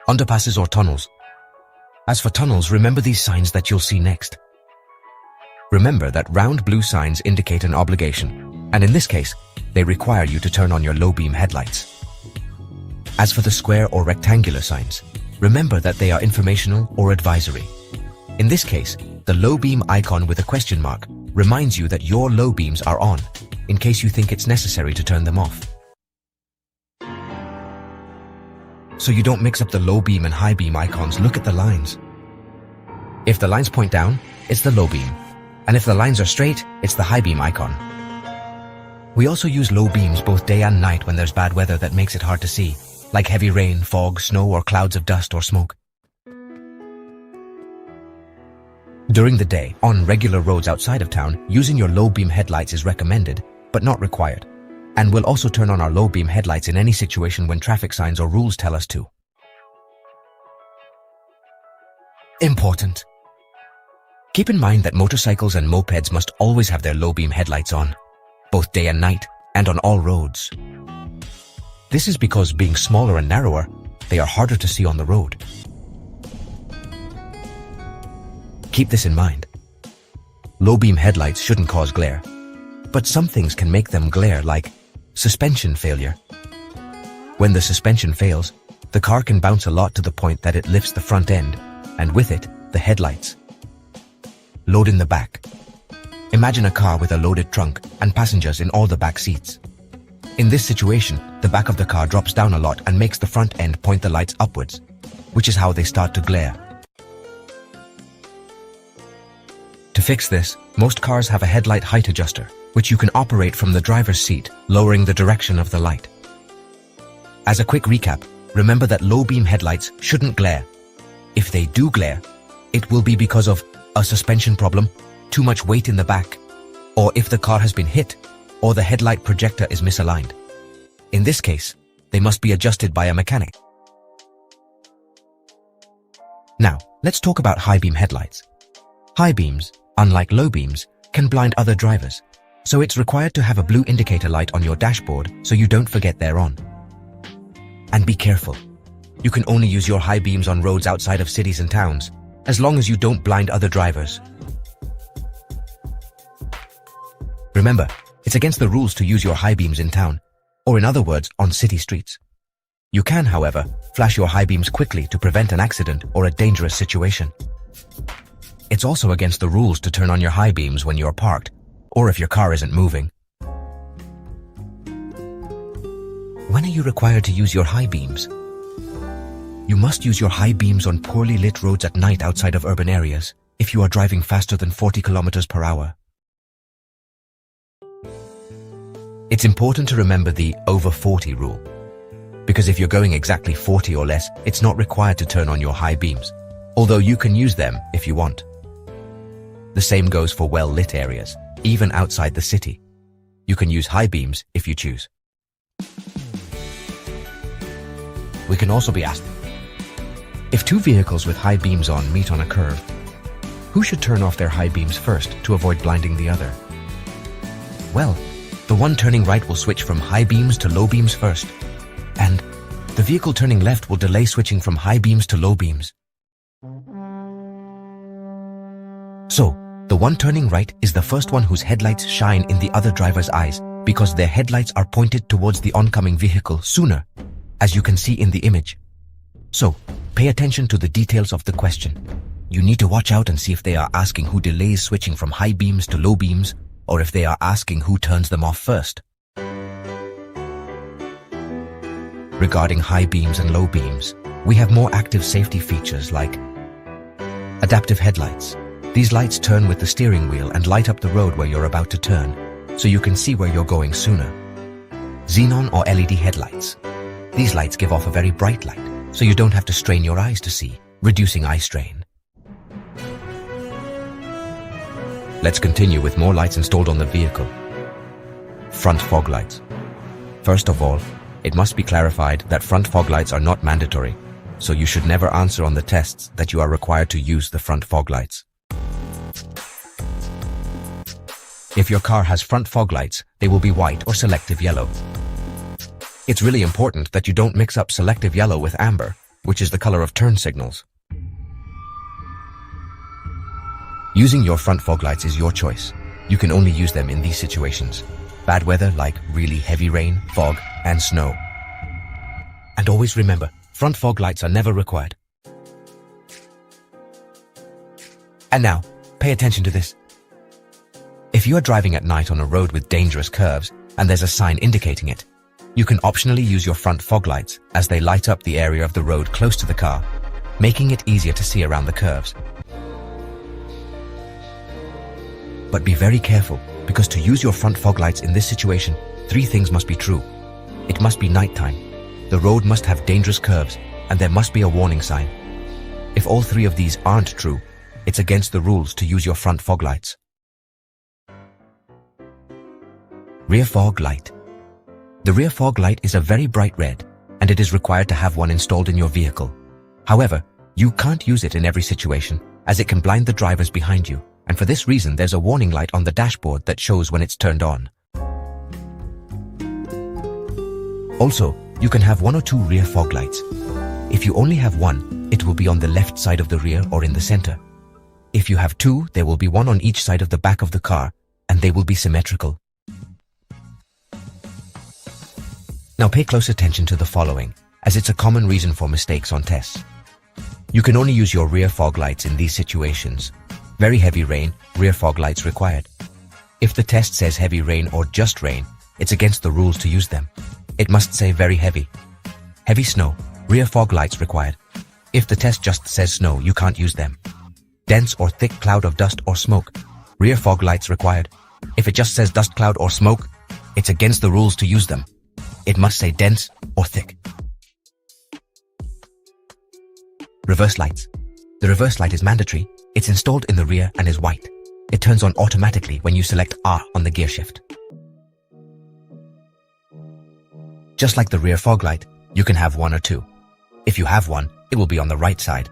Underpasses or tunnels. As for tunnels, remember these signs that you'll see next. Remember that round blue signs indicate an obligation, and in this case, they require you to turn on your low beam headlights. As for the square or rectangular signs, Remember that they are informational or advisory. In this case, the low beam icon with a question mark reminds you that your low beams are on, in case you think it's necessary to turn them off. So you don't mix up the low beam and high beam icons, look at the lines. If the lines point down, it's the low beam. And if the lines are straight, it's the high beam icon. We also use low beams both day and night when there's bad weather that makes it hard to see, like heavy rain, fog, snow, or clouds of dust or smoke. During the day, on regular roads outside of town, using your low beam headlights is recommended, but not required. And we'll also turn on our low beam headlights in any situation when traffic signs or rules tell us to. Important. Keep in mind that motorcycles and mopeds must always have their low beam headlights on, both day and night, and on all roads. This is because being smaller and narrower, they are harder to see on the road. Keep this in mind. Low beam headlights shouldn't cause glare, but some things can make them glare, like suspension failure. When the suspension fails, the car can bounce a lot to the point that it lifts the front end, and with it, the headlights. Load in the back. Imagine a car with a loaded trunk and passengers in all the back seats. In this situation, the back of the car drops down a lot and makes the front end point the lights upwards, which is how they start to glare. To fix this, most cars have a headlight height adjuster, which you can operate from the driver's seat, lowering the direction of the light. As a quick recap, remember that low beam headlights shouldn't glare. If they do glare, it will be because of a suspension problem, too much weight in the back, or if the car has been hit, or the headlight projector is misaligned. In this case, they must be adjusted by a mechanic. Now, let's talk about high beam headlights. High beams, unlike low beams, can blind other drivers, so it's required to have a blue indicator light on your dashboard so you don't forget they're on. And be careful. You can only use your high beams on roads outside of cities and towns, as long as you don't blind other drivers. Remember, it's against the rules to use your high beams in town, or in other words, on city streets. You can, however, flash your high beams quickly to prevent an accident or a dangerous situation. It's also against the rules to turn on your high beams when you're parked, or if your car isn't moving. When are you required to use your high beams? You must use your high beams on poorly lit roads at night outside of urban areas, if you are driving faster than 40 kilometers per hour. It's important to remember the over 40 rule, because if you're going exactly 40 or less, it's not required to turn on your high beams, although you can use them if you want. The same goes for well-lit areas, even outside the city. You can use high beams if you choose. We can also be asked, if two vehicles with high beams on meet on a curve, who should turn off their high beams first to avoid blinding the other? Well, the one turning right will switch from high beams to low beams first, and the vehicle turning left will delay switching from high beams to low beams. So, the one turning right is the first one whose headlights shine in the other driver's eyes because their headlights are pointed towards the oncoming vehicle sooner, as you can see in the image. So, pay attention to the details of the question. You need to watch out and see if they are asking who delays switching from high beams to low beams, or if they are asking who turns them off first. Regarding high beams and low beams, we have more active safety features like adaptive headlights. These lights turn with the steering wheel and light up the road where you're about to turn, so you can see where you're going sooner. Xenon or LED headlights. These lights give off a very bright light, so you don't have to strain your eyes to see, reducing eye strain. Let's continue with more lights installed on the vehicle. Front fog lights. First of all, it must be clarified that front fog lights are not mandatory, so you should never answer on the tests that you are required to use the front fog lights. If your car has front fog lights, they will be white or selective yellow. It's really important that you don't mix up selective yellow with amber, which is the color of turn signals. Using your front fog lights is your choice. You can only use them in these situations. Bad weather like really heavy rain, fog, and snow. And always remember, front fog lights are never required. And now, pay attention to this. If you are driving at night on a road with dangerous curves and there's a sign indicating it, you can optionally use your front fog lights as they light up the area of the road close to the car, making it easier to see around the curves. But be very careful, because to use your front fog lights in this situation, 3 things must be true. It must be nighttime, the road must have dangerous curves, and there must be a warning sign. If all 3 of these aren't true, it's against the rules to use your front fog lights. Rear fog light. The rear fog light is a very bright red, and it is required to have one installed in your vehicle. However, you can't use it in every situation, as it can blind the drivers behind you, and for this reason there's a warning light on the dashboard that shows when it's turned on. Also, you can have 1 or 2 rear fog lights. If you only have one, it will be on the left side of the rear or in the center. If you have 2, there will be 1 on each side of the back of the car, and they will be symmetrical. Now pay close attention to the following, as it's a common reason for mistakes on tests. You can only use your rear fog lights in these situations. Very heavy rain, rear fog lights required. If the test says heavy rain or just rain, it's against the rules to use them. It must say very heavy. Heavy snow, rear fog lights required. If the test just says snow, you can't use them. Dense or thick cloud of dust or smoke, rear fog lights required. If it just says dust cloud or smoke, it's against the rules to use them. It must say dense or thick. Reverse lights. The reverse light is mandatory. It's installed in the rear and is white. It turns on automatically when you select R on the gear shift. Just like the rear fog light, you can have 1 or 2. If you have 1, it will be on the right side.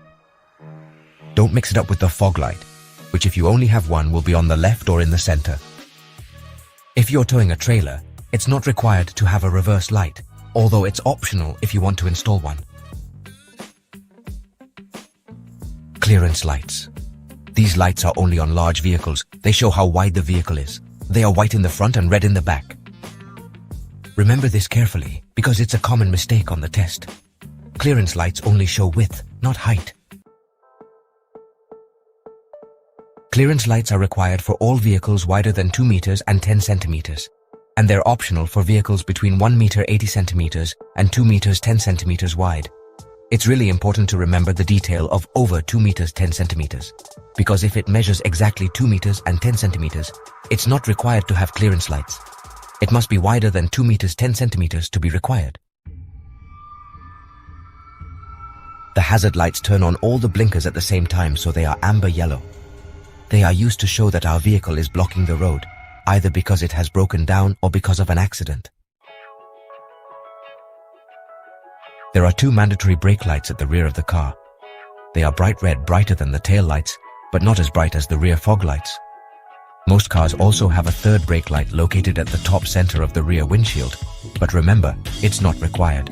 Don't mix it up with the fog light, which if you only have 1 will be on the left or in the center. If you're towing a trailer, it's not required to have a reverse light, although it's optional if you want to install one. Clearance lights. These lights are only on large vehicles. They show how wide the vehicle is. They are white in the front and red in the back. Remember this carefully, because it's a common mistake on the test. Clearance lights only show width, not height. Clearance lights are required for all vehicles wider than 2 meters and 10 centimeters. And they're optional for vehicles between 1 meter 80 centimeters and 2 meters 10 centimeters wide. It's really important to remember the detail of over 2 meters 10 centimeters, because if it measures exactly 2 meters and 10 centimeters, it's not required to have clearance lights. It must be wider than 2 meters 10 centimeters to be required. The hazard lights turn on all the blinkers at the same time, so they are amber yellow. They are used to show that our vehicle is blocking the road, either because it has broken down or because of an accident. There are 2 mandatory brake lights at the rear of the car. They are bright red, brighter than the tail lights, but not as bright as the rear fog lights. Most cars also have a 3rd brake light located at the top center of the rear windshield, but remember, it's not required.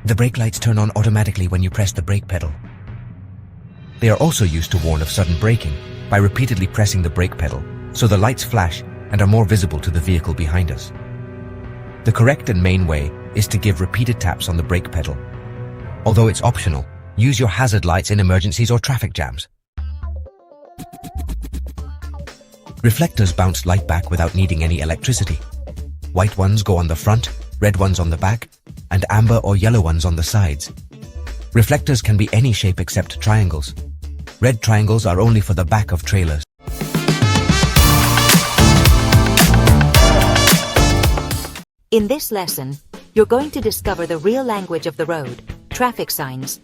The brake lights turn on automatically when you press the brake pedal. They are also used to warn of sudden braking by repeatedly pressing the brake pedal, so the lights flash and are more visible to the vehicle behind us. The correct and main way is to give repeated taps on the brake pedal. Although it's optional, use your hazard lights in emergencies or traffic jams. Reflectors bounce light back without needing any electricity. White ones go on the front, red ones on the back, and amber or yellow ones on the sides. Reflectors can be any shape except triangles. Red triangles are only for the back of trailers. In this lesson, you're going to discover the real language of the road, traffic signs.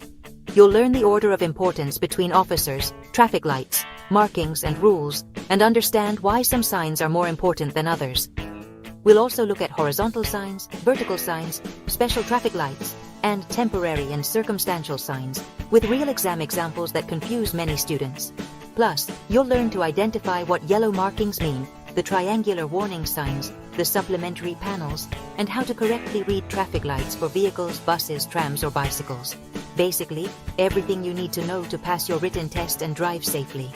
You'll learn the order of importance between officers, traffic lights, markings and rules, and understand why some signs are more important than others. We'll also look at horizontal signs, vertical signs, special traffic lights, and temporary and circumstantial signs, with real exam examples that confuse many students. Plus, you'll learn to identify what yellow markings mean, the triangular warning signs, the supplementary panels, and how to correctly read traffic lights for vehicles, buses, trams, or bicycles. Basically, everything you need to know to pass your written test and drive safely.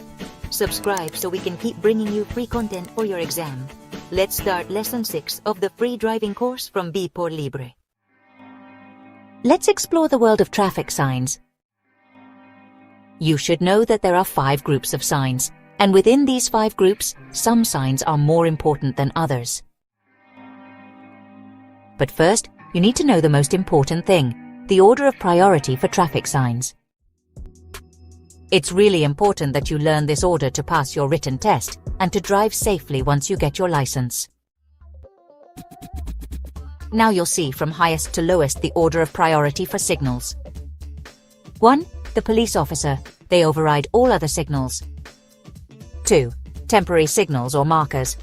Subscribe so we can keep bringing you free content for your exam. Let's start Lesson 6 of the free driving course from B por Libre. Let's explore the world of traffic signs. You should know that there are 5 groups of signs, and within these 5 groups, some signs are more important than others. But first, you need to know the most important thing, the order of priority for traffic signs. It's really important that you learn this order to pass your written test and to drive safely once you get your license. Now you'll see from highest to lowest the order of priority for signals. 1. The police officer. They override all other signals. 2. Temporary signals or markers.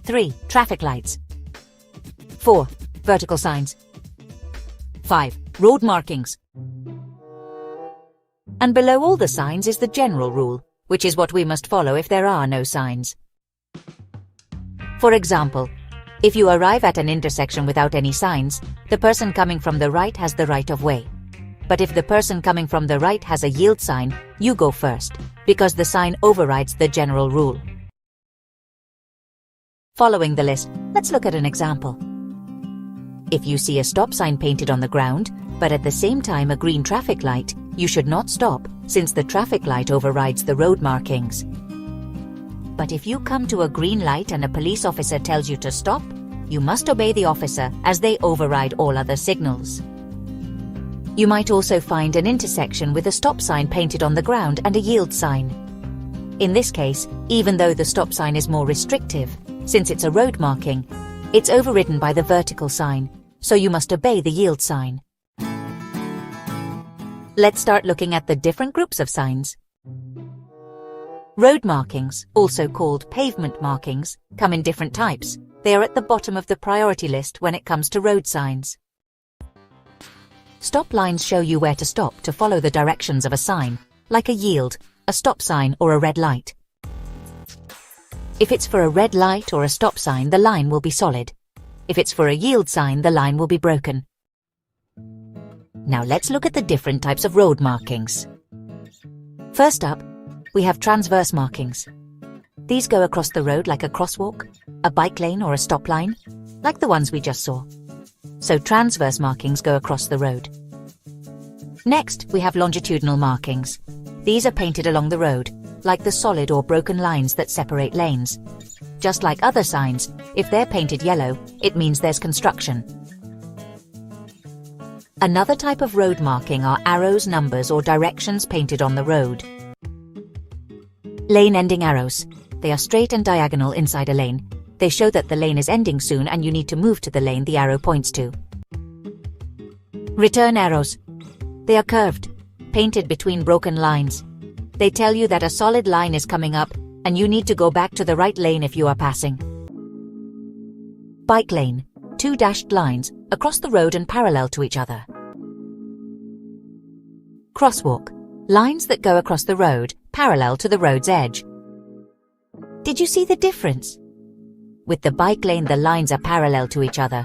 3. Traffic lights. 4. Vertical signs. 5. Road markings. And below all the signs is the general rule, which is what we must follow if there are no signs. For example, if you arrive at an intersection without any signs, the person coming from the right has the right of way. But if the person coming from the right has a yield sign, you go first, because the sign overrides the general rule. Following the list, let's look at an example. If you see a stop sign painted on the ground, but at the same time a green traffic light, you should not stop, since the traffic light overrides the road markings. But if you come to a green light and a police officer tells you to stop, you must obey the officer as they override all other signals. You might also find an intersection with a stop sign painted on the ground and a yield sign. In this case, even though the stop sign is more restrictive, since it's a road marking, it's overridden by the vertical sign, so you must obey the yield sign. Let's start looking at the different groups of signs. Road markings, also called pavement markings, come in different types. They are at the bottom of the priority list when it comes to road signs. Stop lines show you where to stop to follow the directions of a sign, like a yield, a stop sign, or a red light. If it's for a red light or a stop sign, the line will be solid. If it's for a yield sign, the line will be broken. Now let's look at the different types of road markings. First up, we have transverse markings. These go across the road like a crosswalk, a bike lane, or a stop line, like the ones we just saw. So transverse markings go across the road. Next, we have longitudinal markings. These are painted along the road, like the solid or broken lines that separate lanes. Just like other signs, if they're painted yellow, it means there's construction. Another type of road marking are arrows, numbers, or directions painted on the road. Lane-ending arrows. They are straight and diagonal inside a lane. They show that the lane is ending soon and you need to move to the lane the arrow points to. Return arrows. They are curved, painted between broken lines. They tell you that a solid line is coming up and you need to go back to the right lane if you are passing. Bike lane. 2 dashed lines across the road and parallel to each other. Crosswalk. Lines that go across the road, parallel to the road's edge. Did you see the difference? With the bike lane, the lines are parallel to each other.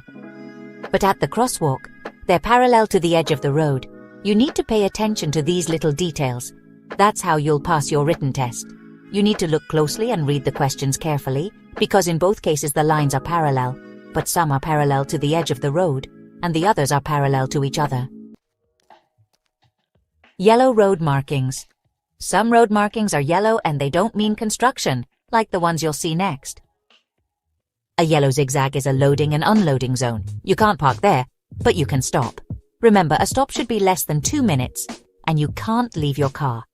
But at the crosswalk, they're parallel to the edge of the road. You need to pay attention to these little details. That's how you'll pass your written test. You need to look closely and read the questions carefully, because in both cases the lines are parallel, but some are parallel to the edge of the road, and the others are parallel to each other. Yellow road markings. Some road markings are yellow and they don't mean construction, like the ones you'll see next. A yellow zigzag is a loading and unloading zone. You can't park there, but you can stop. Remember, a stop should be less than 2 minutes, and you can't leave your car.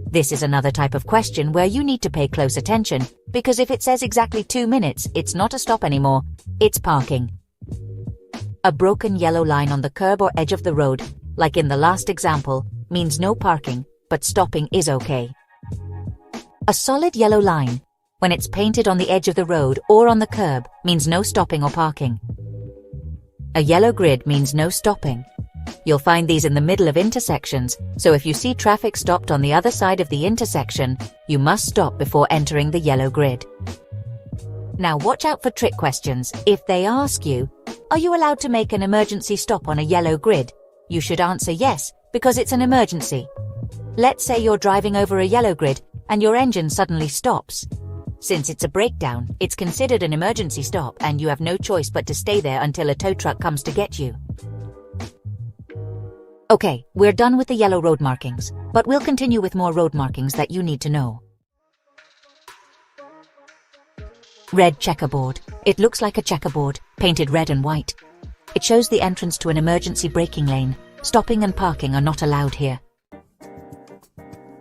This is another type of question where you need to pay close attention, because if it says exactly 2 minutes, it's not a stop anymore, it's parking. A broken yellow line on the curb or edge of the road, like in the last example, means no parking, but stopping is okay. A solid yellow line, when it's painted on the edge of the road or on the curb, means no stopping or parking. A yellow grid means no stopping. You'll find these in the middle of intersections, so if you see traffic stopped on the other side of the intersection, you must stop before entering the yellow grid. Now watch out for trick questions. If they ask you, "Are you allowed to make an emergency stop on a yellow grid?" you should answer yes, because it's an emergency. Let's say you're driving over a yellow grid and your engine suddenly stops. Since it's a breakdown, it's considered an emergency stop and you have no choice but to stay there until a tow truck comes to get you. Okay, we're done with the yellow road markings, but we'll continue with more road markings that you need to know. Red checkerboard. It looks like a checkerboard, painted red and white. It shows the entrance to an emergency braking lane. Stopping and parking are not allowed here.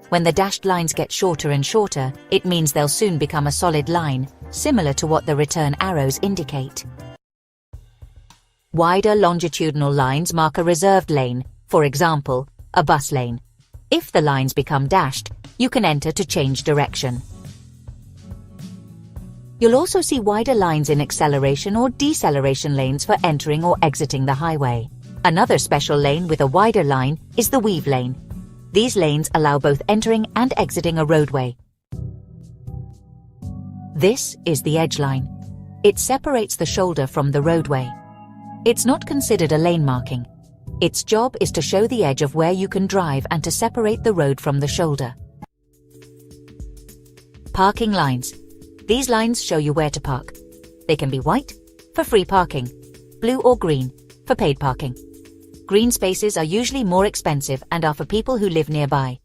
When the dashed lines get shorter and shorter, it means they'll soon become a solid line, similar to what the return arrows indicate. Wider longitudinal lines mark a reserved lane, for example, a bus lane. If the lines become dashed, you can enter to change direction. You'll also see wider lines in acceleration or deceleration lanes for entering or exiting the highway. Another special lane with a wider line is the weave lane. These lanes allow both entering and exiting a roadway. This is the edge line. It separates the shoulder from the roadway. It's not considered a lane marking. Its job is to show the edge of where you can drive and to separate the road from the shoulder. Parking lines. These lines show you where to park. They can be white, for free parking, blue or green, for paid parking. Green spaces are usually more expensive and are for people who live nearby.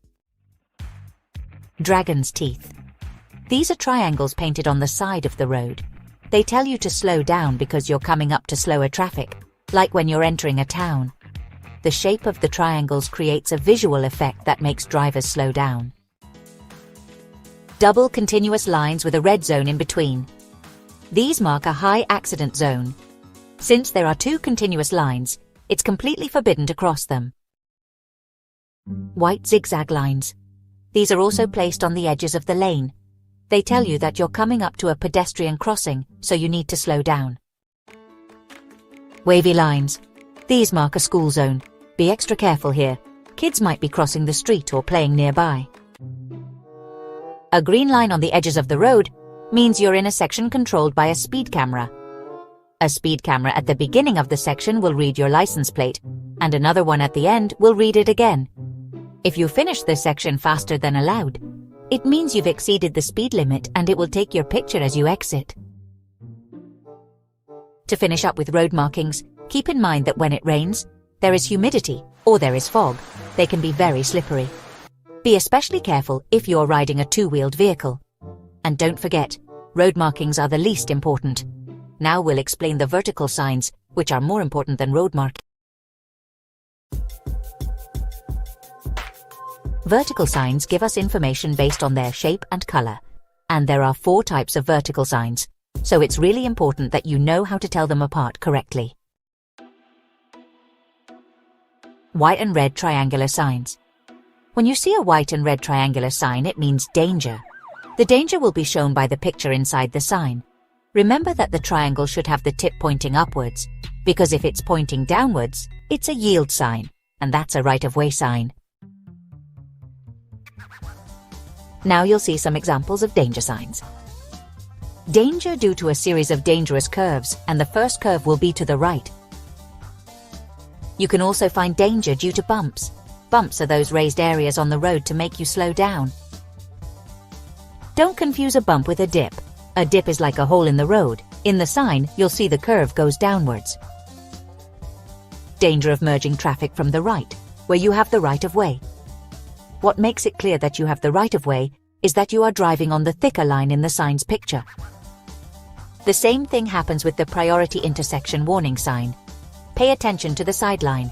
Dragon's teeth. These are triangles painted on the side of the road. They tell you to slow down because you're coming up to slower traffic, like when you're entering a town. The shape of the triangles creates a visual effect that makes drivers slow down. Double continuous lines with a red zone in between. These mark a high accident zone. Since there are two continuous lines, it's completely forbidden to cross them. White zigzag lines. These are also placed on the edges of the lane. They tell you that you're coming up to a pedestrian crossing, so you need to slow down. Wavy lines. These mark a school zone. Be extra careful here. Kids might be crossing the street or playing nearby. A green line on the edges of the road means you're in a section controlled by a speed camera. A speed camera at the beginning of the section will read your license plate, and another one at the end will read it again. If you finish the section faster than allowed, it means you've exceeded the speed limit and it will take your picture as you exit. To finish up with road markings, keep in mind that when it rains, there is humidity, or there is fog. They can be very slippery. Be especially careful if you're riding a two-wheeled vehicle. And don't forget, road markings are the least important. Now we'll explain the vertical signs, which are more important than road markings. Vertical signs give us information based on their shape and color. And there are 4 types of vertical signs, so it's really important that you know how to tell them apart correctly. White and red triangular signs. When you see a white and red triangular sign, it means danger. The danger will be shown by the picture inside the sign. Remember that the triangle should have the tip pointing upwards, because if it's pointing downwards, it's a yield sign, and that's a right-of-way sign. Now you'll see some examples of danger signs. Danger due to a series of dangerous curves, and the first curve will be to the right. You can also find danger due to bumps. Bumps are those raised areas on the road to make you slow down. Don't confuse a bump with a dip. A dip is like a hole in the road. In the sign, you'll see the curve goes downwards. Danger of merging traffic from the right, where you have the right-of-way. What makes it clear that you have the right-of-way is that you are driving on the thicker line in the sign's picture. The same thing happens with the priority intersection warning sign. Pay attention to the sideline.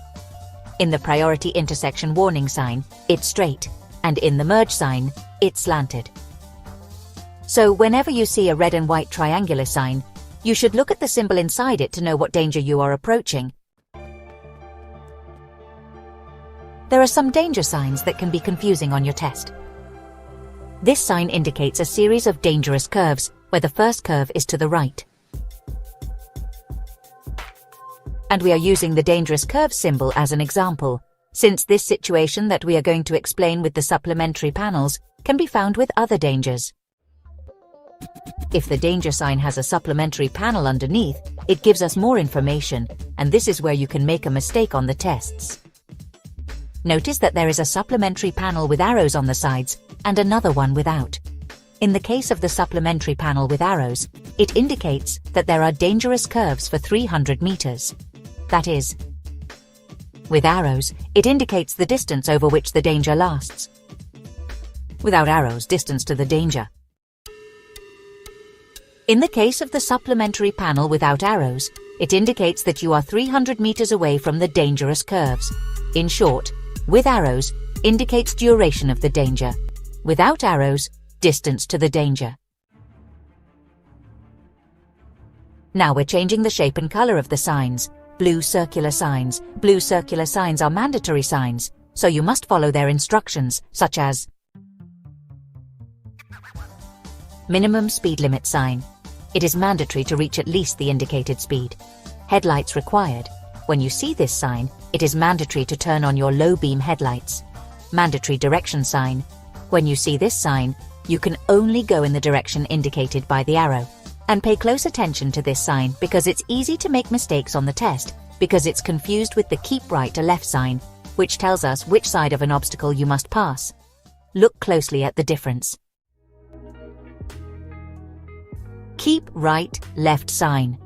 In the priority intersection warning sign, it's straight, and in the merge sign, it's slanted. So whenever you see a red and white triangular sign, you should look at the symbol inside it to know what danger you are approaching. There are some danger signs that can be confusing on your test. This sign indicates a series of dangerous curves, where the first curve is to the right. And we are using the dangerous curve symbol as an example, since this situation that we are going to explain with the supplementary panels can be found with other dangers. If the danger sign has a supplementary panel underneath, it gives us more information, and this is where you can make a mistake on the tests. Notice that there is a supplementary panel with arrows on the sides and another one without. In the case of the supplementary panel with arrows, it indicates that there are dangerous curves for 300 meters. That is, With arrows, it indicates the distance over which the danger lasts. Without arrows, distance to the danger. In the case of the supplementary panel without arrows, it indicates that you are 300 meters away from the dangerous curves. In short, with arrows, indicates duration of the danger. Without arrows, distance to the danger. Now we're changing the shape and color of the signs. Blue circular signs. Blue circular signs are mandatory signs, so you must follow their instructions, such as minimum speed limit sign. It is mandatory to reach at least the indicated speed. Headlights required. When you see this sign, it is mandatory to turn on your low beam headlights. Mandatory direction sign. When you see this sign, you can only go in the direction indicated by the arrow. And pay close attention to this sign because it's easy to make mistakes on the test because it's confused with the keep right to left sign, which tells us which side of an obstacle you must pass. Look closely at the difference. Keep right, left sign.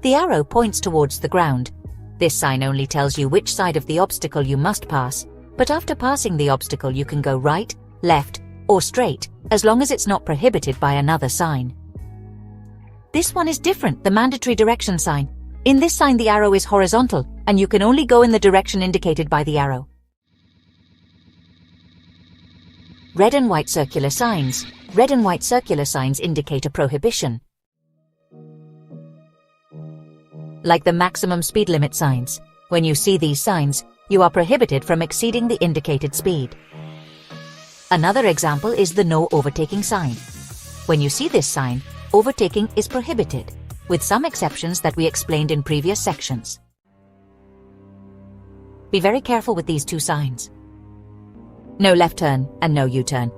The arrow points towards the ground. This sign only tells you which side of the obstacle you must pass, but after passing the obstacle you can go right, left, or straight, as long as it's not prohibited by another sign. This one is different, the mandatory direction sign. In this sign the arrow is horizontal, and you can only go in the direction indicated by the arrow. Red and white circular signs. Red and white circular signs indicate a prohibition. Like the maximum speed limit signs. When you see these signs, you are prohibited from exceeding the indicated speed. Another example is the no overtaking sign. When you see this sign, overtaking is prohibited, with some exceptions that we explained in previous sections. Be very careful with these two signs. No left turn and no U-turn.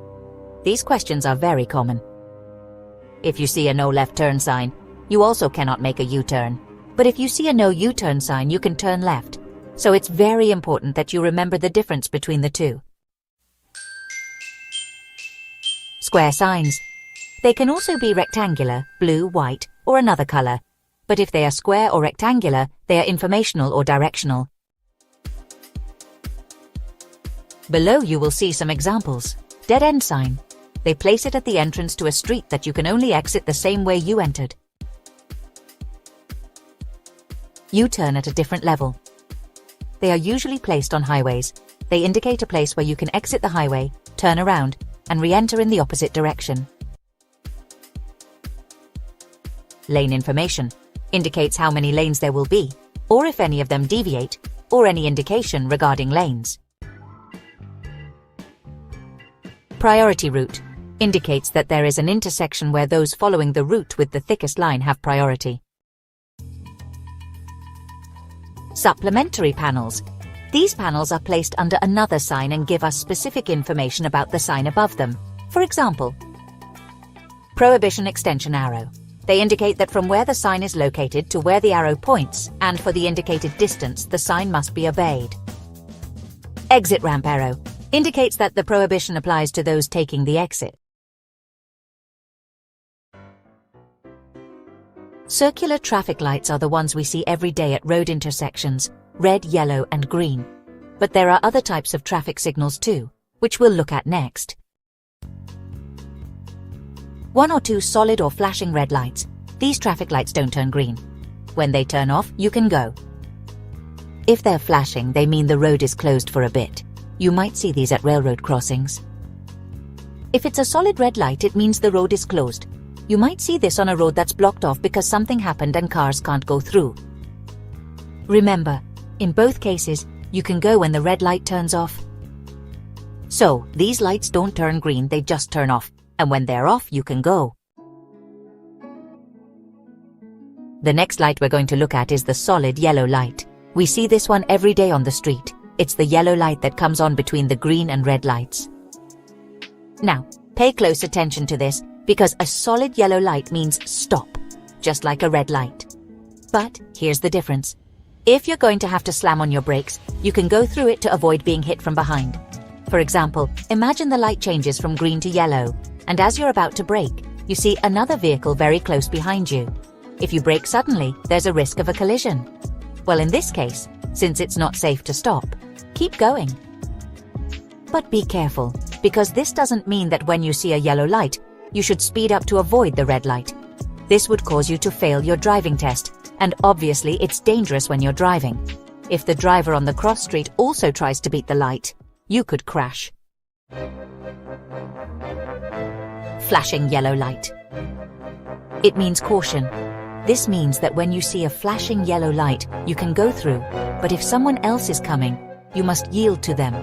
These questions are very common. If you see a no left turn sign, you also cannot make a U-turn. But if you see a no U-turn sign, you can turn left. So it's very important that you remember the difference between the two. Square signs. They can also be rectangular, blue, white, or another color. But if they are square or rectangular, they are informational or directional. Below you will see some examples. Dead end sign. They place it at the entrance to a street that you can only exit the same way you entered. U-turn at a different level. They are usually placed on highways. They indicate a place where you can exit the highway, turn around, and re-enter in the opposite direction. Lane information indicates how many lanes there will be, or if any of them deviate, or any indication regarding lanes. Priority route indicates that there is an intersection where those following the route with the thickest line have priority. Supplementary panels. These panels are placed under another sign and give us specific information about the sign above them. For example, prohibition extension arrow. They indicate that from where the sign is located to where the arrow points, and for the indicated distance, the sign must be obeyed. Exit ramp arrow indicates that the prohibition applies to those taking the exit. Circular traffic lights are the ones we see every day at road intersections, red, yellow, and green. But there are other types of traffic signals too, which we'll look at next. 1 or 2 solid or flashing red lights. These traffic lights don't turn green. When they turn off, you can go. If they're flashing, they mean the road is closed for a bit. You might see these at railroad crossings. If it's a solid red light, it means the road is closed. You might see this on a road that's blocked off because something happened and cars can't go through. Remember, in both cases, you can go when the red light turns off. So, these lights don't turn green, they just turn off. And when they're off, you can go. The next light we're going to look at is the solid yellow light. We see this one every day on the street. It's the yellow light that comes on between the green and red lights. Now, pay close attention to this because a solid yellow light means stop, just like a red light. But here's the difference. If you're going to have to slam on your brakes, you can go through it to avoid being hit from behind. For example, imagine the light changes from green to yellow, and as you're about to brake, you see another vehicle very close behind you. If you brake suddenly, there's a risk of a collision. Well, in this case, since it's not safe to stop. Keep going. But be careful, because this doesn't mean that when you see a yellow light, you should speed up to avoid the red light. This would cause you to fail your driving test, and obviously it's dangerous when you're driving. If the driver on the cross street also tries to beat the light, you could crash. Flashing yellow light. It means caution. This means that when you see a flashing yellow light, you can go through, but if someone else is coming, you must yield to them.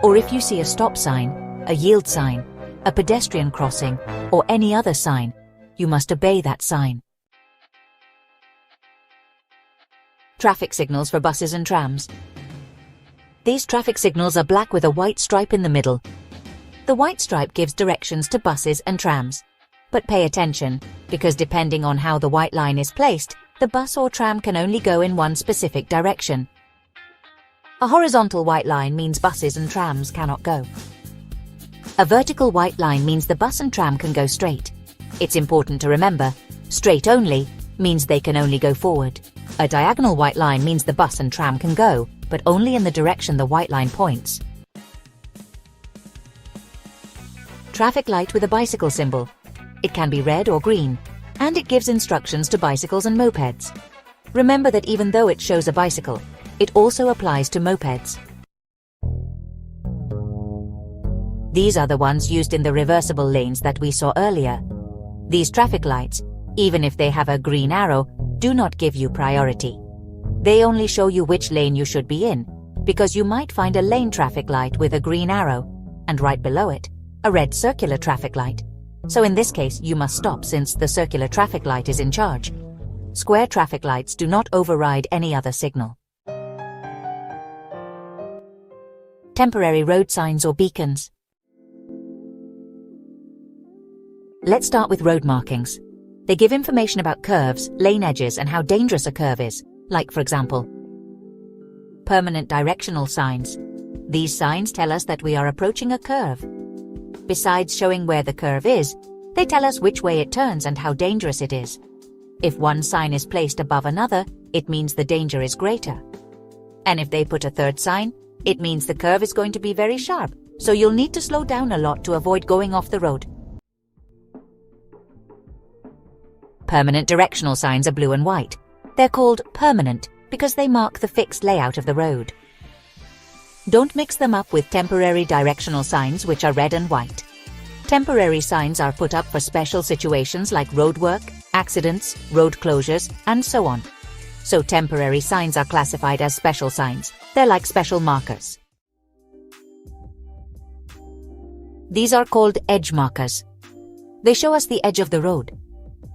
Or if you see a stop sign, a yield sign, a pedestrian crossing, or any other sign, you must obey that sign. Traffic signals for buses and trams. These traffic signals are black with a white stripe in the middle. The white stripe gives directions to buses and trams. But pay attention, because depending on how the white line is placed, the bus or tram can only go in one specific direction. A horizontal white line means buses and trams cannot go. A vertical white line means the bus and tram can go straight. It's important to remember, straight only means they can only go forward. A diagonal white line means the bus and tram can go, but only in the direction the white line points. Traffic light with a bicycle symbol. It can be red or green, and it gives instructions to bicycles and mopeds. Remember that even though it shows a bicycle, it also applies to mopeds. These are the ones used in the reversible lanes that we saw earlier. These traffic lights, even if they have a green arrow, do not give you priority. They only show you which lane you should be in, because you might find a lane traffic light with a green arrow, and right below it, a red circular traffic light. So in this case, you must stop since the circular traffic light is in charge. Square traffic lights do not override any other signal. Temporary road signs or beacons. Let's start with road markings. They give information about curves, lane edges, and how dangerous a curve is, like for example, permanent directional signs. These signs tell us that we are approaching a curve. Besides showing where the curve is, they tell us which way it turns and how dangerous it is. If one sign is placed above another, it means the danger is greater. And if they put a third sign, it means the curve is going to be very sharp, so you'll need to slow down a lot to avoid going off the road. Permanent directional signs are blue and white. They're called permanent because they mark the fixed layout of the road. Don't mix them up with temporary directional signs, which are red and white. Temporary signs are put up for special situations like roadwork, accidents, road closures, and so on. So temporary signs are classified as special signs. They're like special markers. These are called edge markers. They show us the edge of the road.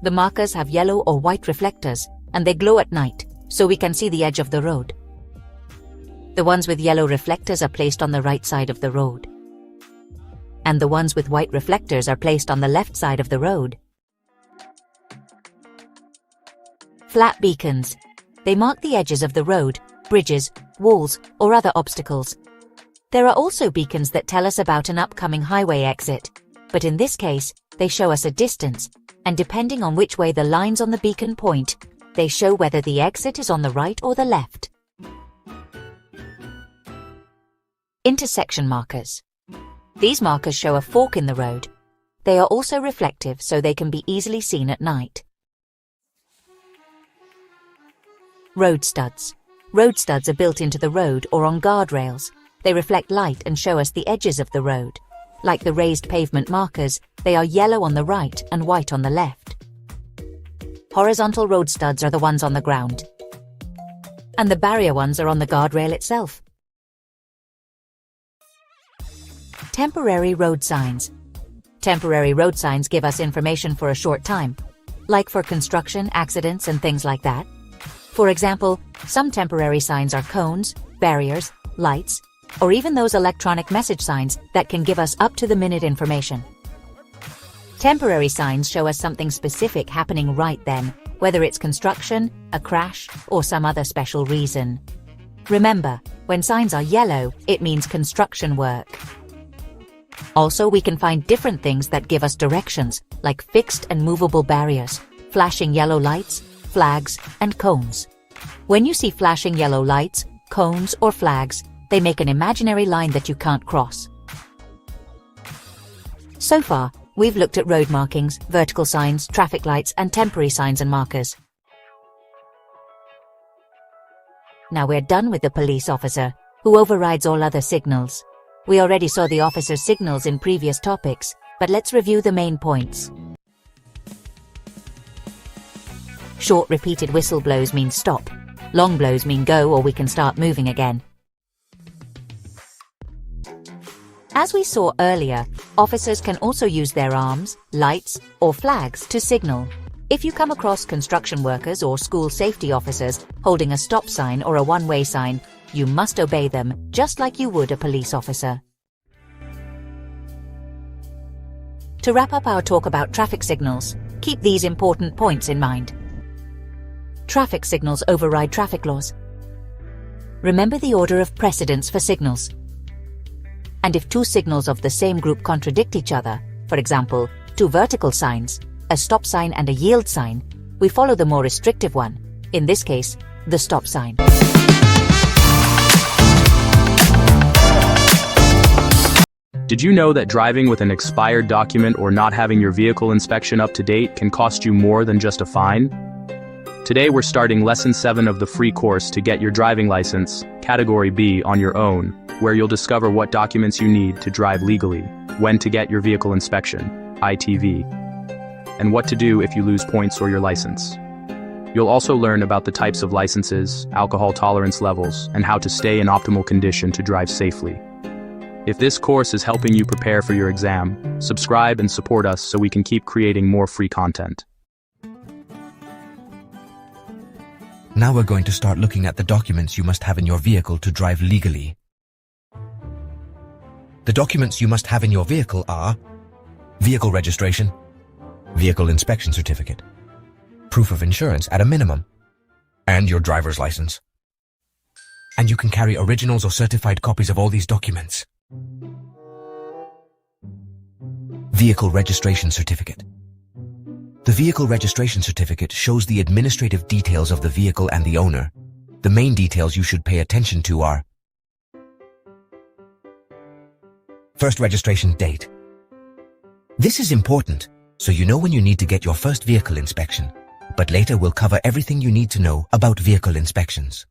The markers have yellow or white reflectors, and they glow at night, so we can see the edge of the road. The ones with yellow reflectors are placed on the right side of the road. And the ones with white reflectors are placed on the left side of the road. Flat beacons. They mark the edges of the road, bridges, walls, or other obstacles. There are also beacons that tell us about an upcoming highway exit, but in this case, they show us a distance, and depending on which way the lines on the beacon point, they show whether the exit is on the right or the left. Intersection markers. These markers show a fork in the road. They are also reflective, so they can be easily seen at night. Road studs. Road studs are built into the road or on guardrails. They reflect light and show us the edges of the road. Like the raised pavement markers, they are yellow on the right and white on the left. Horizontal road studs are the ones on the ground. And the barrier ones are on the guardrail itself. Temporary road signs. Temporary road signs give us information for a short time, like for construction, accidents, and things like that. For example, some temporary signs are cones, barriers, lights, or even those electronic message signs that can give us up-to-the-minute information. Temporary signs show us something specific happening right then, whether it's construction, a crash, or some other special reason. Remember, when signs are yellow, it means construction work. Also, we can find different things that give us directions, like fixed and movable barriers, flashing yellow lights, flags, and cones. When you see flashing yellow lights, cones, or flags, they make an imaginary line that you can't cross. So far, we've looked at road markings, vertical signs, traffic lights, and temporary signs and markers. Now we're done with the police officer, who overrides all other signals. We already saw the officer's signals in previous topics, but let's review the main points. Short repeated whistle blows mean stop. Long blows mean go, or we can start moving again. As we saw earlier, officers can also use their arms, lights, or flags to signal. If you come across construction workers or school safety officers holding a stop sign or a one-way sign, you must obey them just like you would a police officer. To wrap up our talk about traffic signals, keep these important points in mind. Traffic signals override traffic laws. Remember the order of precedence for signals. And if two signals of the same group contradict each other, for example, two vertical signs, a stop sign and a yield sign, we follow the more restrictive one, in this case, the stop sign. Did you know that driving with an expired document or not having your vehicle inspection up to date can cost you more than just a fine? Today we're starting Lesson 7 of the free course to get your driving license, Category B, on your own, where you'll discover what documents you need to drive legally, when to get your vehicle inspection, ITV, and what to do if you lose points or your license. You'll also learn about the types of licenses, alcohol tolerance levels, and how to stay in optimal condition to drive safely. If this course is helping you prepare for your exam, subscribe and support us so we can keep creating more free content. Now we're going to start looking at the documents you must have in your vehicle to drive legally. The documents you must have in your vehicle are vehicle registration, vehicle inspection certificate, proof of insurance at a minimum, and your driver's license. And you can carry originals or certified copies of all these documents. Vehicle registration certificate. The vehicle registration certificate shows the administrative details of the vehicle and the owner. The main details you should pay attention to are: first registration date. This is important, so you know when you need to get your first vehicle inspection, but later we'll cover everything you need to know about vehicle inspections.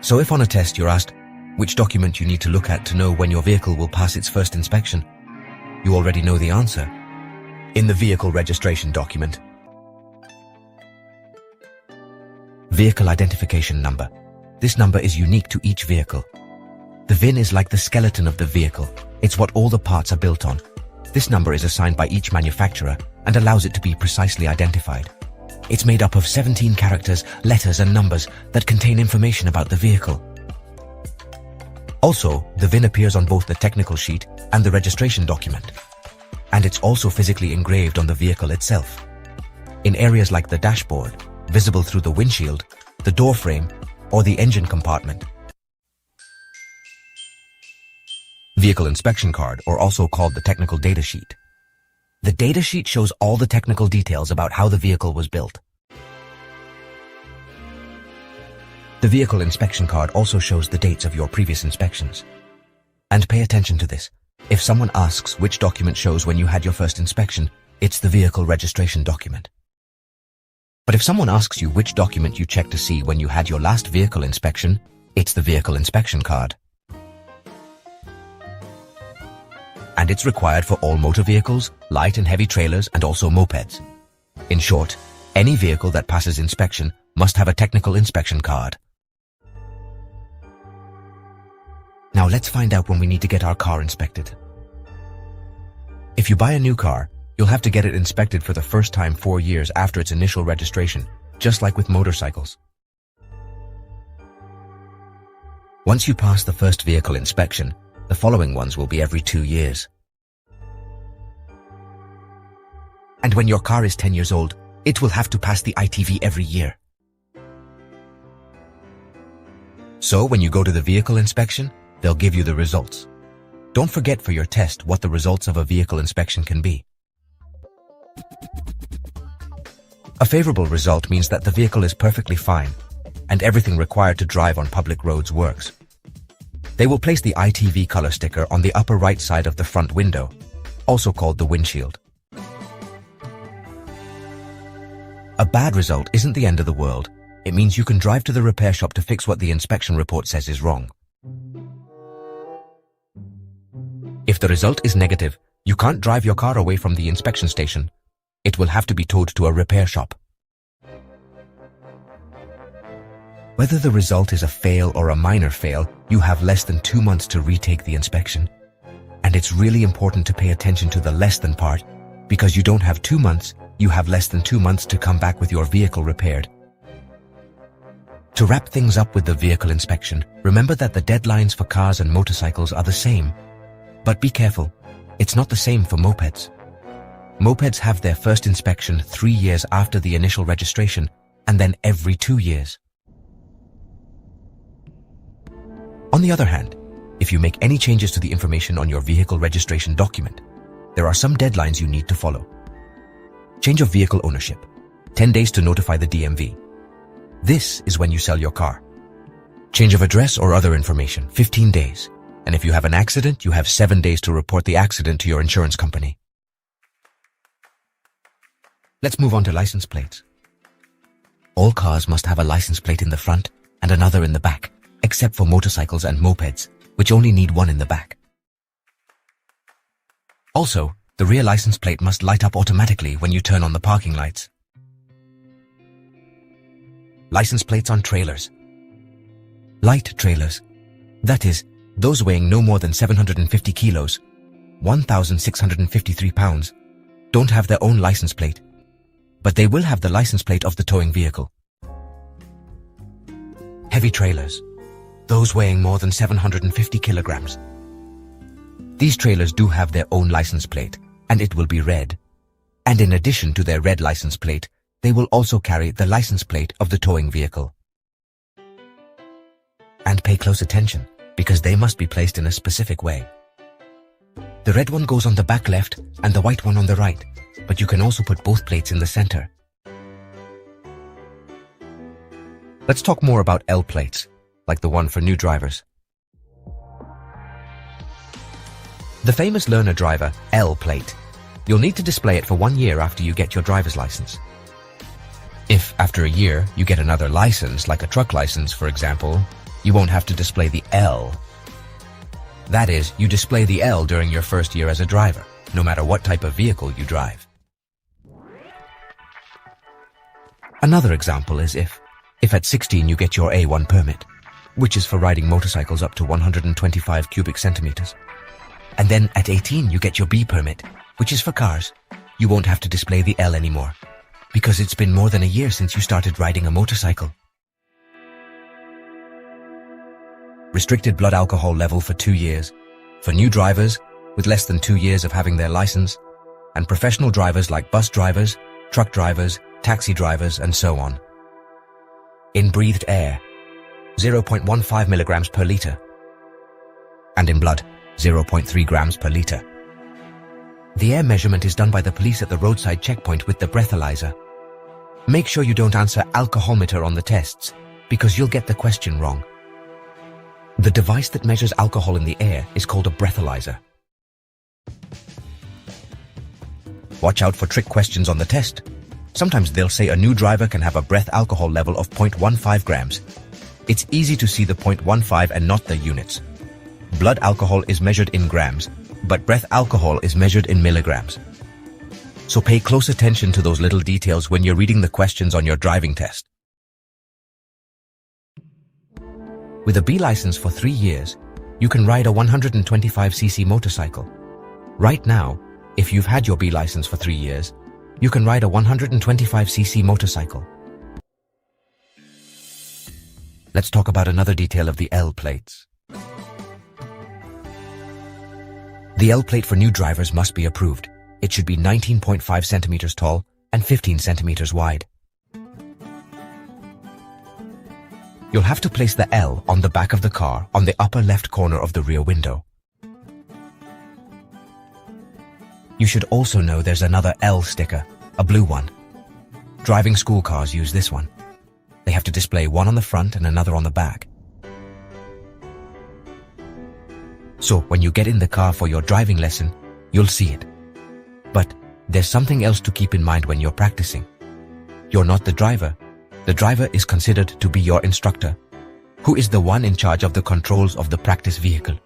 So if on a test you're asked which document you need to look at to know when your vehicle will pass its first inspection, you already know the answer. In the vehicle registration document. Vehicle identification number. This number is unique to each vehicle. The VIN is like the skeleton of the vehicle. It's what all the parts are built on. This number is assigned by each manufacturer and allows it to be precisely identified. It's made up of 17 characters, letters, and numbers that contain information about the vehicle. Also, the VIN appears on both the technical sheet and the registration document. And it's also physically engraved on the vehicle itself. In areas like the dashboard, visible through the windshield, the door frame, or the engine compartment. Vehicle inspection card, or also called the technical data sheet. The data sheet shows all the technical details about how the vehicle was built. The vehicle inspection card also shows the dates of your previous inspections. And pay attention to this. If someone asks which document shows when you had your first inspection, it's the vehicle registration document. But if someone asks you which document you checked to see when you had your last vehicle inspection, it's the vehicle inspection card. And it's required for all motor vehicles, light and heavy trailers, and also mopeds. In short, any vehicle that passes inspection must have a technical inspection card. Now let's find out when we need to get our car inspected. If you buy a new car, you'll have to get it inspected for the first time 4 years after its initial registration, just like with motorcycles. Once you pass the first vehicle inspection, the following ones will be every 2 years. And when your car is 10 years old, it will have to pass the ITV every year. So when you go to the vehicle inspection, they'll give you the results. Don't forget for your test what the results of a vehicle inspection can be. A favorable result means that the vehicle is perfectly fine, and everything required to drive on public roads works. They will place the ITV color sticker on the upper right side of the front window, also called the windshield. A bad result isn't the end of the world. It means you can drive to the repair shop to fix what the inspection report says is wrong. If the result is negative, you can't drive your car away from the inspection station. It will have to be towed to a repair shop. Whether the result is a fail or a minor fail, you have less than 2 months to retake the inspection. And it's really important to pay attention to the less than part, because you don't have 2 months, you have less than 2 months to come back with your vehicle repaired. To wrap things up with the vehicle inspection, remember that the deadlines for cars and motorcycles are the same. But be careful, it's not the same for mopeds. Mopeds have their first inspection 3 years after the initial registration, and then every 2 years. On the other hand, if you make any changes to the information on your vehicle registration document, there are some deadlines you need to follow. Change of vehicle ownership, 10 days to notify the DMV. This is when you sell your car. Change of address or other information, 15 days. And if you have an accident, you have 7 days to report the accident to your insurance company. Let's move on to license plates. All cars must have a license plate in the front and another in the back, except for motorcycles and mopeds, which only need one in the back. Also, the rear license plate must light up automatically when you turn on the parking lights. License plates on trailers. Light trailers, that is, those weighing no more than 750 kilos, 1,653 pounds, don't have their own license plate, but they will have the license plate of the towing vehicle. Heavy trailers, those weighing more than 750 kilograms. These trailers do have their own license plate, and it will be red. And in addition to their red license plate, they will also carry the license plate of the towing vehicle. And pay close attention, because they must be placed in a specific way. The red one goes on the back left and the white one on the right, but you can also put both plates in the center. Let's talk more about L plates, like the one for new drivers. The famous learner driver L plate. You'll need to display it for 1 year after you get your driver's license. If, after a year, you get another license, like a truck license, for example, you won't have to display the L. That is, you display the L during your first year as a driver, no matter what type of vehicle you drive. Another example is if at 16 you get your A1 permit, which is for riding motorcycles up to 125 cubic centimeters. And then at 18 you get your B permit, which is for cars. You won't have to display the L anymore, because it's been more than a year since you started riding a motorcycle. Restricted blood alcohol level for 2 years, for new drivers with less than 2 years of having their license, and professional drivers like bus drivers, truck drivers, taxi drivers, and so on. In breathed air, 0.15 milligrams per liter, and in blood, 0.3 grams per liter. The air measurement is done by the police at the roadside checkpoint with the breathalyzer. Make sure you don't answer alcoholmeter on the tests, because you'll get the question wrong. The device that measures alcohol in the air is called a breathalyzer. Watch out for trick questions on the test. Sometimes they'll say a new driver can have a breath alcohol level of 0.15 grams. It's easy to see the 0.15 and not the units. Blood alcohol is measured in grams, but breath alcohol is measured in milligrams. So pay close attention to those little details when you're reading the questions on your driving test. With a B license for 3 years, you can ride a 125cc motorcycle. Right now, if you've had your B license for 3 years, you can ride a 125cc motorcycle. Let's talk about another detail of the L plates. The L plate for new drivers must be approved. It should be 19.5 centimeters tall and 15 centimeters wide. You'll have to place the L on the back of the car on the upper left corner of the rear window. You should also know there's another L sticker, a blue one. Driving school cars use this one. They have to display one on the front and another on the back. So when you get in the car for your driving lesson, you'll see it. But there's something else to keep in mind when you're practicing. You're not the driver. The driver is considered to be your instructor, who is the one in charge of the controls of the practice vehicle.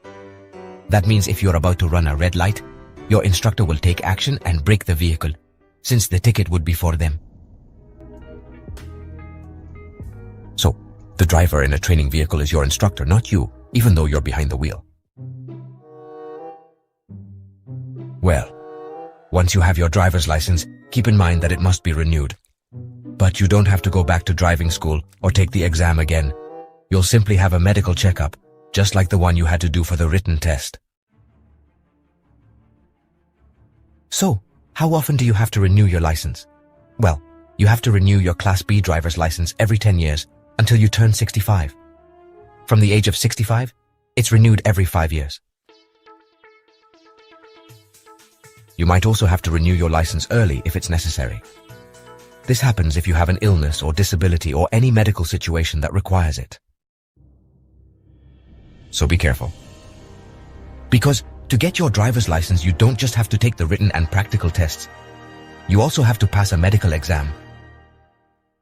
That means if you're about to run a red light, your instructor will take action and brake the vehicle, since the ticket would be for them. So, the driver in a training vehicle is your instructor, not you, even though you're behind the wheel. Well, once you have your driver's license, keep in mind that it must be renewed. But you don't have to go back to driving school or take the exam again. You'll simply have a medical checkup, just like the one you had to do for the written test. So, how often do you have to renew your license? Well, you have to renew your Class B driver's license every 10 years until you turn 65. From the age of 65, it's renewed every 5 years. You might also have to renew your license early if it's necessary. This happens if you have an illness or disability or any medical situation that requires it. So be careful. Because to get your driver's license, you don't just have to take the written and practical tests. You also have to pass a medical exam.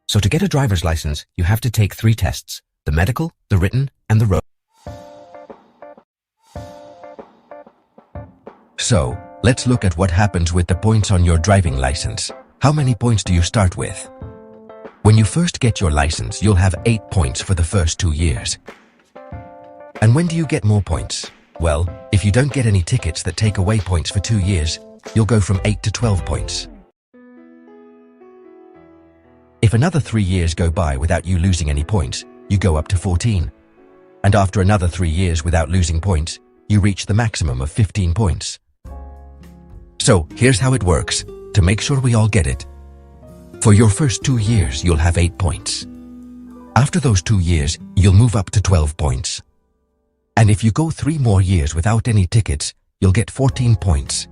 So to get a driver's license, you have to take 3 tests: the medical, the written, and the road. So, let's look at what happens with the points on your driving license. How many points do you start with? When you first get your license, you'll have 8 points for the first 2 years. And when do you get more points? Well, if you don't get any tickets that take away points for 2 years, you'll go from 8 to 12 points. If another 3 years go by without you losing any points, you go up to 14. And after another 3 years without losing points, you reach the maximum of 15 points. So, here's how it works, to make sure we all get it. For your first 2 years, you'll have 8 points. After those 2 years, you'll move up to 12 points. And if you go 3 more years without any tickets, you'll get 14 points.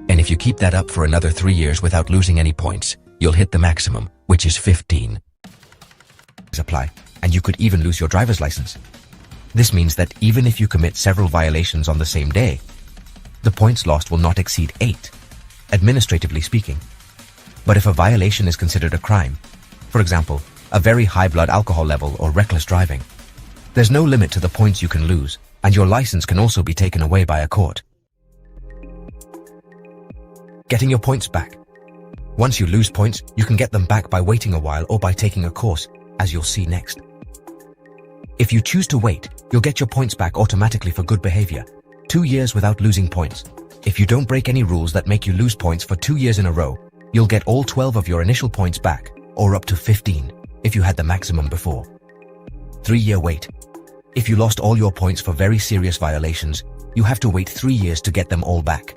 And if you keep that up for another 3 years without losing any points, you'll hit the maximum, which is 15. Apply, and you could even lose your driver's license. This means that even if you commit several violations on the same day, the points lost will not exceed 8, administratively speaking. But if a violation is considered a crime, for example, a very high blood alcohol level or reckless driving, there's no limit to the points you can lose, and your license can also be taken away by a court. Getting your points back. Once you lose points, you can get them back by waiting a while or by taking a course, as you'll see next. If you choose to wait, you'll get your points back automatically for good behavior. 2 years without losing points. If you don't break any rules that make you lose points for 2 years in a row, you'll get all 12 of your initial points back, or up to 15, if you had the maximum before. 3-year wait. If you lost all your points for very serious violations, you have to wait 3 years to get them all back.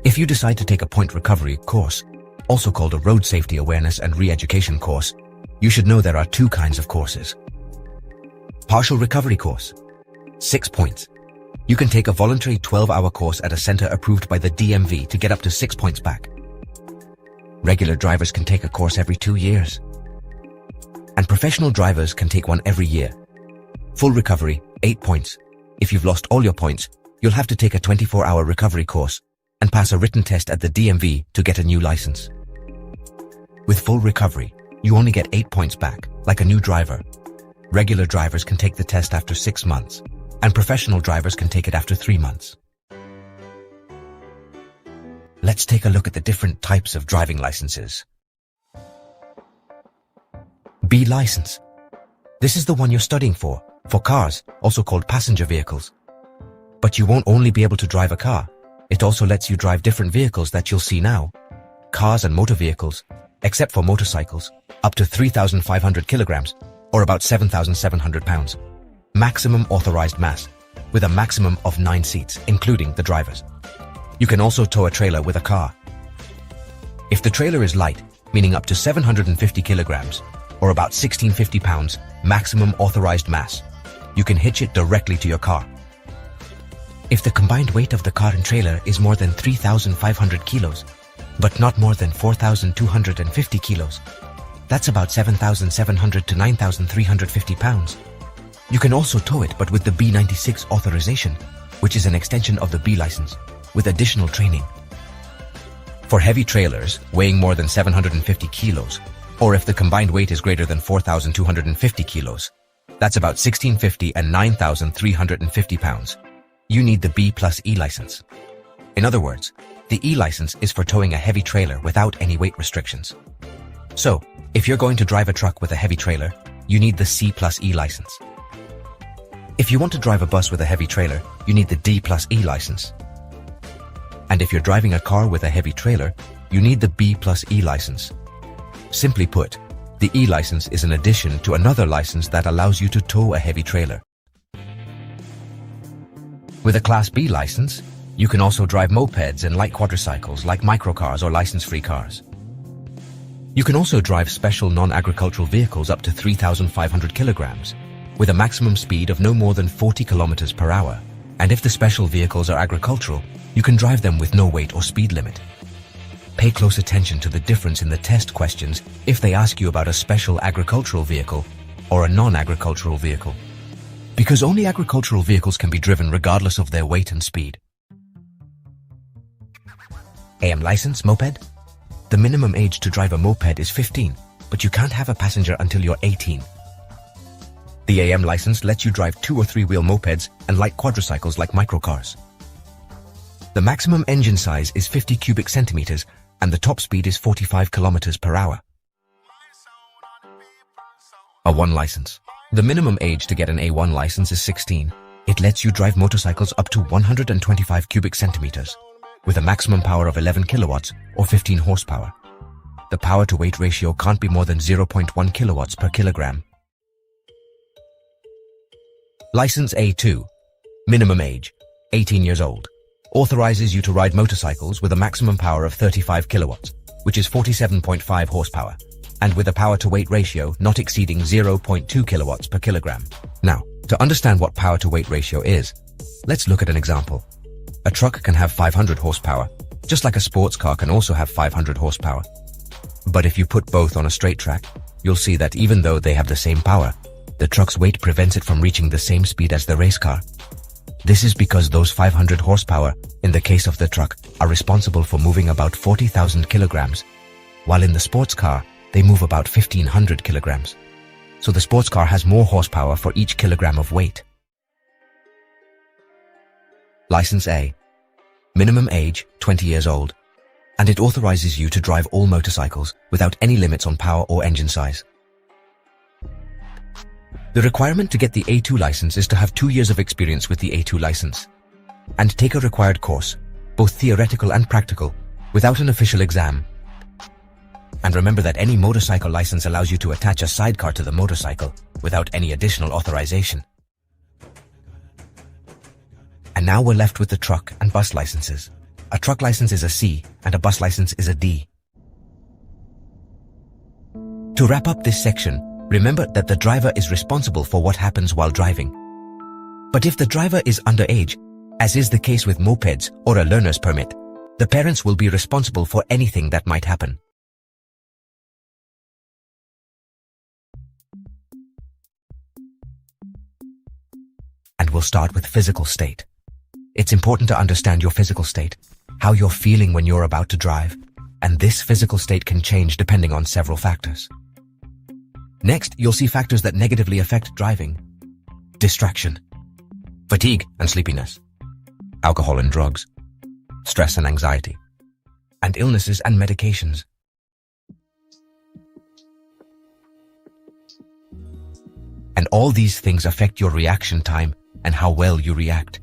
If you decide to take a point recovery course, also called a road safety awareness and re-education course, you should know there are 2 kinds of courses. Partial recovery course. 6 points. You can take a voluntary 12-hour course at a center approved by the DMV to get up to 6 points back. Regular drivers can take a course every 2 years. And professional drivers can take one every year. Full recovery, 8 points. If you've lost all your points, you'll have to take a 24-hour recovery course and pass a written test at the DMV to get a new license. With full recovery, you only get 8 points back, like a new driver. Regular drivers can take the test after 6 months, and professional drivers can take it after 3 months. Let's take a look at the different types of driving licenses. B license. This is the one you're studying for cars, also called passenger vehicles. But you won't only be able to drive a car. It also lets you drive different vehicles that you'll see now. Cars and motor vehicles, except for motorcycles, up to 3,500 kilograms, or about 7,700 pounds. Maximum authorized mass, with a maximum of 9 seats, including the drivers. You can also tow a trailer with a car. If the trailer is light, meaning up to 750 kilograms, or about 1,650 pounds, maximum authorized mass, you can hitch it directly to your car. If the combined weight of the car and trailer is more than 3,500 kilos, but not more than 4,250 kilos. That's about 7,700 to 9,350 pounds. You can also tow it, but with the B96 authorization, which is an extension of the B license, with additional training. For heavy trailers weighing more than 750 kilos, or if the combined weight is greater than 4,250 kilos, that's about 1,650 and 9,350 pounds, you need the B plus E license. In other words, the E license is for towing a heavy trailer without any weight restrictions. So, if you're going to drive a truck with a heavy trailer, you need the C plus E license. If you want to drive a bus with a heavy trailer, you need the D plus E license. And if you're driving a car with a heavy trailer, you need the B plus E license. Simply put, the E license is an addition to another license that allows you to tow a heavy trailer. With a Class B license, you can also drive mopeds and light quadricycles like microcars or license-free cars. You can also drive special non-agricultural vehicles up to 3,500 kilograms, with a maximum speed of no more than 40 kilometers per hour. And if the special vehicles are agricultural, you can drive them with no weight or speed limit. Pay close attention to the difference in the test questions if they ask you about a special agricultural vehicle or a non-agricultural vehicle, because only agricultural vehicles can be driven regardless of their weight and speed. AM license, moped? The minimum age to drive a moped is 15, but you can't have a passenger until you're 18. The AM license lets you drive 2- or 3-wheel mopeds and light quadricycles like microcars. The maximum engine size is 50 cubic centimeters and the top speed is 45 kilometers per hour. A1 license. The minimum age to get an A1 license is 16. It lets you drive motorcycles up to 125 cubic centimeters with a maximum power of 11 kilowatts or 15 horsepower. The power-to-weight ratio can't be more than 0.1 kilowatts per kilogram. License A2. Minimum age, 18 years old. Authorizes you to ride motorcycles with a maximum power of 35 kilowatts, which is 47.5 horsepower, and with a power-to-weight ratio not exceeding 0.2 kilowatts per kilogram. Now, to understand what power-to-weight ratio is, let's look at an example. A truck can have 500 horsepower, just like a sports car can also have 500 horsepower. But if you put both on a straight track, you'll see that even though they have the same power, the truck's weight prevents it from reaching the same speed as the race car. This is because those 500 horsepower, in the case of the truck, are responsible for moving about 40,000 kilograms, while in the sports car, they move about 1,500 kilograms. So the sports car has more horsepower for each kilogram of weight. License A. Minimum age, 20 years old, and it authorizes you to drive all motorcycles without any limits on power or engine size. The requirement to get the A2 license is to have 2 years of experience with the A2 license and take a required course, both theoretical and practical, without an official exam. And remember that any motorcycle license allows you to attach a sidecar to the motorcycle without any additional authorization. And now we're left with the truck and bus licenses. A truck license is a C and a bus license is a D. To wrap up this section, remember that the driver is responsible for what happens while driving. But if the driver is underage, as is the case with mopeds or a learner's permit, the parents will be responsible for anything that might happen. And we'll start with physical state. It's important to understand your physical state, how you're feeling when you're about to drive, and this physical state can change depending on several factors. Next, you'll see factors that negatively affect driving. Distraction, fatigue and sleepiness, alcohol and drugs, stress and anxiety, and illnesses and medications. And all these things affect your reaction time and how well you react.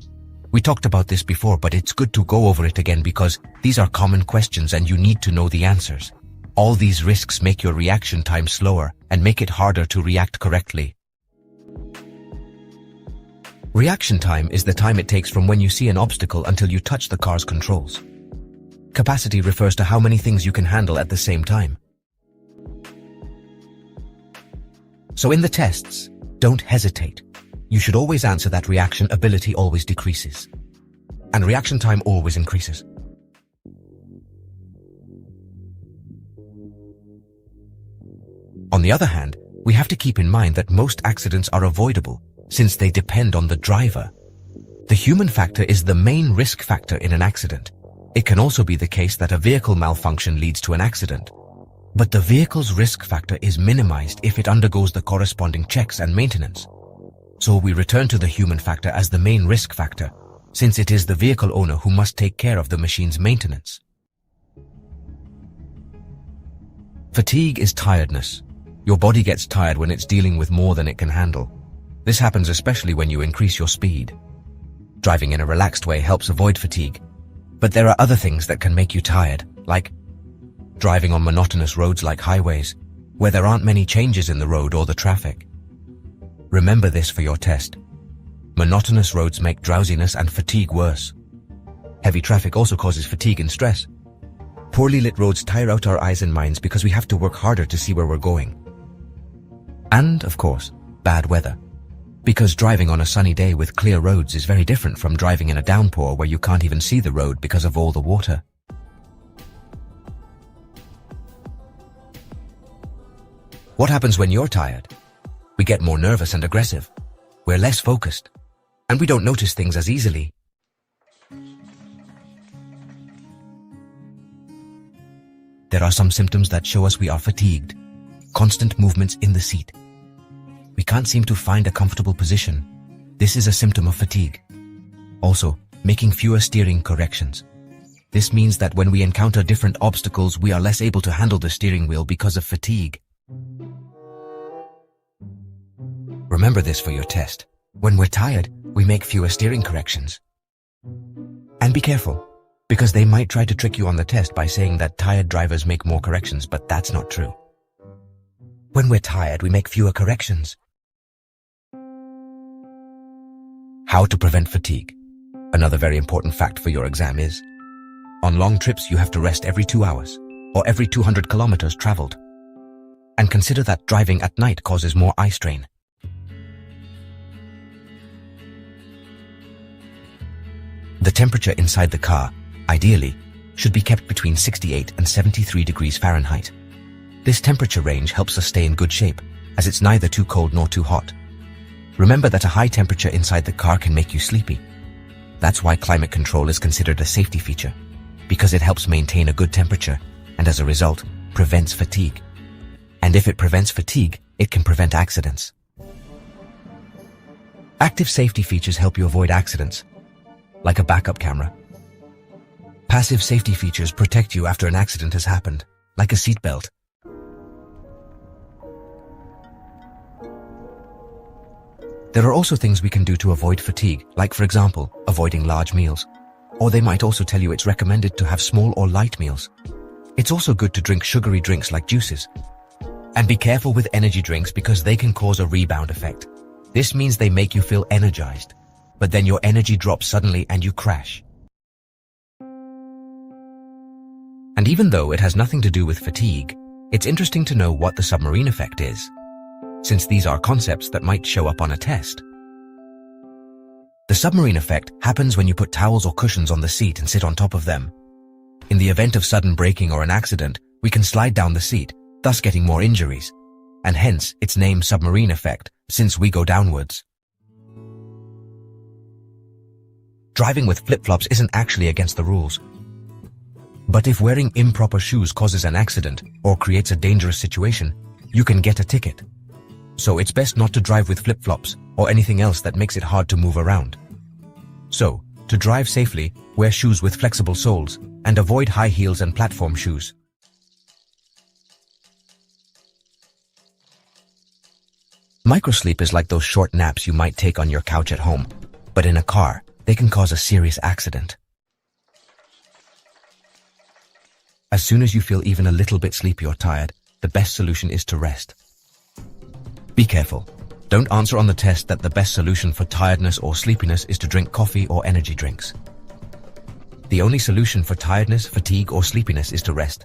We talked about this before, but it's good to go over it again because these are common questions and you need to know the answers. All these risks make your reaction time slower and make it harder to react correctly. Reaction time is the time it takes from when you see an obstacle until you touch the car's controls. Capacity refers to how many things you can handle at the same time. So in the tests, don't hesitate. You should always answer that reaction ability always decreases, and reaction time always increases. On the other hand, we have to keep in mind that most accidents are avoidable, since they depend on the driver. The human factor is the main risk factor in an accident. It can also be the case that a vehicle malfunction leads to an accident. But the vehicle's risk factor is minimized if it undergoes the corresponding checks and maintenance. So we return to the human factor as the main risk factor, since it is the vehicle owner who must take care of the machine's maintenance. Fatigue is tiredness. Your body gets tired when it's dealing with more than it can handle. This happens especially when you increase your speed. Driving in a relaxed way helps avoid fatigue. But there are other things that can make you tired, like driving on monotonous roads like highways, where there aren't many changes in the road or the traffic. Remember this for your test. Monotonous roads make drowsiness and fatigue worse. Heavy traffic also causes fatigue and stress. Poorly lit roads tire out our eyes and minds because we have to work harder to see where we're going. And, of course, bad weather. Because driving on a sunny day with clear roads is very different from driving in a downpour where you can't even see the road because of all the water. What happens when you're tired? We get more nervous and aggressive. We're less focused. And we don't notice things as easily. There are some symptoms that show us we are fatigued. Constant movements in the seat. We can't seem to find a comfortable position. This is a symptom of fatigue. Also, making fewer steering corrections. This means that when we encounter different obstacles, we are less able to handle the steering wheel because of fatigue. Remember this for your test. When we're tired, we make fewer steering corrections. And be careful, because they might try to trick you on the test by saying that tired drivers make more corrections, but that's not true. When we're tired, we make fewer corrections. How to prevent fatigue. Another very important fact for your exam is, on long trips you have to rest every 2 hours, or every 200 kilometers traveled. And consider that driving at night causes more eye strain. The temperature inside the car, ideally, should be kept between 68 and 73 degrees Fahrenheit. This temperature range helps us stay in good shape, as it's neither too cold nor too hot. Remember that a high temperature inside the car can make you sleepy. That's why climate control is considered a safety feature, because it helps maintain a good temperature, and as a result, prevents fatigue. And if it prevents fatigue, it can prevent accidents. Active safety features help you avoid accidents, like a backup camera. Passive safety features protect you after an accident has happened, like a seatbelt. There are also things we can do to avoid fatigue, like for example, avoiding large meals. Or they might also tell you it's recommended to have small or light meals. It's also good to drink sugary drinks like juices. And be careful with energy drinks because they can cause a rebound effect. This means they make you feel energized, but then your energy drops suddenly and you crash. And even though it has nothing to do with fatigue, it's interesting to know what the submarine effect is, since these are concepts that might show up on a test. The submarine effect happens when you put towels or cushions on the seat and sit on top of them. In the event of sudden braking or an accident, we can slide down the seat, thus getting more injuries, and hence its name submarine effect, since we go downwards. Driving with flip-flops isn't actually against the rules. But if wearing improper shoes causes an accident or creates a dangerous situation, you can get a ticket. So it's best not to drive with flip-flops or anything else that makes it hard to move around. So, to drive safely, wear shoes with flexible soles and avoid high heels and platform shoes. Microsleep is like those short naps you might take on your couch at home, but in a car, they can cause a serious accident. As soon as you feel even a little bit sleepy or tired, the best solution is to rest. Be careful. Don't answer on the test that the best solution for tiredness or sleepiness is to drink coffee or energy drinks. The only solution for tiredness, fatigue, or sleepiness is to rest.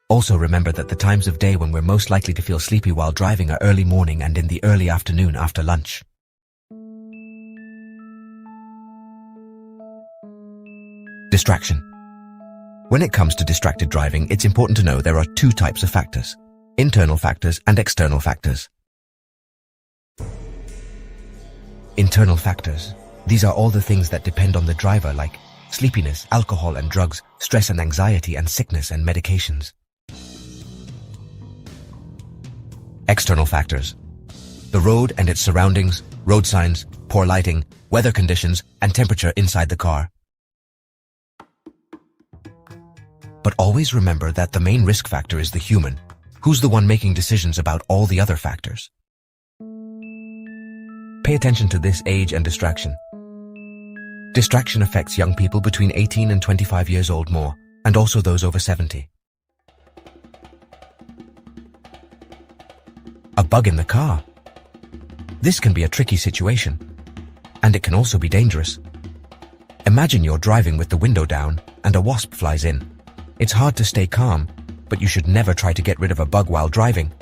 Also remember that the times of day when we're most likely to feel sleepy while driving are early morning and in the early afternoon after lunch. Distraction. When it comes to distracted driving, it's important to know there are two types of factors: internal factors and external factors. Internal factors. These are all the things that depend on the driver, like sleepiness, alcohol and drugs, stress and anxiety, and sickness and medications. External factors. The road and its surroundings, road signs, poor lighting, weather conditions, and temperature inside the car. But always remember that the main risk factor is the human, who's the one making decisions about all the other factors. Pay attention to this: age and distraction. Distraction affects young people between 18 and 25 years old more, and also those over 70. A bug in the car. This can be a tricky situation, and it can also be dangerous. Imagine you're driving with the window down and a wasp flies in. It's hard to stay calm, but you should never try to get rid of a bug while driving.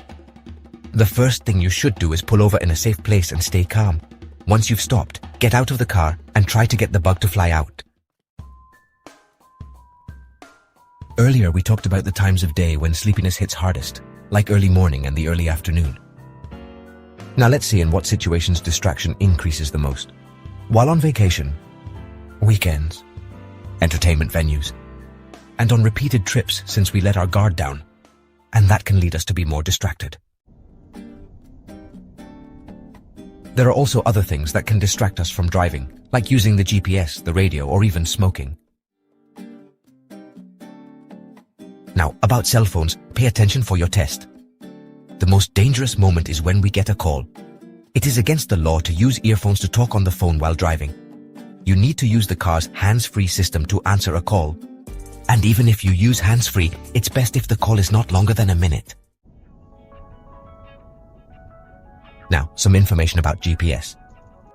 The first thing you should do is pull over in a safe place and stay calm. Once you've stopped, get out of the car and try to get the bug to fly out. Earlier we talked about the times of day when sleepiness hits hardest, like early morning and the early afternoon. Now let's see in what situations distraction increases the most. While on vacation, weekends, entertainment venues, and on repeated trips since we let our guard down, and that can lead us to be more distracted. There are also other things that can distract us from driving, like using the GPS, the radio, or even smoking. Now, about cell phones, pay attention for your test. The most dangerous moment is when we get a call. It is against the law to use earphones to talk on the phone while driving. You need to use the car's hands-free system to answer a call. And even if you use hands-free, it's best if the call is not longer than a minute. Now, some information about GPS.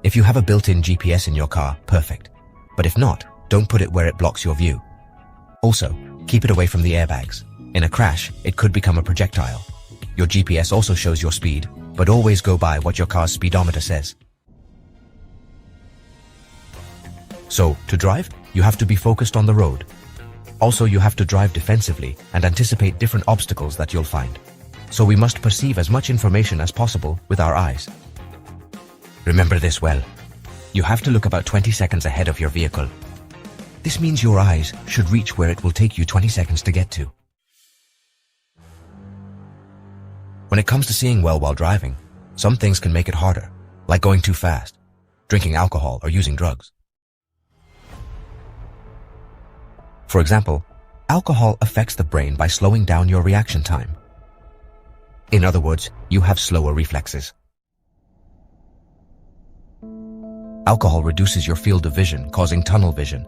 If you have a built-in GPS in your car, perfect. But if not, don't put it where it blocks your view. Also, keep it away from the airbags. In a crash, it could become a projectile. Your GPS also shows your speed, but always go by what your car's speedometer says. So, to drive, you have to be focused on the road. Also, you have to drive defensively and anticipate different obstacles that you'll find. So we must perceive as much information as possible with our eyes. Remember this well. You have to look about 20 seconds ahead of your vehicle. This means your eyes should reach where it will take you 20 seconds to get to. When it comes to seeing well while driving, some things can make it harder, like going too fast, drinking alcohol, or using drugs. For example, alcohol affects the brain by slowing down your reaction time. In other words, you have slower reflexes. Alcohol reduces your field of vision, causing tunnel vision.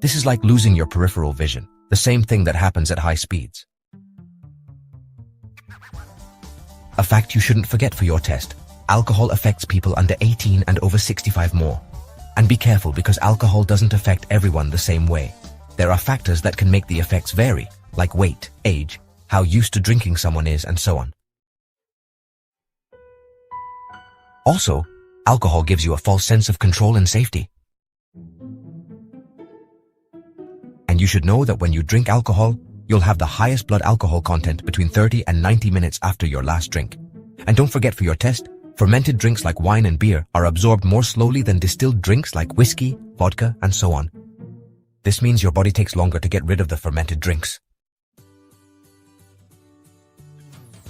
This is like losing your peripheral vision, the same thing that happens at high speeds. A fact you shouldn't forget for your test: alcohol affects people under 18 and over 65 more. And be careful, because alcohol doesn't affect everyone the same way. There are factors that can make the effects vary, like weight, age, how used to drinking someone is, and so on. Also, alcohol gives you a false sense of control and safety. And you should know that when you drink alcohol, you'll have the highest blood alcohol content between 30 and 90 minutes after your last drink. And don't forget, for your test, fermented drinks like wine and beer are absorbed more slowly than distilled drinks like whiskey, vodka, and so on. This means your body takes longer to get rid of the fermented drinks.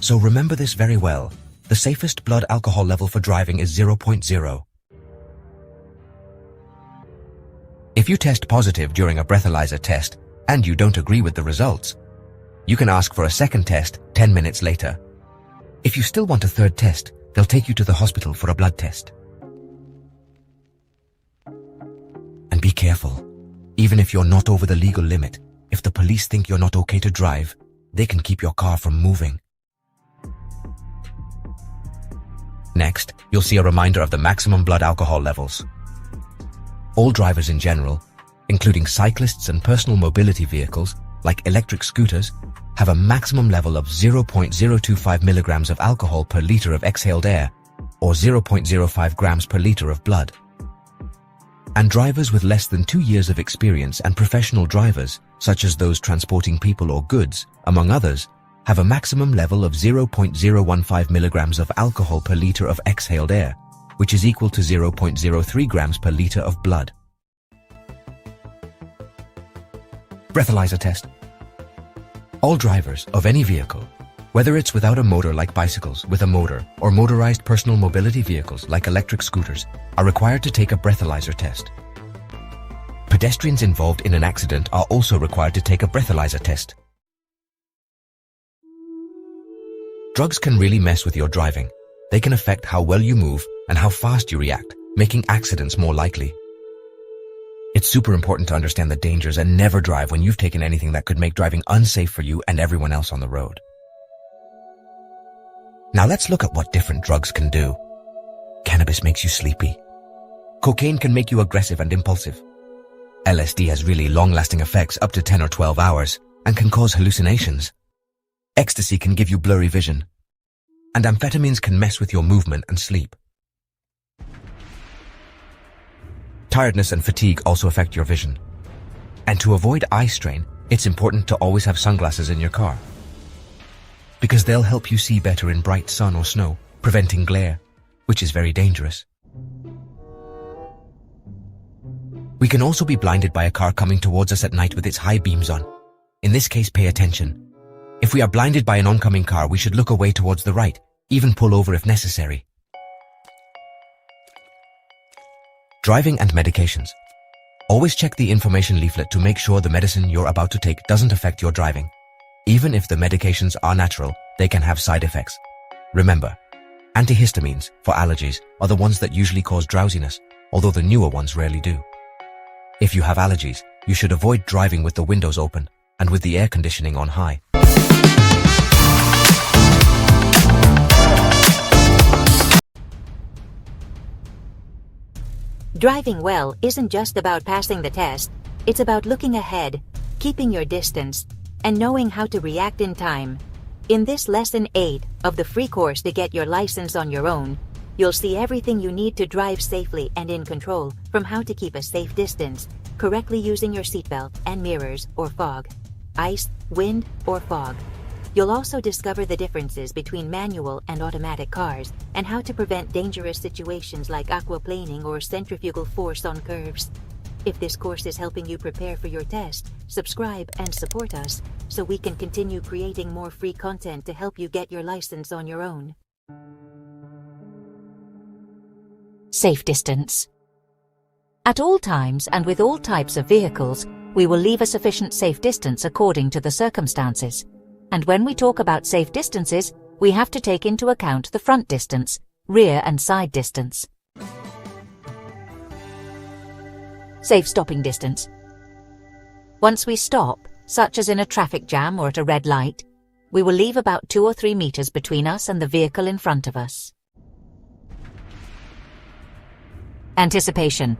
So remember this very well. The safest blood alcohol level for driving is 0.0. If you test positive during a breathalyzer test and you don't agree with the results, you can ask for a second test 10 minutes later. If you still want a third test, they'll take you to the hospital for a blood test. And be careful. Even if you're not over the legal limit, if the police think you're not okay to drive, they can keep your car from moving. Next, you'll see a reminder of the maximum blood alcohol levels. All drivers in general, including cyclists and personal mobility vehicles like electric scooters, have a maximum level of 0.025 milligrams of alcohol per liter of exhaled air, or 0.05 grams per liter of blood. And drivers with less than 2 years of experience and professional drivers such as those transporting people or goods, among others, have a maximum level of 0.015 milligrams of alcohol per liter of exhaled air, which is equal to 0.03 grams per liter of blood. Breathalyzer test. All drivers of any vehicle, whether it's without a motor like bicycles with a motor or motorized personal mobility vehicles like electric scooters, are required to take a breathalyzer test. Pedestrians involved in an accident are also required to take a breathalyzer test. Drugs can really mess with your driving. They can affect how well you move and how fast you react, making accidents more likely. It's super important to understand the dangers and never drive when you've taken anything that could make driving unsafe for you and everyone else on the road. Now let's look at what different drugs can do. Cannabis makes you sleepy. Cocaine can make you aggressive and impulsive. LSD has really long-lasting effects up to 10 or 12 hours and can cause hallucinations. Ecstasy can give you blurry vision. And amphetamines can mess with your movement and sleep. Tiredness and fatigue also affect your vision. And to avoid eye strain, it's important to always have sunglasses in your car, because they'll help you see better in bright sun or snow, preventing glare, which is very dangerous. We can also be blinded by a car coming towards us at night with its high beams on. In this case, pay attention. If we are blinded by an oncoming car, we should look away towards the right, even pull over if necessary. Driving and medications. Always check the information leaflet to make sure the medicine you're about to take doesn't affect your driving. Even if the medications are natural, they can have side effects. Remember, antihistamines for allergies are the ones that usually cause drowsiness, although the newer ones rarely do. If you have allergies, you should avoid driving with the windows open and with the air conditioning on high. Driving well isn't just about passing the test, it's about looking ahead, keeping your distance, and knowing how to react in time. In this Lesson 8 of the free course to get your license on your own, you'll see everything you need to drive safely and in control, from how to keep a safe distance, correctly using your seatbelt and mirrors or fog, ice, wind, or fog. You'll also discover the differences between manual and automatic cars and how to prevent dangerous situations like aquaplaning or centrifugal force on curves. If this course is helping you prepare for your test, subscribe and support us so we can continue creating more free content to help you get your license on your own. Safe distance. At all times and with all types of vehicles, we will leave a sufficient safe distance according to the circumstances. And when we talk about safe distances, we have to take into account the front distance, rear and side distance. Safe stopping distance. Once we stop, such as in a traffic jam or at a red light, we will leave about 2 or 3 meters between us and the vehicle in front of us. Anticipation.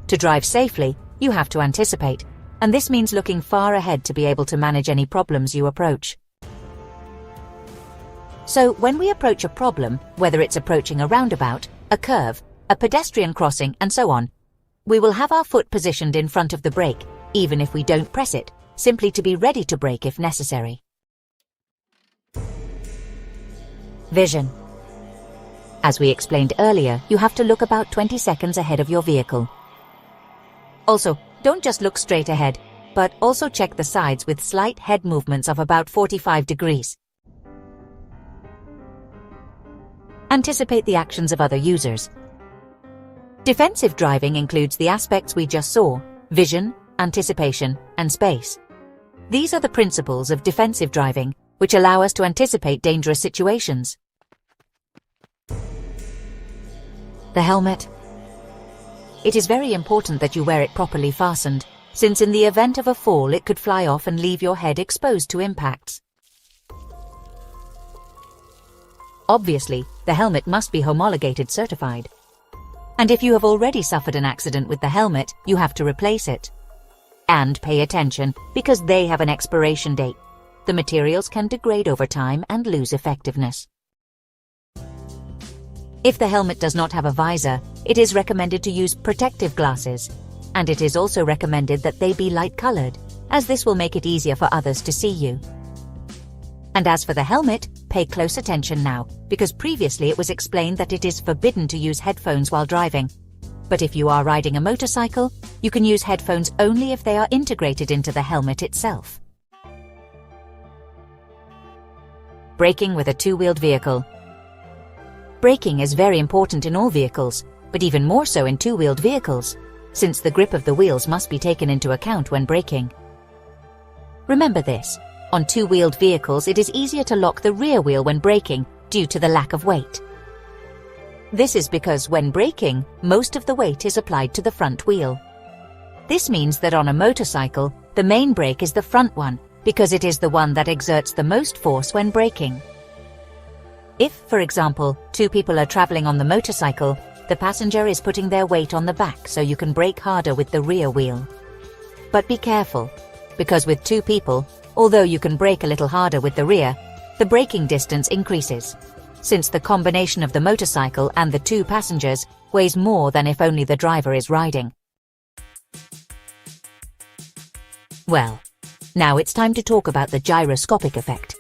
To drive safely, you have to anticipate, and this means looking far ahead to be able to manage any problems you approach. So when we approach a problem, whether it's approaching a roundabout, a curve, a pedestrian crossing, and so on, we will have our foot positioned in front of the brake, even if we don't press it, simply to be ready to brake if necessary. Vision. As we explained earlier, you have to look about 20 seconds ahead of your vehicle. Also, don't just look straight ahead, but also check the sides with slight head movements of about 45 degrees. Anticipate the actions of other users. Defensive driving includes the aspects we just saw: vision, anticipation, and space. These are the principles of defensive driving, which allow us to anticipate dangerous situations. The helmet. It is very important that you wear it properly fastened, since in the event of a fall it could fly off and leave your head exposed to impacts. Obviously, the helmet must be homologated certified. And if you have already suffered an accident with the helmet, you have to replace it. And pay attention, because they have an expiration date. The materials can degrade over time and lose effectiveness. If the helmet does not have a visor, it is recommended to use protective glasses, and it is also recommended that they be light-colored. as this will make it easier for others to see you. And as for the helmet, pay close attention now, because previously it was explained that it is forbidden to use headphones while driving. But if you are riding a motorcycle, you can use headphones only if they are integrated into the helmet itself. Braking with a two-wheeled vehicle. Braking is very important in all vehicles, but even more so in two-wheeled vehicles, since the grip of the wheels must be taken into account when braking. Remember this, on two-wheeled vehicles it is easier to lock the rear wheel when braking due to the lack of weight. This is because when braking, most of the weight is applied to the front wheel. This means that on a motorcycle, the main brake is the front one, because it is the one that exerts the most force when braking. If, for example, two people are traveling on the motorcycle, the passenger is putting their weight on the back so you can brake harder with the rear wheel. But be careful, because with two people, although you can brake a little harder with the rear, the braking distance increases, since the combination of the motorcycle and the two passengers weighs more than if only the driver is riding. Well, now it's time to talk about the gyroscopic effect.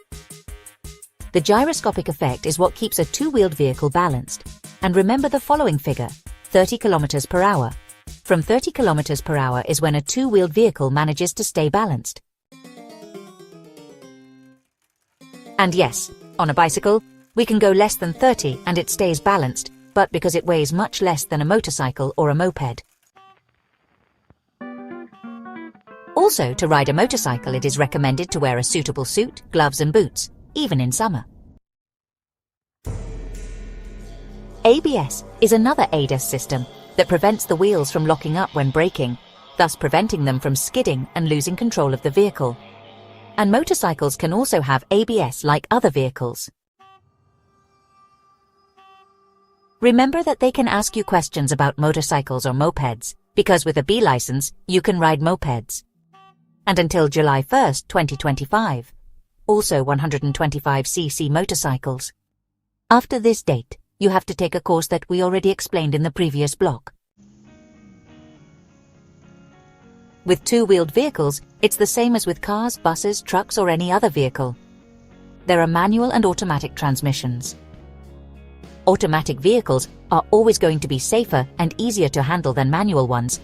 The gyroscopic effect is what keeps a two-wheeled vehicle balanced. And remember the following figure, 30 kilometers per hour. From 30 kilometers per hour is when a two-wheeled vehicle manages to stay balanced. And yes, on a bicycle, we can go less than 30 and it stays balanced, but because it weighs much less than a motorcycle or a moped. Also, to ride a motorcycle it is recommended to wear a suitable suit, gloves and boots, even in summer. ABS is another ADAS system that prevents the wheels from locking up when braking, thus preventing them from skidding and losing control of the vehicle. And motorcycles can also have ABS like other vehicles. Remember that they can ask you questions about motorcycles or mopeds, because with a B license, you can ride mopeds. And until July 1st, 2025, also 125cc motorcycles. After this date, you have to take a course that we already explained in the previous block. With two-wheeled vehicles, it's the same as with cars, buses, trucks or any other vehicle. There are manual and automatic transmissions. Automatic vehicles are always going to be safer and easier to handle than manual ones,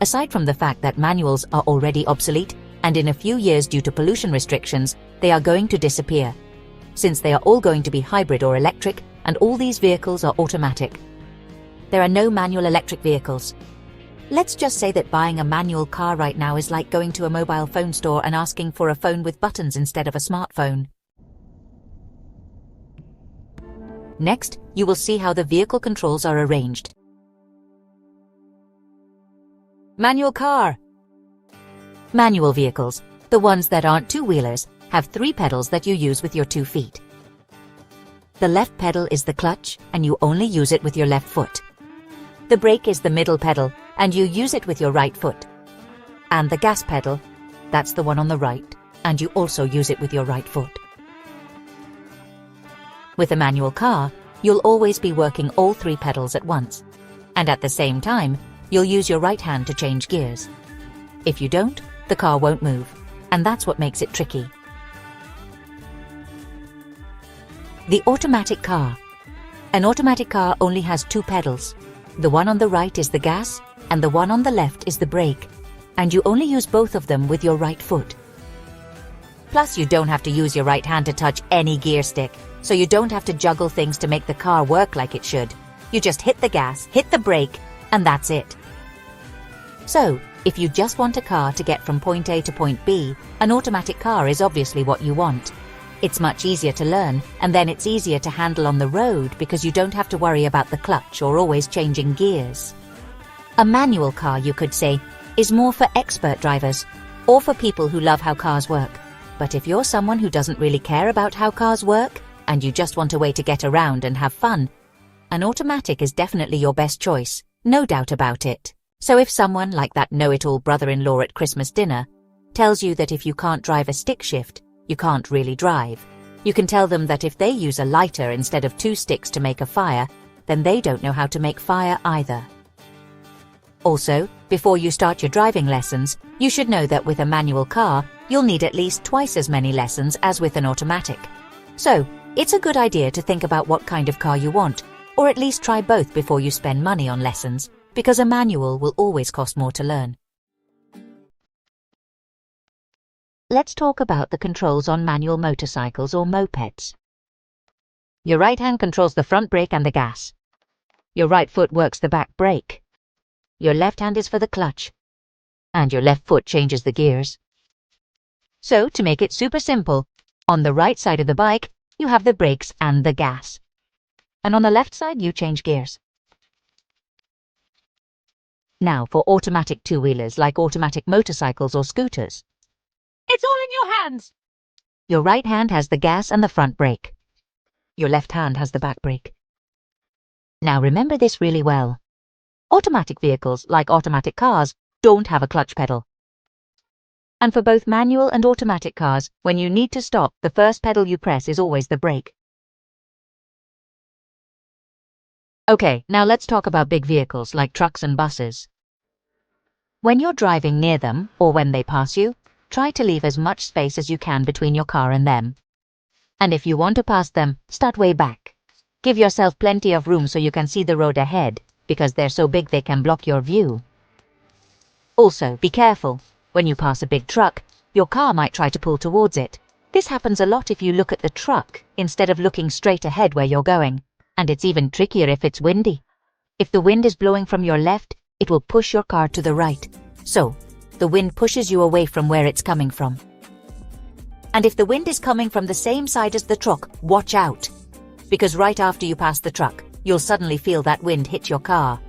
aside from the fact that manuals are already obsolete and in a few years due to pollution restrictions, they are going to disappear, since they are all going to be hybrid or electric and all these vehicles are automatic. There are no manual electric vehicles. Let's just say that buying a manual car right now is like going to a mobile phone store and asking for a phone with buttons instead of a smartphone. Next, you will see how the vehicle controls are arranged. Manual car. Manual vehicles, the ones that aren't two-wheelers, have 3 pedals that you use with your 2 feet. The left pedal is the clutch, and you only use it with your left foot. The brake is the middle pedal, and you use it with your right foot. And the gas pedal, that's the one on the right, and you also use it with your right foot. With a manual car, you'll always be working all 3 pedals at once, and at the same time, you'll use your right hand to change gears. If you don't, the car won't move, and that's what makes it tricky. The automatic car. An automatic car only has 2 pedals. The one on the right is the gas, and the one on the left is the brake, and you only use both of them with your right foot. Plus, you don't have to use your right hand to touch any gear stick, so you don't have to juggle things to make the car work like it should. You just hit the gas, hit the brake, and that's it. So, if you just want a car to get from point A to point B, an automatic car is obviously what you want. It's much easier to learn, and then it's easier to handle on the road because you don't have to worry about the clutch or always changing gears. A manual car, you could say, is more for expert drivers, or for people who love how cars work. But if you're someone who doesn't really care about how cars work, and you just want a way to get around and have fun, an automatic is definitely your best choice, no doubt about it. So if someone like that know-it-all brother-in-law at Christmas dinner tells you that if you can't drive a stick shift, you can't really drive, you can tell them that if they use a lighter instead of 2 sticks to make a fire, then they don't know how to make fire either. Also, before you start your driving lessons, you should know that with a manual car, you'll need at least twice as many lessons as with an automatic. So, it's a good idea to think about what kind of car you want, or at least try both before you spend money on lessons, because a manual will always cost more to learn. Let's talk about the controls on manual motorcycles or mopeds. Your right hand controls the front brake and the gas. Your right foot works the back brake. Your left hand is for the clutch. And your left foot changes the gears. So, to make it super simple, on the right side of the bike, you have the brakes and the gas. And on the left side, you change gears. Now, for automatic two-wheelers like automatic motorcycles or scooters. It's all in your hands! Your right hand has the gas and the front brake. Your left hand has the back brake. Now remember this really well. Automatic vehicles, like automatic cars, don't have a clutch pedal. And for both manual and automatic cars, when you need to stop, the first pedal you press is always the brake. Okay, now let's talk about big vehicles like trucks and buses. When you're driving near them, or when they pass you, try to leave as much space as you can between your car and them. And if you want to pass them, start way back. Give yourself plenty of room so you can see the road ahead, because they're so big they can block your view. Also, be careful. When you pass a big truck, your car might try to pull towards it. This happens a lot if you look at the truck instead of looking straight ahead where you're going. And it's even trickier if it's windy. If the wind is blowing from your left, it will push your car to the right. So, the wind pushes you away from where it's coming from. And if the wind is coming from the same side as the truck, watch out. Because right after you pass the truck, you'll suddenly feel that wind hit your car.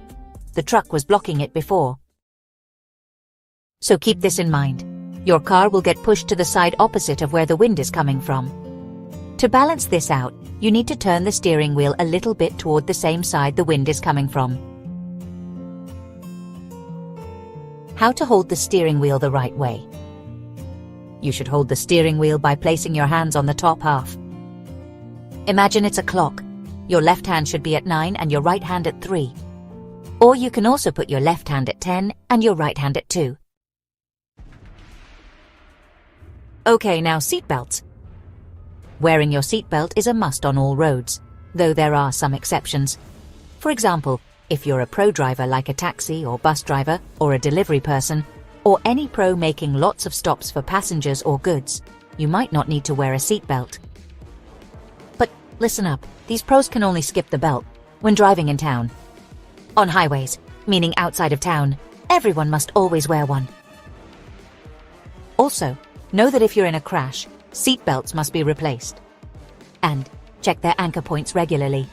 The truck was blocking it before. So keep this in mind. Your car will get pushed to the side opposite of where the wind is coming from. To balance this out, you need to turn the steering wheel a little bit toward the same side the wind is coming from. How to hold the steering wheel the right way. You should hold the steering wheel by placing your hands on the top half. Imagine it's a clock. Your left hand should be at 9 and your right hand at 3. Or you can also put your left hand at 10 and your right hand at 2. Okay, now seatbelts. Wearing your seatbelt is a must on all roads, though there are some exceptions. For example, if you're a pro driver like a taxi or bus driver or a delivery person, or any pro making lots of stops for passengers or goods, you might not need to wear a seatbelt. But listen up, these pros can only skip the belt when driving in town. On highways, meaning outside of town, everyone must always wear one. Also, know that if you're in a crash, seatbelts must be replaced. And check their anchor points regularly.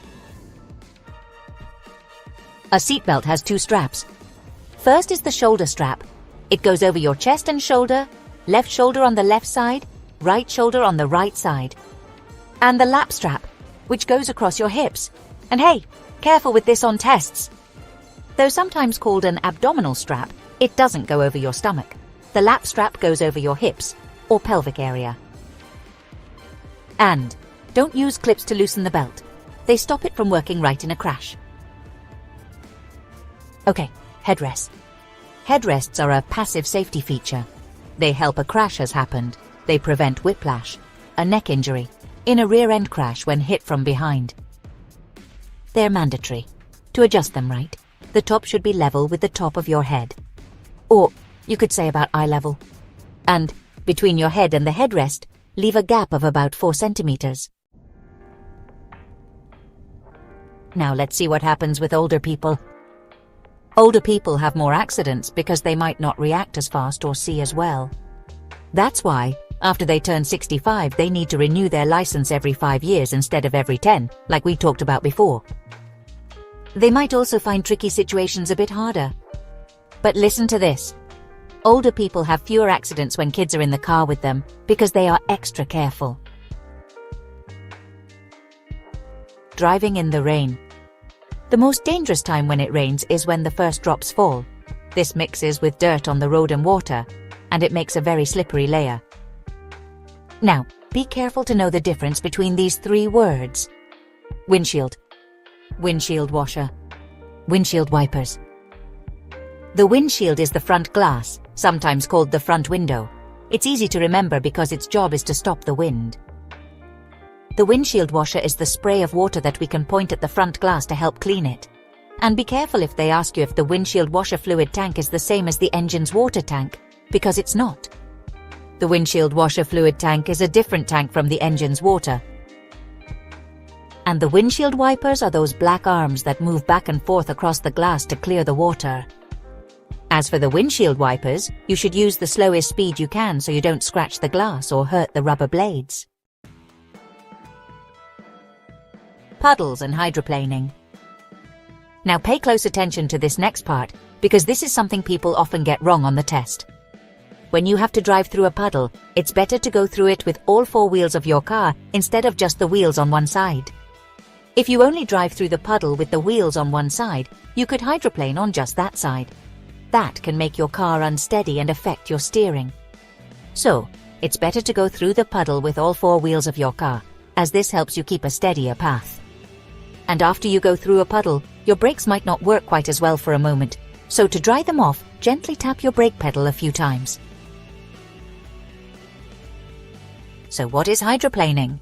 A seatbelt has 2 straps. First is the shoulder strap. It goes over your chest and shoulder, left shoulder on the left side, right shoulder on the right side. And the lap strap, which goes across your hips. And hey, careful with this on tests. Though sometimes called an abdominal strap, it doesn't go over your stomach. The lap strap goes over your hips or pelvic area. And don't use clips to loosen the belt. They stop it from working right in a crash. Okay, headrests. Headrests are a passive safety feature. They help a crash has happened. They prevent whiplash, a neck injury, in a rear-end crash when hit from behind. They're mandatory. To adjust them right, the top should be level with the top of your head. Or, you could say about eye level. And, between your head and the headrest, leave a gap of about 4 centimeters. Now let's see what happens with older people. Older people have more accidents because they might not react as fast or see as well. That's why, after they turn 65, they need to renew their license every 5 years instead of every 10, like we talked about before. They might also find tricky situations a bit harder. But listen to this. Older people have fewer accidents when kids are in the car with them because they are extra careful. Driving in the rain. The most dangerous time when it rains is when the first drops fall. This mixes with dirt on the road and water, and it makes a very slippery layer. Now, be careful to know the difference between these 3 words. Windshield, windshield washer, windshield wipers. The windshield is the front glass, sometimes called the front window. It's easy to remember because its job is to stop the wind. The windshield washer is the spray of water that we can point at the front glass to help clean it. And be careful if they ask you if the windshield washer fluid tank is the same as the engine's water tank, because it's not. The windshield washer fluid tank is a different tank from the engine's water. And the windshield wipers are those black arms that move back and forth across the glass to clear the water. As for the windshield wipers, you should use the slowest speed you can so you don't scratch the glass or hurt the rubber blades. Puddles and hydroplaning. Now pay close attention to this next part, because this is something people often get wrong on the test. When you have to drive through a puddle, it's better to go through it with all four wheels of your car instead of just the wheels on one side. If you only drive through the puddle with the wheels on one side, you could hydroplane on just that side. That can make your car unsteady and affect your steering. So, it's better to go through the puddle with all four wheels of your car, as this helps you keep a steadier path. And after you go through a puddle, your brakes might not work quite as well for a moment, so to dry them off, gently tap your brake pedal a few times. So what is hydroplaning?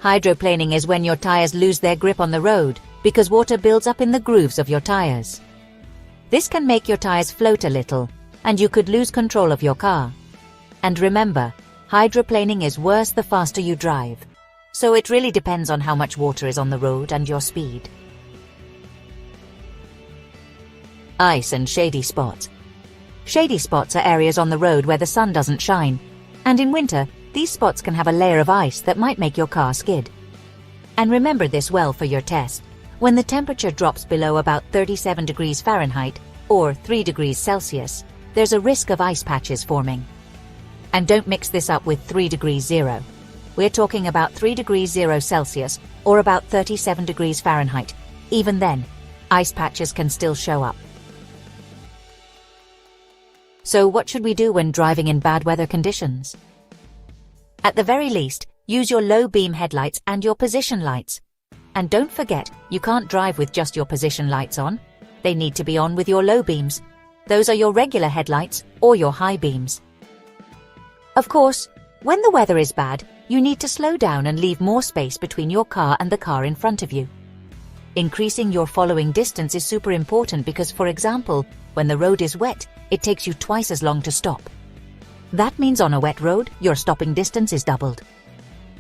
Hydroplaning is when your tires lose their grip on the road because water builds up in the grooves of your tires. This can make your tires float a little, and you could lose control of your car. And remember, hydroplaning is worse the faster you drive. So it really depends on how much water is on the road and your speed. Ice and shady spots. Shady spots are areas on the road where the sun doesn't shine, and in winter, these spots can have a layer of ice that might make your car skid. And remember this well for your test. When the temperature drops below about 37 degrees Fahrenheit or 3 degrees Celsius, there's a risk of ice patches forming. And don't mix this up with 3 degrees 0. We're talking about 3 degrees 0 Celsius or about 37 degrees Fahrenheit. Even then, ice patches can still show up. So what should we do when driving in bad weather conditions? At the very least, use your low beam headlights and your position lights. And don't forget, you can't drive with just your position lights on. They need to be on with your low beams. Those are your regular headlights or your high beams. Of course, when the weather is bad, you need to slow down and leave more space between your car and the car in front of you. Increasing your following distance is super important because, for example, when the road is wet, it takes you twice as long to stop. That means on a wet road, your stopping distance is doubled.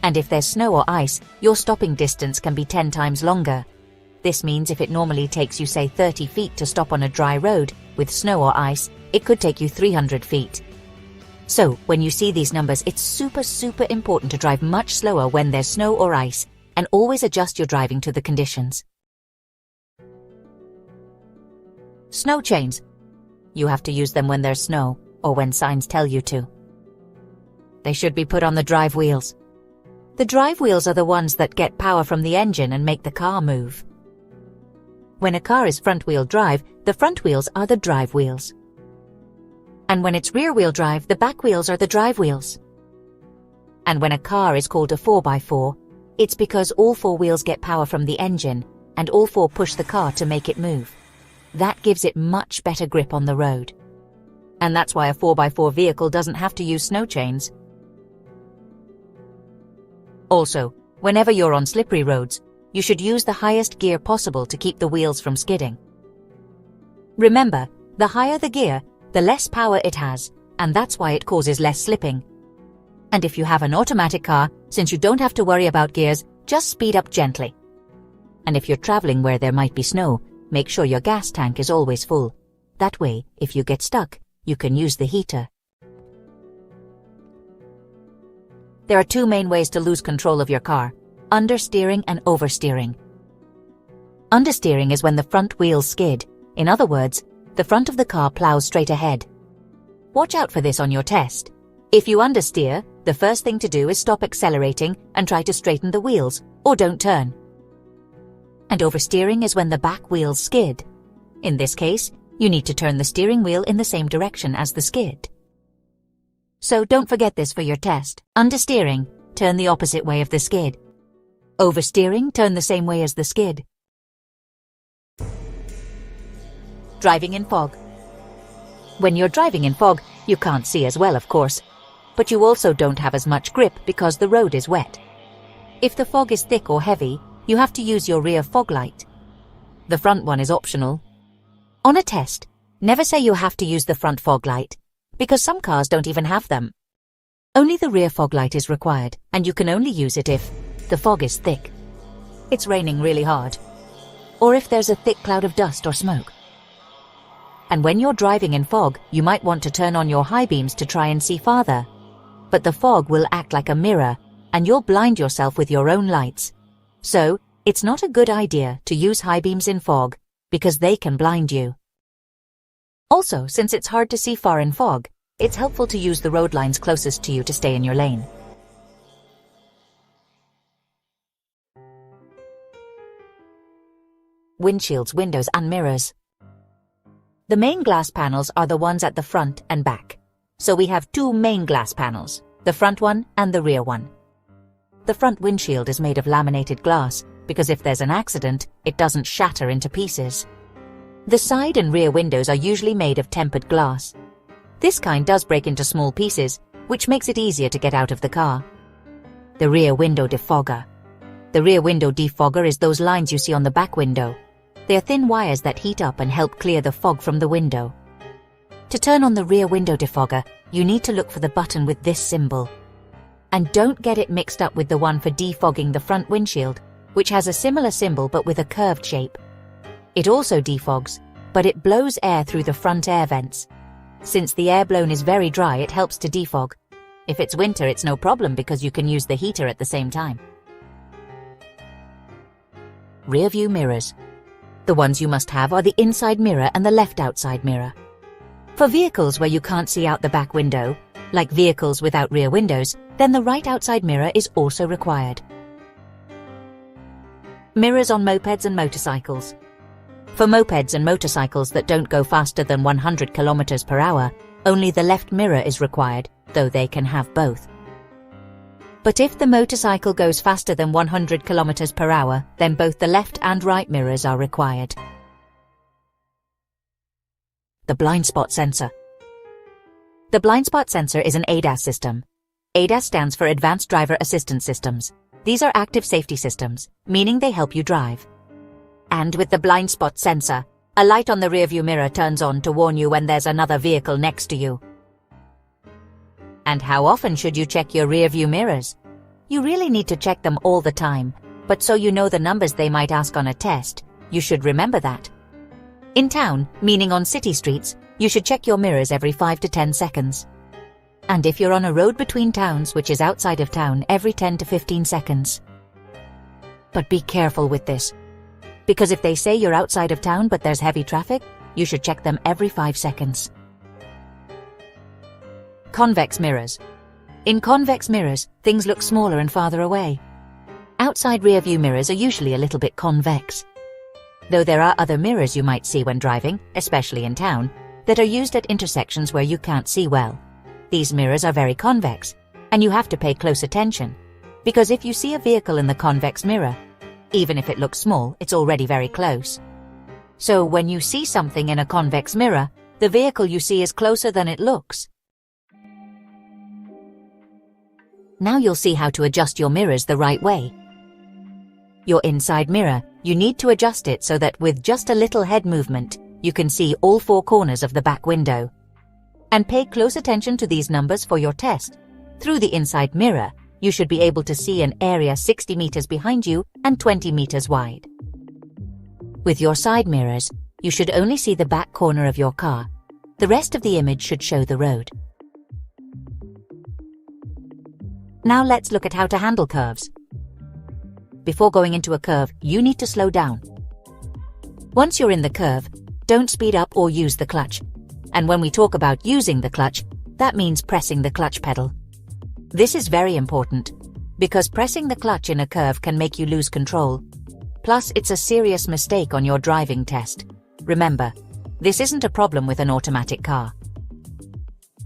And if there's snow or ice, your stopping distance can be 10 times longer. This means if it normally takes you, say, 30 feet to stop on a dry road, with snow or ice, it could take you 300 feet. So, when you see these numbers, it's super important to drive much slower when there's snow or ice, and always adjust your driving to the conditions. Snow chains. You have to use them when there's snow, or when signs tell you to. They should be put on the drive wheels. The drive wheels are the ones that get power from the engine and make the car move. When a car is front-wheel drive, the front wheels are the drive wheels. And when it's rear-wheel drive, the back wheels are the drive wheels. And when a car is called a 4x4, it's because all four wheels get power from the engine, and all four push the car to make it move. That gives it much better grip on the road. And that's why a 4x4 vehicle doesn't have to use snow chains. Also, whenever you're on slippery roads, you should use the highest gear possible to keep the wheels from skidding. Remember, the higher the gear, the less power it has, and that's why it causes less slipping. And if you have an automatic car, since you don't have to worry about gears, just speed up gently. And if you're traveling where there might be snow, make sure your gas tank is always full. That way, if you get stuck, you can use the heater. There are two main ways to lose control of your car: understeering and oversteering. Understeering is when the front wheels skid. In other words, the front of the car plows straight ahead. Watch out for this on your test. If you understeer, the first thing to do is stop accelerating and try to straighten the wheels, or don't turn. And oversteering is when the back wheels skid. In this case, you need to turn the steering wheel in the same direction as the skid. So don't forget this for your test. Understeering, turn the opposite way of the skid. Oversteering, turn the same way as the skid. Driving in fog. When you're driving in fog, you can't see as well, of course, but you also don't have as much grip because the road is wet. If the fog is thick or heavy, you have to use your rear fog light. The front one is optional. On a test, never say you have to use the front fog light, because some cars don't even have them. Only the rear fog light is required, and you can only use it if the fog is thick, it's raining really hard, or if there's a thick cloud of dust or smoke. And when you're driving in fog, you might want to turn on your high beams to try and see farther. But the fog will act like a mirror, and you'll blind yourself with your own lights. So, it's not a good idea to use high beams in fog, because they can blind you. Also, since it's hard to see far in fog, it's helpful to use the road lines closest to you to stay in your lane. Windshields, windows and mirrors. The main glass panels are the ones at the front and back. So we have two main glass panels, the front one and the rear one. The front windshield is made of laminated glass because if there's an accident, it doesn't shatter into pieces. The side and rear windows are usually made of tempered glass. This kind does break into small pieces, which makes it easier to get out of the car. The rear window defogger. The rear window defogger is those lines you see on the back window. They are thin wires that heat up and help clear the fog from the window. To turn on the rear window defogger, you need to look for the button with this symbol. And don't get it mixed up with the one for defogging the front windshield, which has a similar symbol but with a curved shape. It also defogs, but it blows air through the front air vents. Since the air blown is very dry, it helps to defog. If it's winter, it's no problem because you can use the heater at the same time. Rear view mirrors. The ones you must have are the inside mirror and the left outside mirror. For vehicles where you can't see out the back window, like vehicles without rear windows, then the right outside mirror is also required. Mirrors on mopeds and motorcycles. For mopeds and motorcycles that don't go faster than 100 km per hour, only the left mirror is required, though they can have both. But if the motorcycle goes faster than 100 km per hour, then both the left and right mirrors are required. The blind spot sensor. The blind spot sensor is an ADAS system. ADAS stands for Advanced Driver Assistance Systems. These are active safety systems, meaning they help you drive. And with the blind spot sensor, a light on the rearview mirror turns on to warn you when there's another vehicle next to you. And how often should you check your rearview mirrors? You really need to check them all the time, but so you know the numbers they might ask on a test, you should remember that. In town, meaning on city streets, you should check your mirrors every 5 to 10 seconds. And if you're on a road between towns, which is outside of town, every 10 to 15 seconds. But be careful with this, because if they say you're outside of town but there's heavy traffic, you should check them every 5 seconds. Convex mirrors. In convex mirrors, things look smaller and farther away. Outside rear-view mirrors are usually a little bit convex. Though there are other mirrors you might see when driving, especially in town, that are used at intersections where you can't see well. These mirrors are very convex, and you have to pay close attention, because if you see a vehicle in the convex mirror, even if it looks small, it's already very close. So when you see something in a convex mirror, the vehicle you see is closer than it looks. Now you'll see how to adjust your mirrors the right way. Your inside mirror, you need to adjust it so that with just a little head movement, you can see all 4 corners of the back window. And pay close attention to these numbers for your test. Through the inside mirror, you should be able to see an area 60 meters behind you and 20 meters wide. With your side mirrors, you should only see the back corner of your car. The rest of the image should show the road. Now let's look at how to handle curves. Before going into a curve, you need to slow down. Once you're in the curve, don't speed up or use the clutch. And when we talk about using the clutch, that means pressing the clutch pedal. This is very important, because pressing the clutch in a curve can make you lose control. Plus, it's a serious mistake on your driving test. Remember, this isn't a problem with an automatic car.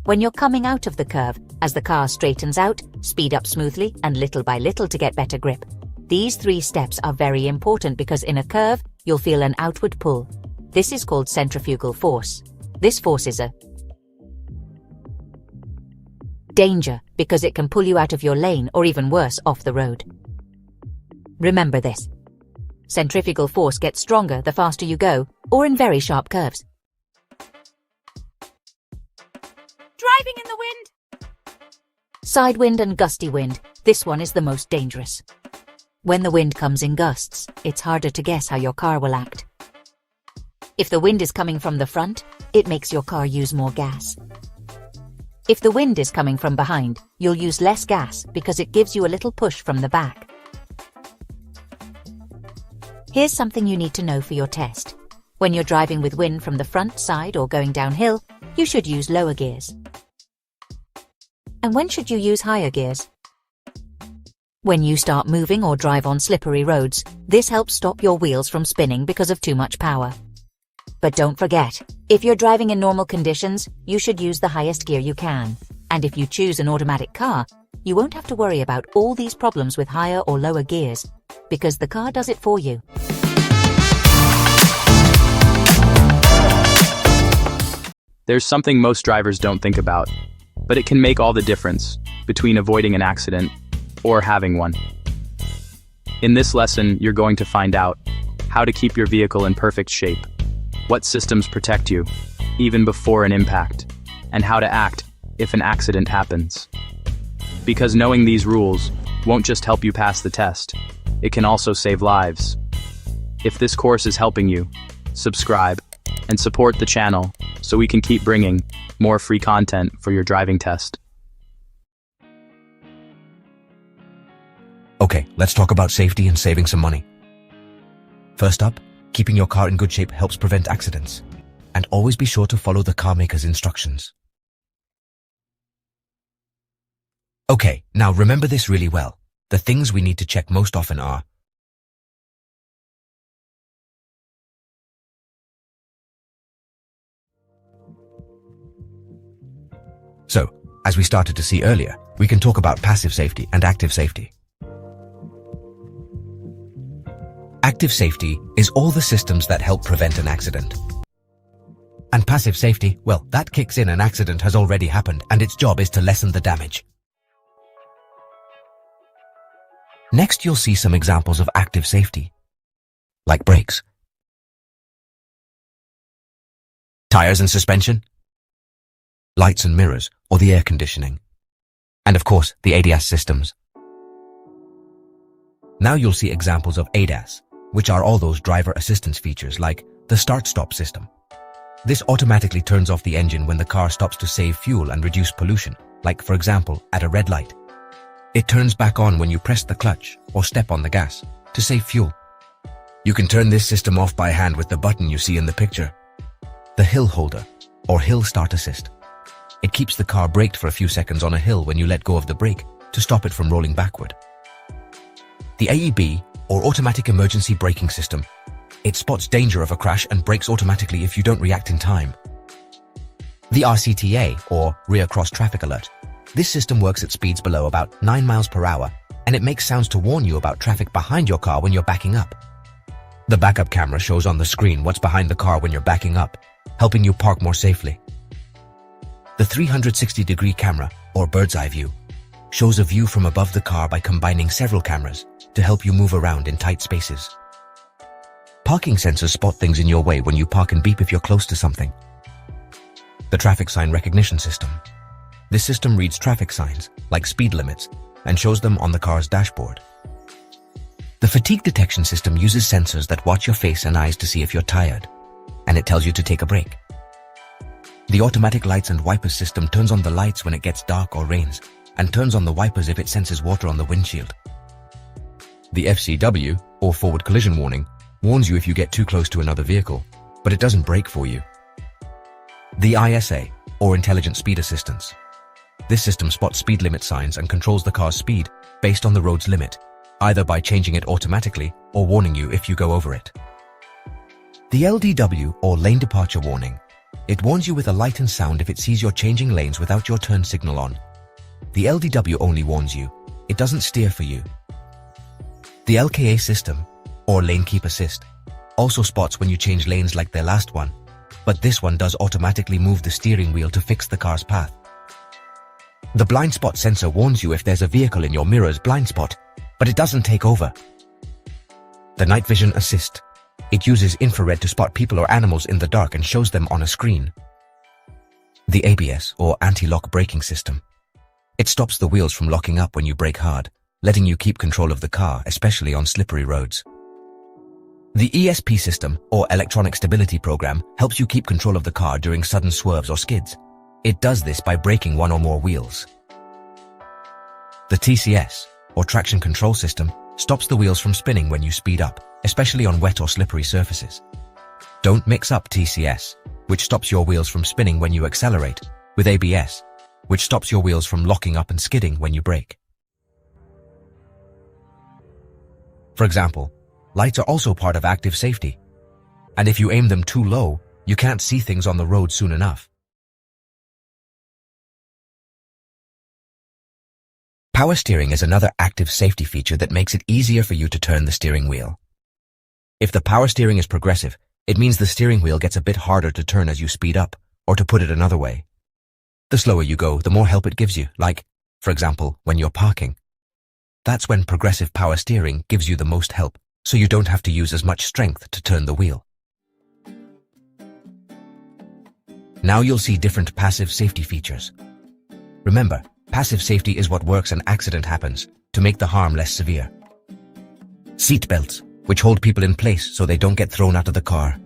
When you're coming out of the curve, as the car straightens out, speed up smoothly and little by little to get better grip. These 3 steps are very important because in a curve, you'll feel an outward pull. This is called centrifugal force. This force is a Danger, because it can pull you out of your lane or even worse, off the road. Remember this. Centrifugal force gets stronger the faster you go, or in very sharp curves. Driving in the wind. Side wind and gusty wind, this one is the most dangerous. When the wind comes in gusts, it's harder to guess how your car will act. If the wind is coming from the front, it makes your car use more gas. If the wind is coming from behind, you'll use less gas because it gives you a little push from the back. Here's something you need to know for your test. When you're driving with wind from the front, side, or going downhill, you should use lower gears. And when should you use higher gears? When you start moving or drive on slippery roads, this helps stop your wheels from spinning because of too much power. But don't forget, if you're driving in normal conditions, you should use the highest gear you can. And if you choose an automatic car, you won't have to worry about all these problems with higher or lower gears, because the car does it for you. There's something most drivers don't think about, but it can make all the difference between avoiding an accident or having one. In this lesson, you're going to find out how to keep your vehicle in perfect shape, what systems protect you, even before an impact, and how to act if an accident happens. Because knowing these rules won't just help you pass the test, it can also save lives. If this course is helping you, subscribe and support the channel so we can keep bringing more free content for your driving test. Okay, let's talk about safety and saving some money. First up, keeping your car in good shape helps prevent accidents. And always be sure to follow the car maker's instructions. Okay, now remember this really well. The things we need to check most often are: So, as we started to see earlier, we can talk about passive safety and active safety. Active safety is all the systems that help prevent an accident. And passive safety, well, that kicks in an accident has already happened and its job is to lessen the damage. Next, you'll see some examples of active safety, like brakes, tires and suspension, lights and mirrors, or the air conditioning, and of course, the ADAS systems. Now you'll see examples of ADAS, which are all those driver assistance features like the start-stop system. This automatically turns off the engine when the car stops to save fuel and reduce pollution, like for example, at a red light. It turns back on when you press the clutch or step on the gas to save fuel. You can turn this system off by hand with the button you see in the picture. The hill holder, or hill start assist. It keeps the car braked for a few seconds on a hill when you let go of the brake to stop it from rolling backward. The AEB, or automatic emergency braking system. It spots danger of a crash and brakes automatically if you don't react in time. The RCTA, or rear cross traffic alert. This system works at speeds below about 9 miles per hour, and it makes sounds to warn you about traffic behind your car when you're backing up. The backup camera shows on the screen what's behind the car when you're backing up, helping you park more safely. The 360-degree camera, or bird's eye view, shows a view from above the car by combining several cameras to help you move around in tight spaces. Parking sensors spot things in your way when you park and beep if you're close to something. The traffic sign recognition system. This system reads traffic signs, like speed limits, and shows them on the car's dashboard. The fatigue detection system uses sensors that watch your face and eyes to see if you're tired, and it tells you to take a break. The automatic lights and wipers system turns on the lights when it gets dark or rains, and turns on the wipers if it senses water on the windshield. The FCW, or forward collision warning, warns you if you get too close to another vehicle, but it doesn't brake for you. The ISA, or intelligent speed assistance. This system spots speed limit signs and controls the car's speed based on the road's limit, either by changing it automatically or warning you if you go over it. The LDW, or lane departure warning. It warns you with a light and sound if it sees you're changing lanes without your turn signal on. The LDW only warns you. It doesn't steer for you. The LKA system, or lane keep assist, also spots when you change lanes like their last one, but this one does automatically move the steering wheel to fix the car's path. The blind spot sensor warns you if there's a vehicle in your mirror's blind spot, but it doesn't take over. The night vision assist. It uses infrared to spot people or animals in the dark and shows them on a screen. The ABS, or anti-lock braking system. It stops the wheels from locking up when you brake hard, letting you keep control of the car, especially on slippery roads. The ESP system, or electronic stability program, helps you keep control of the car during sudden swerves or skids. It does this by braking one or more wheels. The TCS, or traction control system, stops the wheels from spinning when you speed up, especially on wet or slippery surfaces. Don't mix up TCS, which stops your wheels from spinning when you accelerate, with ABS, which stops your wheels from locking up and skidding when you brake. For example, lights are also part of active safety, and if you aim them too low, you can't see things on the road soon enough. Power steering is another active safety feature that makes it easier for you to turn the steering wheel. If the power steering is progressive, it means the steering wheel gets a bit harder to turn as you speed up, or to put it another way. The slower you go, the more help it gives you, like, for example, when you're parking. That's when progressive power steering gives you the most help, so you don't have to use as much strength to turn the wheel. Now you'll see different passive safety features. Remember, passive safety is what works an accident happens, to make the harm less severe. Seat belts, which hold people in place so they don't get thrown out of the car.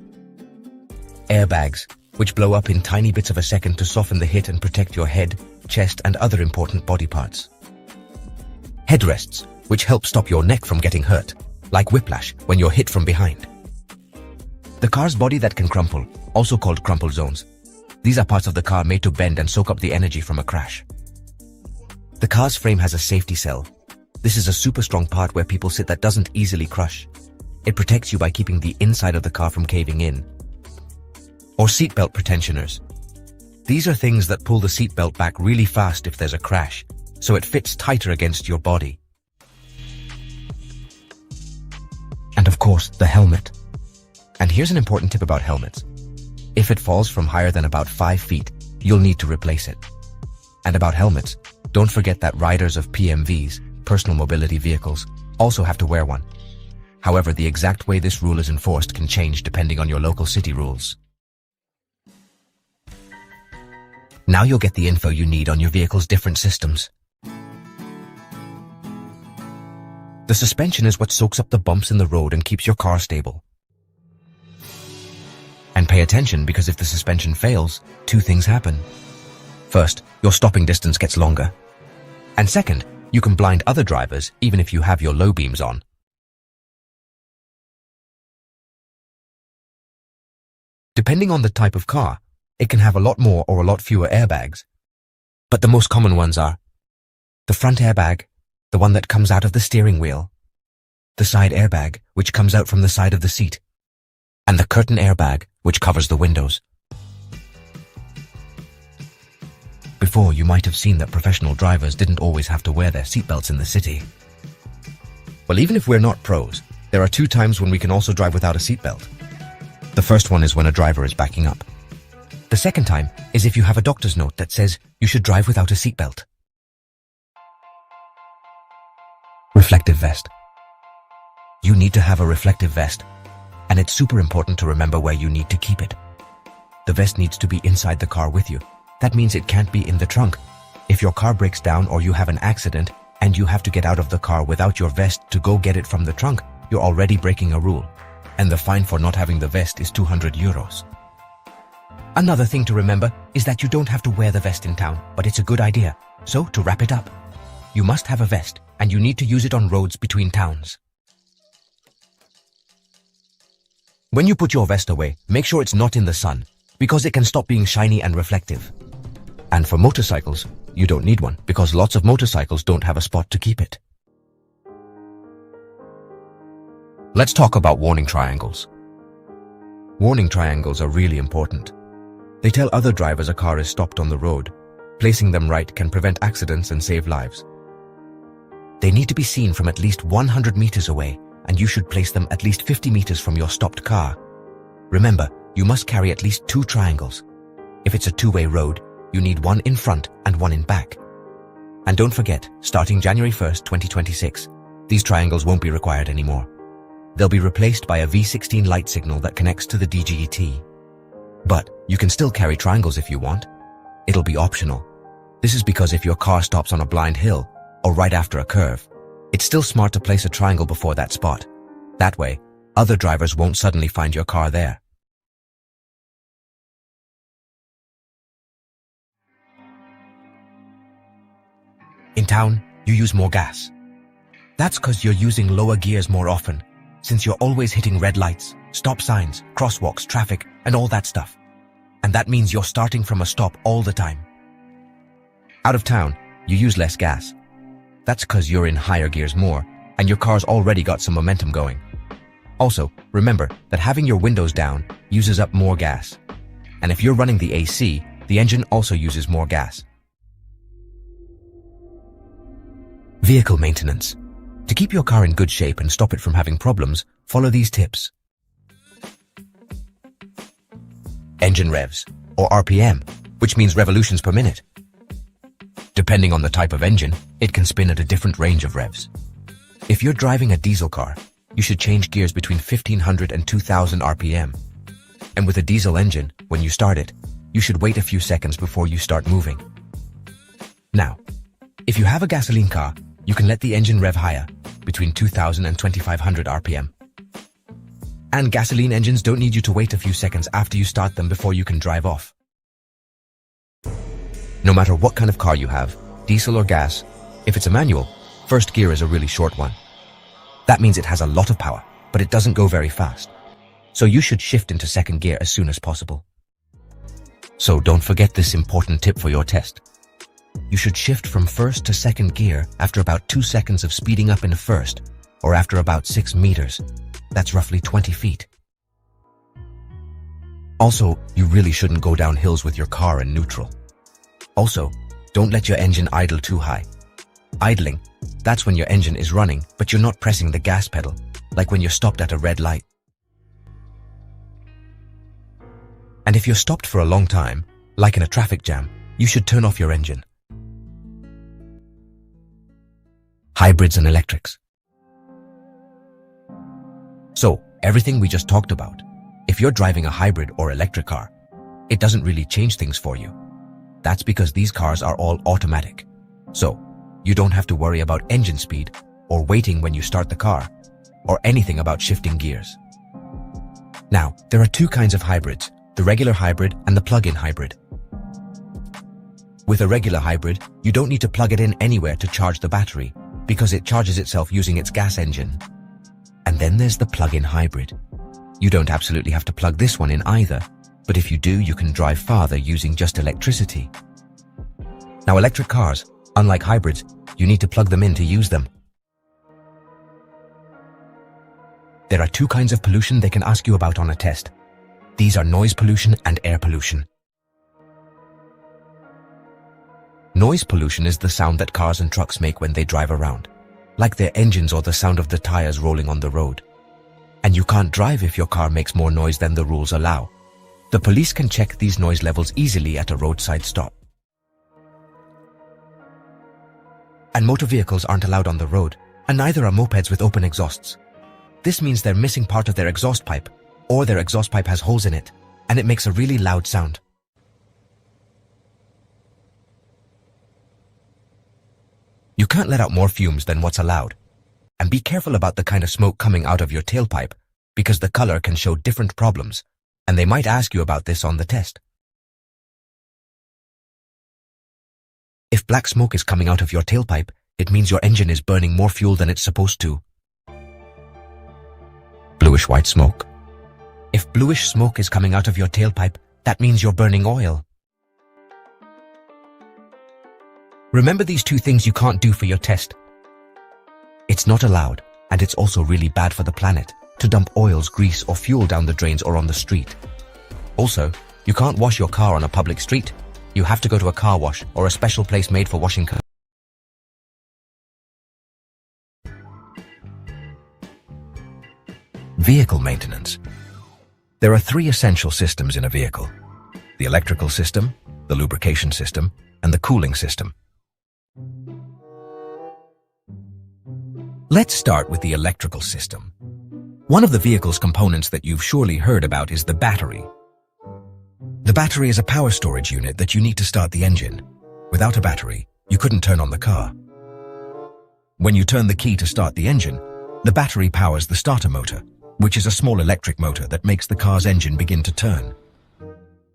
Airbags, which blow up in tiny bits of a second to soften the hit and protect your head, chest, and other important body parts. Headrests, which help stop your neck from getting hurt, like whiplash when you're hit from behind. The car's body that can crumple, also called crumple zones. These are parts of the car made to bend and soak up the energy from a crash. The car's frame has a safety cell. This is a super strong part where people sit that doesn't easily crush. It protects you by keeping the inside of the car from caving in. Or seatbelt pretensioners. These are things that pull the seatbelt back really fast if there's a crash, so it fits tighter against your body. And of course, the helmet. And here's an important tip about helmets. If it falls from higher than about 5 feet, you'll need to replace it. And about helmets, don't forget that riders of PMVs, personal mobility vehicles, also have to wear one. However, the exact way this rule is enforced can change depending on your local city rules. Now you'll get the info you need on your vehicle's different systems. The suspension is what soaks up the bumps in the road and keeps your car stable. And pay attention, because if the suspension fails, 2 things happen. First, your stopping distance gets longer. And second, you can blind other drivers even if you have your low beams on. Depending on the type of car, it can have a lot more or a lot fewer airbags. But the most common ones are the front airbag, the one that comes out of the steering wheel, the side airbag, which comes out from the side of the seat, and the curtain airbag, which covers the windows. Before, you might have seen that professional drivers didn't always have to wear their seatbelts in the city. Well, even if we're not pros, there are 2 times when we can also drive without a seatbelt. The first one is when a driver is backing up. The second time is if you have a doctor's note that says you should drive without a seatbelt. Reflective vest. You need to have a reflective vest, and it's super important to remember where you need to keep it. The vest needs to be inside the car with you. That means it can't be in the trunk. If your car breaks down or you have an accident and you have to get out of the car without your vest to go get it from the trunk, you're already breaking a rule. And the fine for not having the vest is €200. Another thing to remember is that you don't have to wear the vest in town, but it's a good idea. So, to wrap it up, you must have a vest, and you need to use it on roads between towns. When you put your vest away, make sure it's not in the sun, because it can stop being shiny and reflective. And for motorcycles, you don't need one, because lots of motorcycles don't have a spot to keep it. Let's talk about warning triangles. Warning triangles are really important. They tell other drivers a car is stopped on the road. Placing them right can prevent accidents and save lives. They need to be seen from at least 100 meters away, and you should place them at least 50 meters from your stopped car. Remember, you must carry at least 2 triangles. If it's a 2-way road, you need one in front and one in back. And don't forget, starting January 1st, 2026, these triangles won't be required anymore. They'll be replaced by a V16 light signal that connects to the DGT. But you can still carry triangles if you want. It'll be optional. This is because if your car stops on a blind hill or right after a curve, it's still smart to place a triangle before that spot. That way, other drivers won't suddenly find your car there. In town, you use more gas. That's because you're using lower gears more often, since you're always hitting red lights, stop signs, crosswalks, traffic, and all that stuff. And that means you're starting from a stop all the time. Out of town, you use less gas. That's because you're in higher gears more, and your car's already got some momentum going. Also, remember that having your windows down uses up more gas. And if you're running the AC, the engine also uses more gas. Vehicle maintenance. To keep your car in good shape and stop it from having problems, follow these tips. Engine revs, or RPM, which means revolutions per minute. Depending on the type of engine, it can spin at a different range of revs. If you're driving a diesel car, you should change gears between 1500 and 2000 RPM. And with a diesel engine, when you start it, you should wait a few seconds before you start moving. Now, if you have a gasoline car, you can let the engine rev higher, between 2000 and 2500 RPM. And gasoline engines don't need you to wait a few seconds after you start them before you can drive off. No matter what kind of car you have, diesel or gas, if it's a manual, first gear is a really short one. That means it has a lot of power, but it doesn't go very fast. So you should shift into second gear as soon as possible. So don't forget this important tip for your test. You should shift from first to second gear after about 2 seconds of speeding up in first, or after about 6 meters. That's roughly 20 feet. Also, you really shouldn't go down hills with your car in neutral. Also, don't let your engine idle too high. Idling, that's when your engine is running, but you're not pressing the gas pedal, like when you're stopped at a red light. And if you're stopped for a long time, like in a traffic jam, you should turn off your engine. Hybrids and electrics. So, everything we just talked about, if you're driving a hybrid or electric car, it doesn't really change things for you. That's because these cars are all automatic. So, you don't have to worry about engine speed or waiting when you start the car, or anything about shifting gears. Now, there are two kinds of hybrids, the regular hybrid and the plug-in hybrid. With a regular hybrid, you don't need to plug it in anywhere to charge the battery, because it charges itself using its gas engine. And then there's the plug-in hybrid. You don't absolutely have to plug this one in either, but if you do, you can drive farther using just electricity. Now, electric cars, unlike hybrids, you need to plug them in to use them. There are two kinds of pollution they can ask you about on a test. These are noise pollution and air pollution. Noise pollution is the sound that cars and trucks make when they drive around, like their engines or the sound of the tires rolling on the road. And you can't drive if your car makes more noise than the rules allow. The police can check these noise levels easily at a roadside stop. And motor vehicles aren't allowed on the road, and neither are mopeds with open exhausts. This means they're missing part of their exhaust pipe, or their exhaust pipe has holes in it, and it makes a really loud sound. You can't let out more fumes than what's allowed. And be careful about the kind of smoke coming out of your tailpipe, because the color can show different problems, and they might ask you about this on the test. If black smoke is coming out of your tailpipe, it means your engine is burning more fuel than it's supposed to. Bluish-white smoke. If bluish smoke is coming out of your tailpipe, that means you're burning oil. Remember these two things you can't do for your test. It's not allowed, and it's also really bad for the planet, to dump oils, grease, or fuel down the drains or on the street. Also, you can't wash your car on a public street. You have to go to a car wash or a special place made for washing cars. Vehicle maintenance. There are three essential systems in a vehicle: the electrical system, the lubrication system, and the cooling system. Let's start with the electrical system. One of the vehicle's components that you've surely heard about is the battery. The battery is a power storage unit that you need to start the engine. Without a battery, you couldn't turn on the car. When you turn the key to start the engine, the battery powers the starter motor, which is a small electric motor that makes the car's engine begin to turn.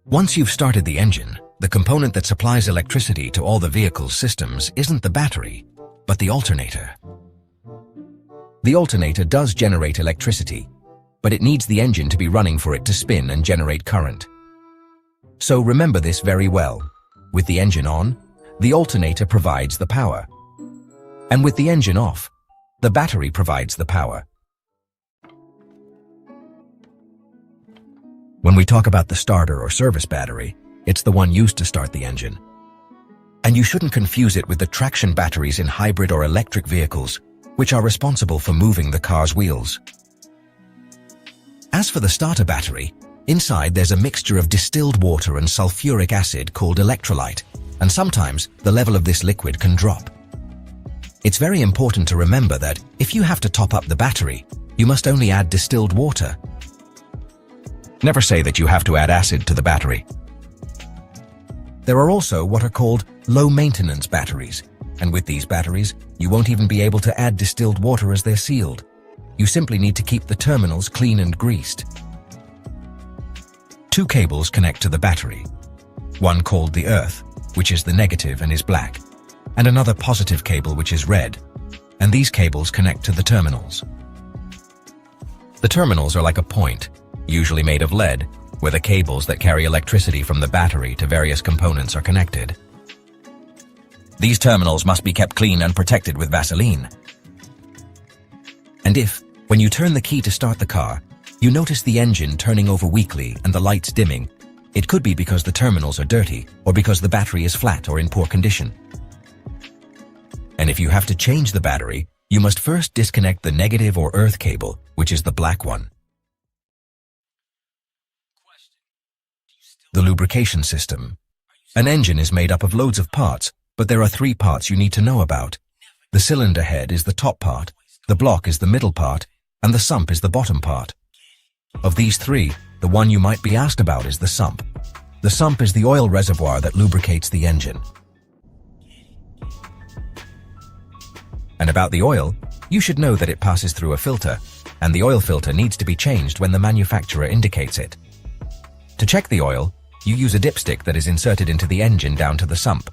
Once you've started the engine, the component that supplies electricity to all the vehicle's systems isn't the battery, but the alternator. The alternator does generate electricity, but it needs the engine to be running for it to spin and generate current. So remember this very well. With the engine on, the alternator provides the power. And with the engine off, the battery provides the power. When we talk about the starter or service battery, it's the one used to start the engine. And you shouldn't confuse it with the traction batteries in hybrid or electric vehicles, which are responsible for moving the car's wheels. As for the starter battery, inside there's a mixture of distilled water and sulfuric acid called electrolyte, and sometimes the level of this liquid can drop. It's very important to remember that if you have to top up the battery, you must only add distilled water. Never say that you have to add acid to the battery. There are also what are called low-maintenance batteries, and with these batteries, you won't even be able to add distilled water as they're sealed. You simply need to keep the terminals clean and greased. Two cables connect to the battery. One called the earth, which is the negative and is black, and another positive cable which is red, and these cables connect to the terminals. The terminals are like a point, usually made of lead, where the cables that carry electricity from the battery to various components are connected. These terminals must be kept clean and protected with Vaseline. And if, when you turn the key to start the car, you notice the engine turning over weakly and the lights dimming, it could be because the terminals are dirty or because the battery is flat or in poor condition. And if you have to change the battery, you must first disconnect the negative or earth cable, which is the black one. The lubrication system. An engine is made up of loads of parts, but there are 3 parts you need to know about. The cylinder head is the top part, the block is the middle part, and the sump is the bottom part. Of these 3, the one you might be asked about is the sump. The sump is the oil reservoir that lubricates the engine. And about the oil, you should know that it passes through a filter, and the oil filter needs to be changed when the manufacturer indicates it. To check the oil, you use a dipstick that is inserted into the engine down to the sump.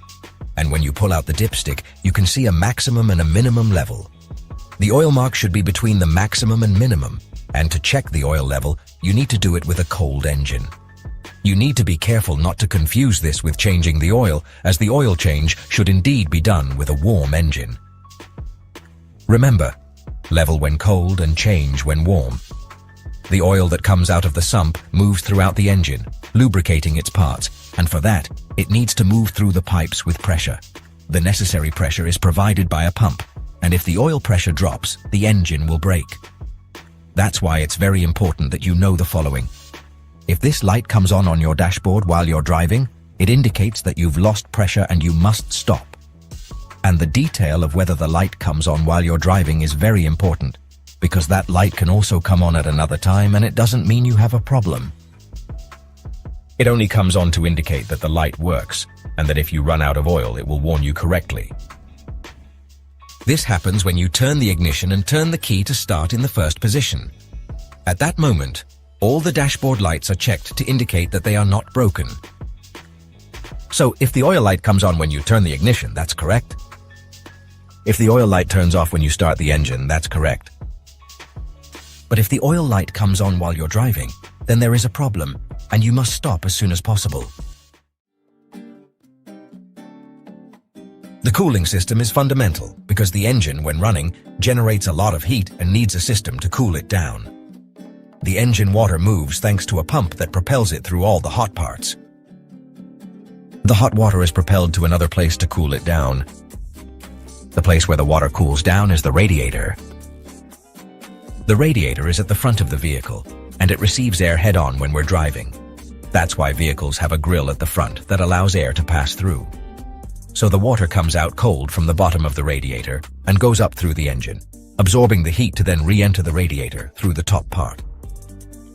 And when you pull out the dipstick, you can see a maximum and a minimum level. The oil mark should be between the maximum and minimum, and to check the oil level, you need to do it with a cold engine. You need to be careful not to confuse this with changing the oil, as the oil change should indeed be done with a warm engine. Remember, level when cold and change when warm. The oil that comes out of the sump moves throughout the engine, lubricating its parts, and for that, it needs to move through the pipes with pressure. The necessary pressure is provided by a pump, and if the oil pressure drops, the engine will break. That's why it's very important that you know the following. If this light comes on your dashboard while you're driving, it indicates that you've lost pressure and you must stop. And the detail of whether the light comes on while you're driving is very important, because that light can also come on at another time and it doesn't mean you have a problem. It only comes on to indicate that the light works, and that if you run out of oil, it will warn you correctly. This happens when you turn the ignition and turn the key to start in the first position. At that moment, all the dashboard lights are checked to indicate that they are not broken. So if the oil light comes on when you turn the ignition, that's correct. If the oil light turns off when you start the engine, that's correct. But if the oil light comes on while you're driving, then there is a problem, and you must stop as soon as possible. The cooling system is fundamental because the engine, when running, generates a lot of heat and needs a system to cool it down. The engine water moves thanks to a pump that propels it through all the hot parts. The hot water is propelled to another place to cool it down. The place where the water cools down is the radiator. The radiator is at the front of the vehicle, and it receives air head-on when we're driving. That's why vehicles have a grill at the front that allows air to pass through. So the water comes out cold from the bottom of the radiator and goes up through the engine, absorbing the heat to then re-enter the radiator through the top part.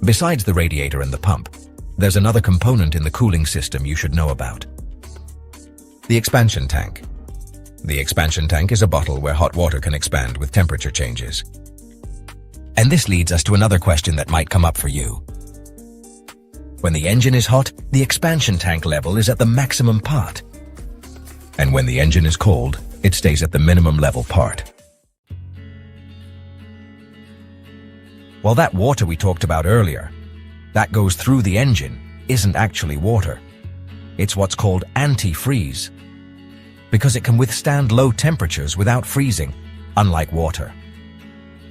Besides the radiator and the pump, there's another component in the cooling system you should know about. The expansion tank. The expansion tank is a bottle where hot water can expand with temperature changes. And this leads us to another question that might come up for you. When the engine is hot, the expansion tank level is at the maximum part. And when the engine is cold, it stays at the minimum level part. Well, that water we talked about earlier, that goes through the engine, isn't actually water. It's what's called antifreeze, because it can withstand low temperatures without freezing, unlike water.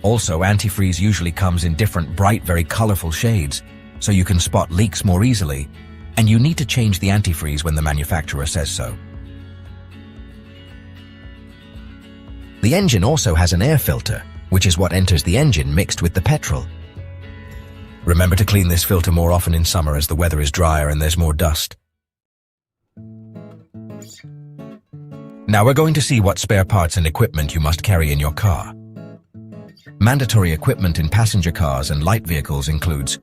Also, antifreeze usually comes in different bright, very colorful shades, so you can spot leaks more easily, and you need to change the antifreeze when the manufacturer says so. The engine also has an air filter, which is what enters the engine mixed with the petrol. Remember to clean this filter more often in summer as the weather is drier and there's more dust. Now we're going to see what spare parts and equipment you must carry in your car. Mandatory equipment in passenger cars and light vehicles includes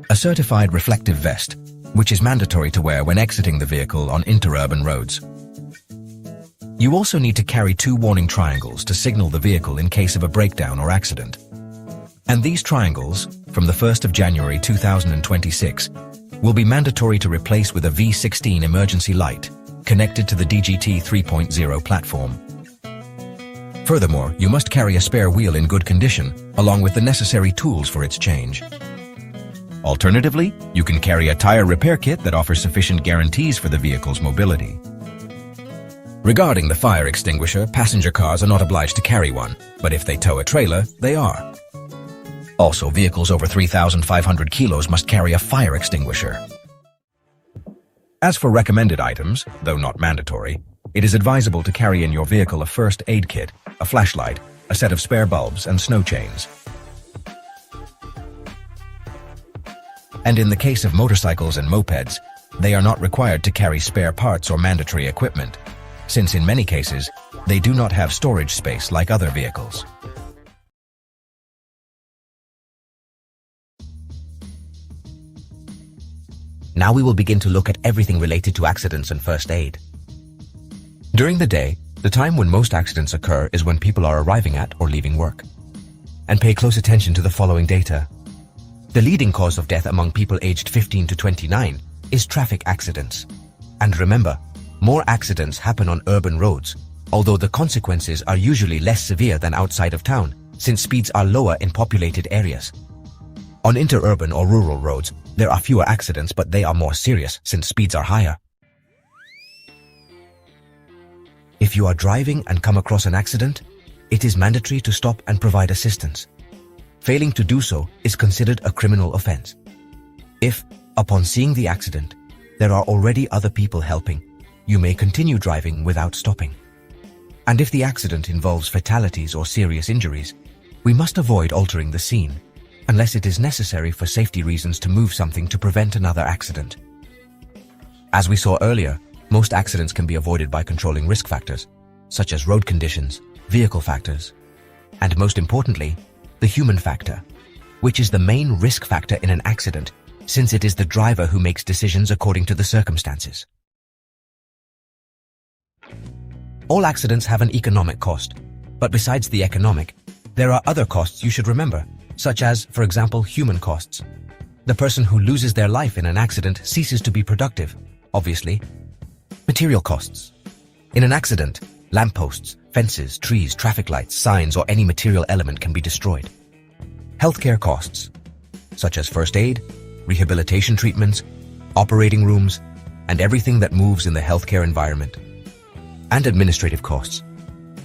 a certified reflective vest, which is mandatory to wear when exiting the vehicle on interurban roads. You also need to carry 2 warning triangles to signal the vehicle in case of a breakdown or accident. And these triangles, from the 1st of January 2026, will be mandatory to replace with a V16 emergency light connected to the DGT 3.0 platform. Furthermore, you must carry a spare wheel in good condition, along with the necessary tools for its change. Alternatively, you can carry a tire repair kit that offers sufficient guarantees for the vehicle's mobility. Regarding the fire extinguisher, passenger cars are not obliged to carry one, but if they tow a trailer, they are. Also, vehicles over 3,500 kilos must carry a fire extinguisher. As for recommended items, though not mandatory, it is advisable to carry in your vehicle a first aid kit, a flashlight, a set of spare bulbs, and snow chains. And in the case of motorcycles and mopeds, they are not required to carry spare parts or mandatory equipment, since in many cases, they do not have storage space like other vehicles. Now we will begin to look at everything related to accidents and first aid. During the day, the time when most accidents occur is when people are arriving at or leaving work. And pay close attention to the following data. The leading cause of death among people aged 15 to 29 is traffic accidents. And remember, more accidents happen on urban roads, although the consequences are usually less severe than outside of town, since speeds are lower in populated areas. On interurban or rural roads, there are fewer accidents, but they are more serious since speeds are higher. If you are driving and come across an accident, it is mandatory to stop and provide assistance. Failing to do so is considered a criminal offense. If, upon seeing the accident, there are already other people helping, you may continue driving without stopping. And if the accident involves fatalities or serious injuries, we must avoid altering the scene, unless it is necessary for safety reasons to move something to prevent another accident. As we saw earlier, most accidents can be avoided by controlling risk factors, such as road conditions, vehicle factors, and most importantly, the human factor, which is the main risk factor in an accident, since it is the driver who makes decisions according to the circumstances. All accidents have an economic cost, but besides the economic, there are other costs you should remember, such as, for example, human costs. The person who loses their life in an accident ceases to be productive, obviously. Material costs. In an accident, lampposts, fences, trees, traffic lights, signs, or any material element can be destroyed. Healthcare costs, such as first aid, rehabilitation treatments, operating rooms, and everything that moves in the healthcare environment. And administrative costs.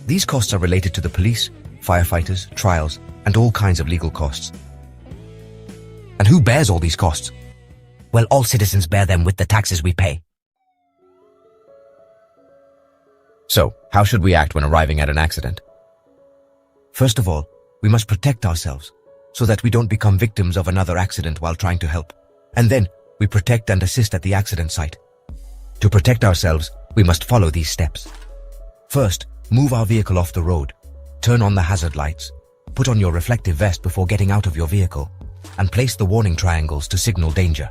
These costs are related to the police, firefighters, trials, and all kinds of legal costs. And who bears all these costs? Well, all citizens bear them with the taxes we pay. So, how should we act when arriving at an accident? First of all, we must protect ourselves so that we don't become victims of another accident while trying to help. And then, we protect and assist at the accident site. To protect ourselves, we must follow these steps. First, move our vehicle off the road. turn on the hazard lights, put on your reflective vest before getting out of your vehicle, and place the warning triangles to signal danger.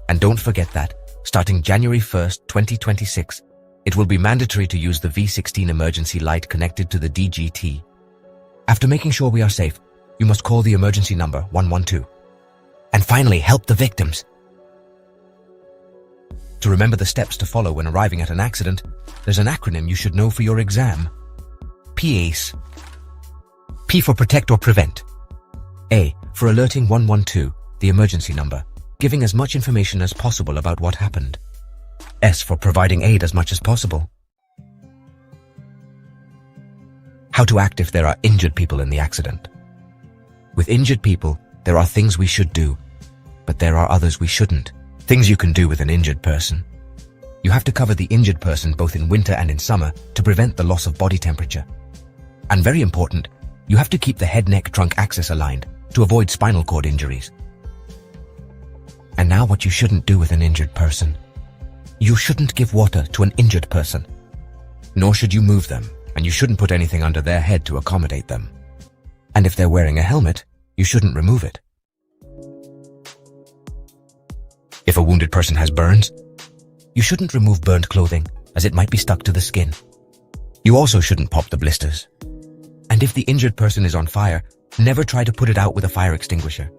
And don't forget that, starting January 1st, 2026, it will be mandatory to use the V16 emergency light connected to the DGT. After making sure we are safe, you must call the emergency number 112. And finally, help the victims. To remember the steps to follow when arriving at an accident, there's an acronym you should know for your exam. PACE. P for protect or prevent. A for alerting 112, the emergency number, giving as much information as possible about what happened. S for providing aid as much as possible. How to act if there are injured people in the accident. With injured people, there are things we should do, but there are others we shouldn't. Things you can do with an injured person. You have to cover the injured person both in winter and in summer to prevent the loss of body temperature. And very important, you have to keep the head-neck-trunk axis aligned to avoid spinal cord injuries. And now what you shouldn't do with an injured person. You shouldn't give water to an injured person. Nor should you move them, and you shouldn't put anything under their head to accommodate them. And if they're wearing a helmet, you shouldn't remove it. If a wounded person has burns, you shouldn't remove burned clothing, as it might be stuck to the skin. You also shouldn't pop the blisters. And if the injured person is on fire, never try to put it out with a fire extinguisher.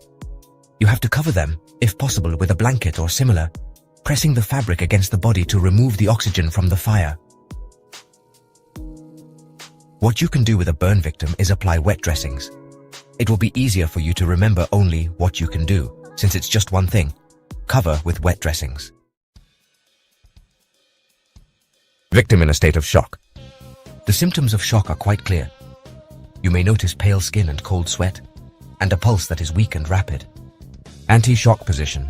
You have to cover them, if possible, with a blanket or similar, pressing the fabric against the body to remove the oxygen from the fire. What you can do with a burn victim is apply wet dressings. It will be easier for you to remember only what you can do, since it's just one thing. Cover with wet dressings. Victim in a state of shock. The symptoms of shock are quite clear. You may notice pale skin and cold sweat, and a pulse that is weak and rapid. Anti-shock position.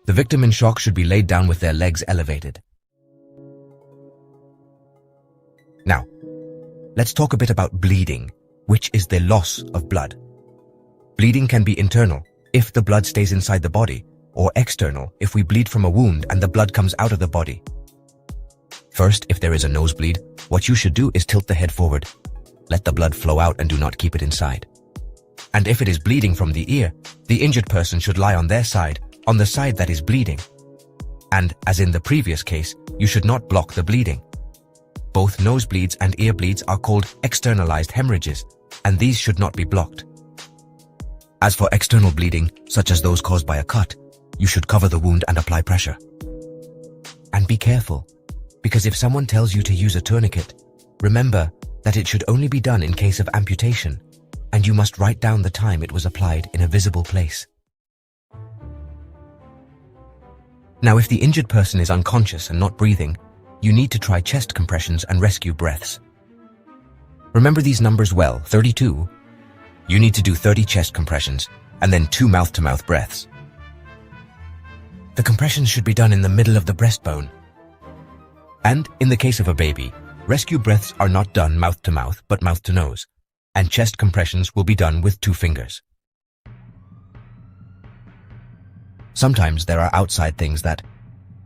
The victim in shock should be laid down with their legs elevated. Now, let's talk a bit about bleeding, which is the loss of blood. Bleeding can be internal, if the blood stays inside the body, or external, if we bleed from a wound and the blood comes out of the body. First, if there is a nosebleed, what you should do is tilt the head forward. Let the blood flow out and do not keep it inside. And if it is bleeding from the ear, the injured person should lie on their side, on the side that is bleeding. And, as in the previous case, you should not block the bleeding. Both nosebleeds and ear bleeds are called externalized hemorrhages, and these should not be blocked. As for external bleeding, such as those caused by a cut, you should cover the wound and apply pressure. And be careful, because if someone tells you to use a tourniquet, remember that it should only be done in case of amputation, and you must write down the time it was applied in a visible place. Now, if the injured person is unconscious and not breathing, you need to try chest compressions and rescue breaths. Remember these numbers well, 32. You need to do 30 chest compressions, and then 2 mouth-to-mouth breaths. The compressions should be done in the middle of the breastbone. And, in the case of a baby, rescue breaths are not done mouth-to-mouth, but mouth-to-nose, and chest compressions will be done with 2 fingers. Sometimes there are outside things that,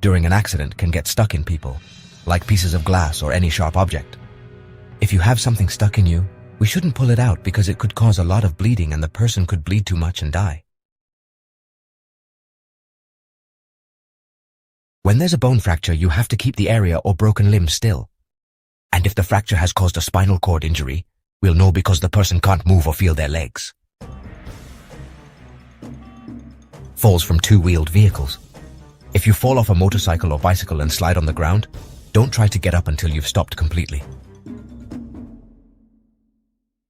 during an accident, can get stuck in people, like pieces of glass or any sharp object. If you have something stuck in you, we shouldn't pull it out because it could cause a lot of bleeding and the person could bleed too much and die. When there's a bone fracture, you have to keep the area or broken limb still. And if the fracture has caused a spinal cord injury, we'll know because the person can't move or feel their legs. Falls from 2-wheeled vehicles. If you fall off a motorcycle or bicycle and slide on the ground, don't try to get up until you've stopped completely.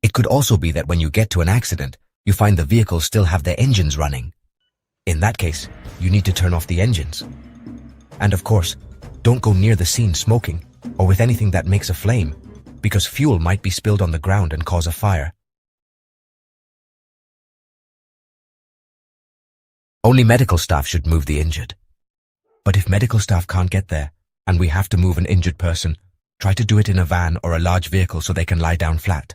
It could also be that when you get to an accident, you find the vehicles still have their engines running. In that case, you need to turn off the engines. And of course, don't go near the scene smoking or with anything that makes a flame, because fuel might be spilled on the ground and cause a fire. Only medical staff should move the injured. But if medical staff can't get there, and we have to move an injured person, try to do it in a van or a large vehicle so they can lie down flat.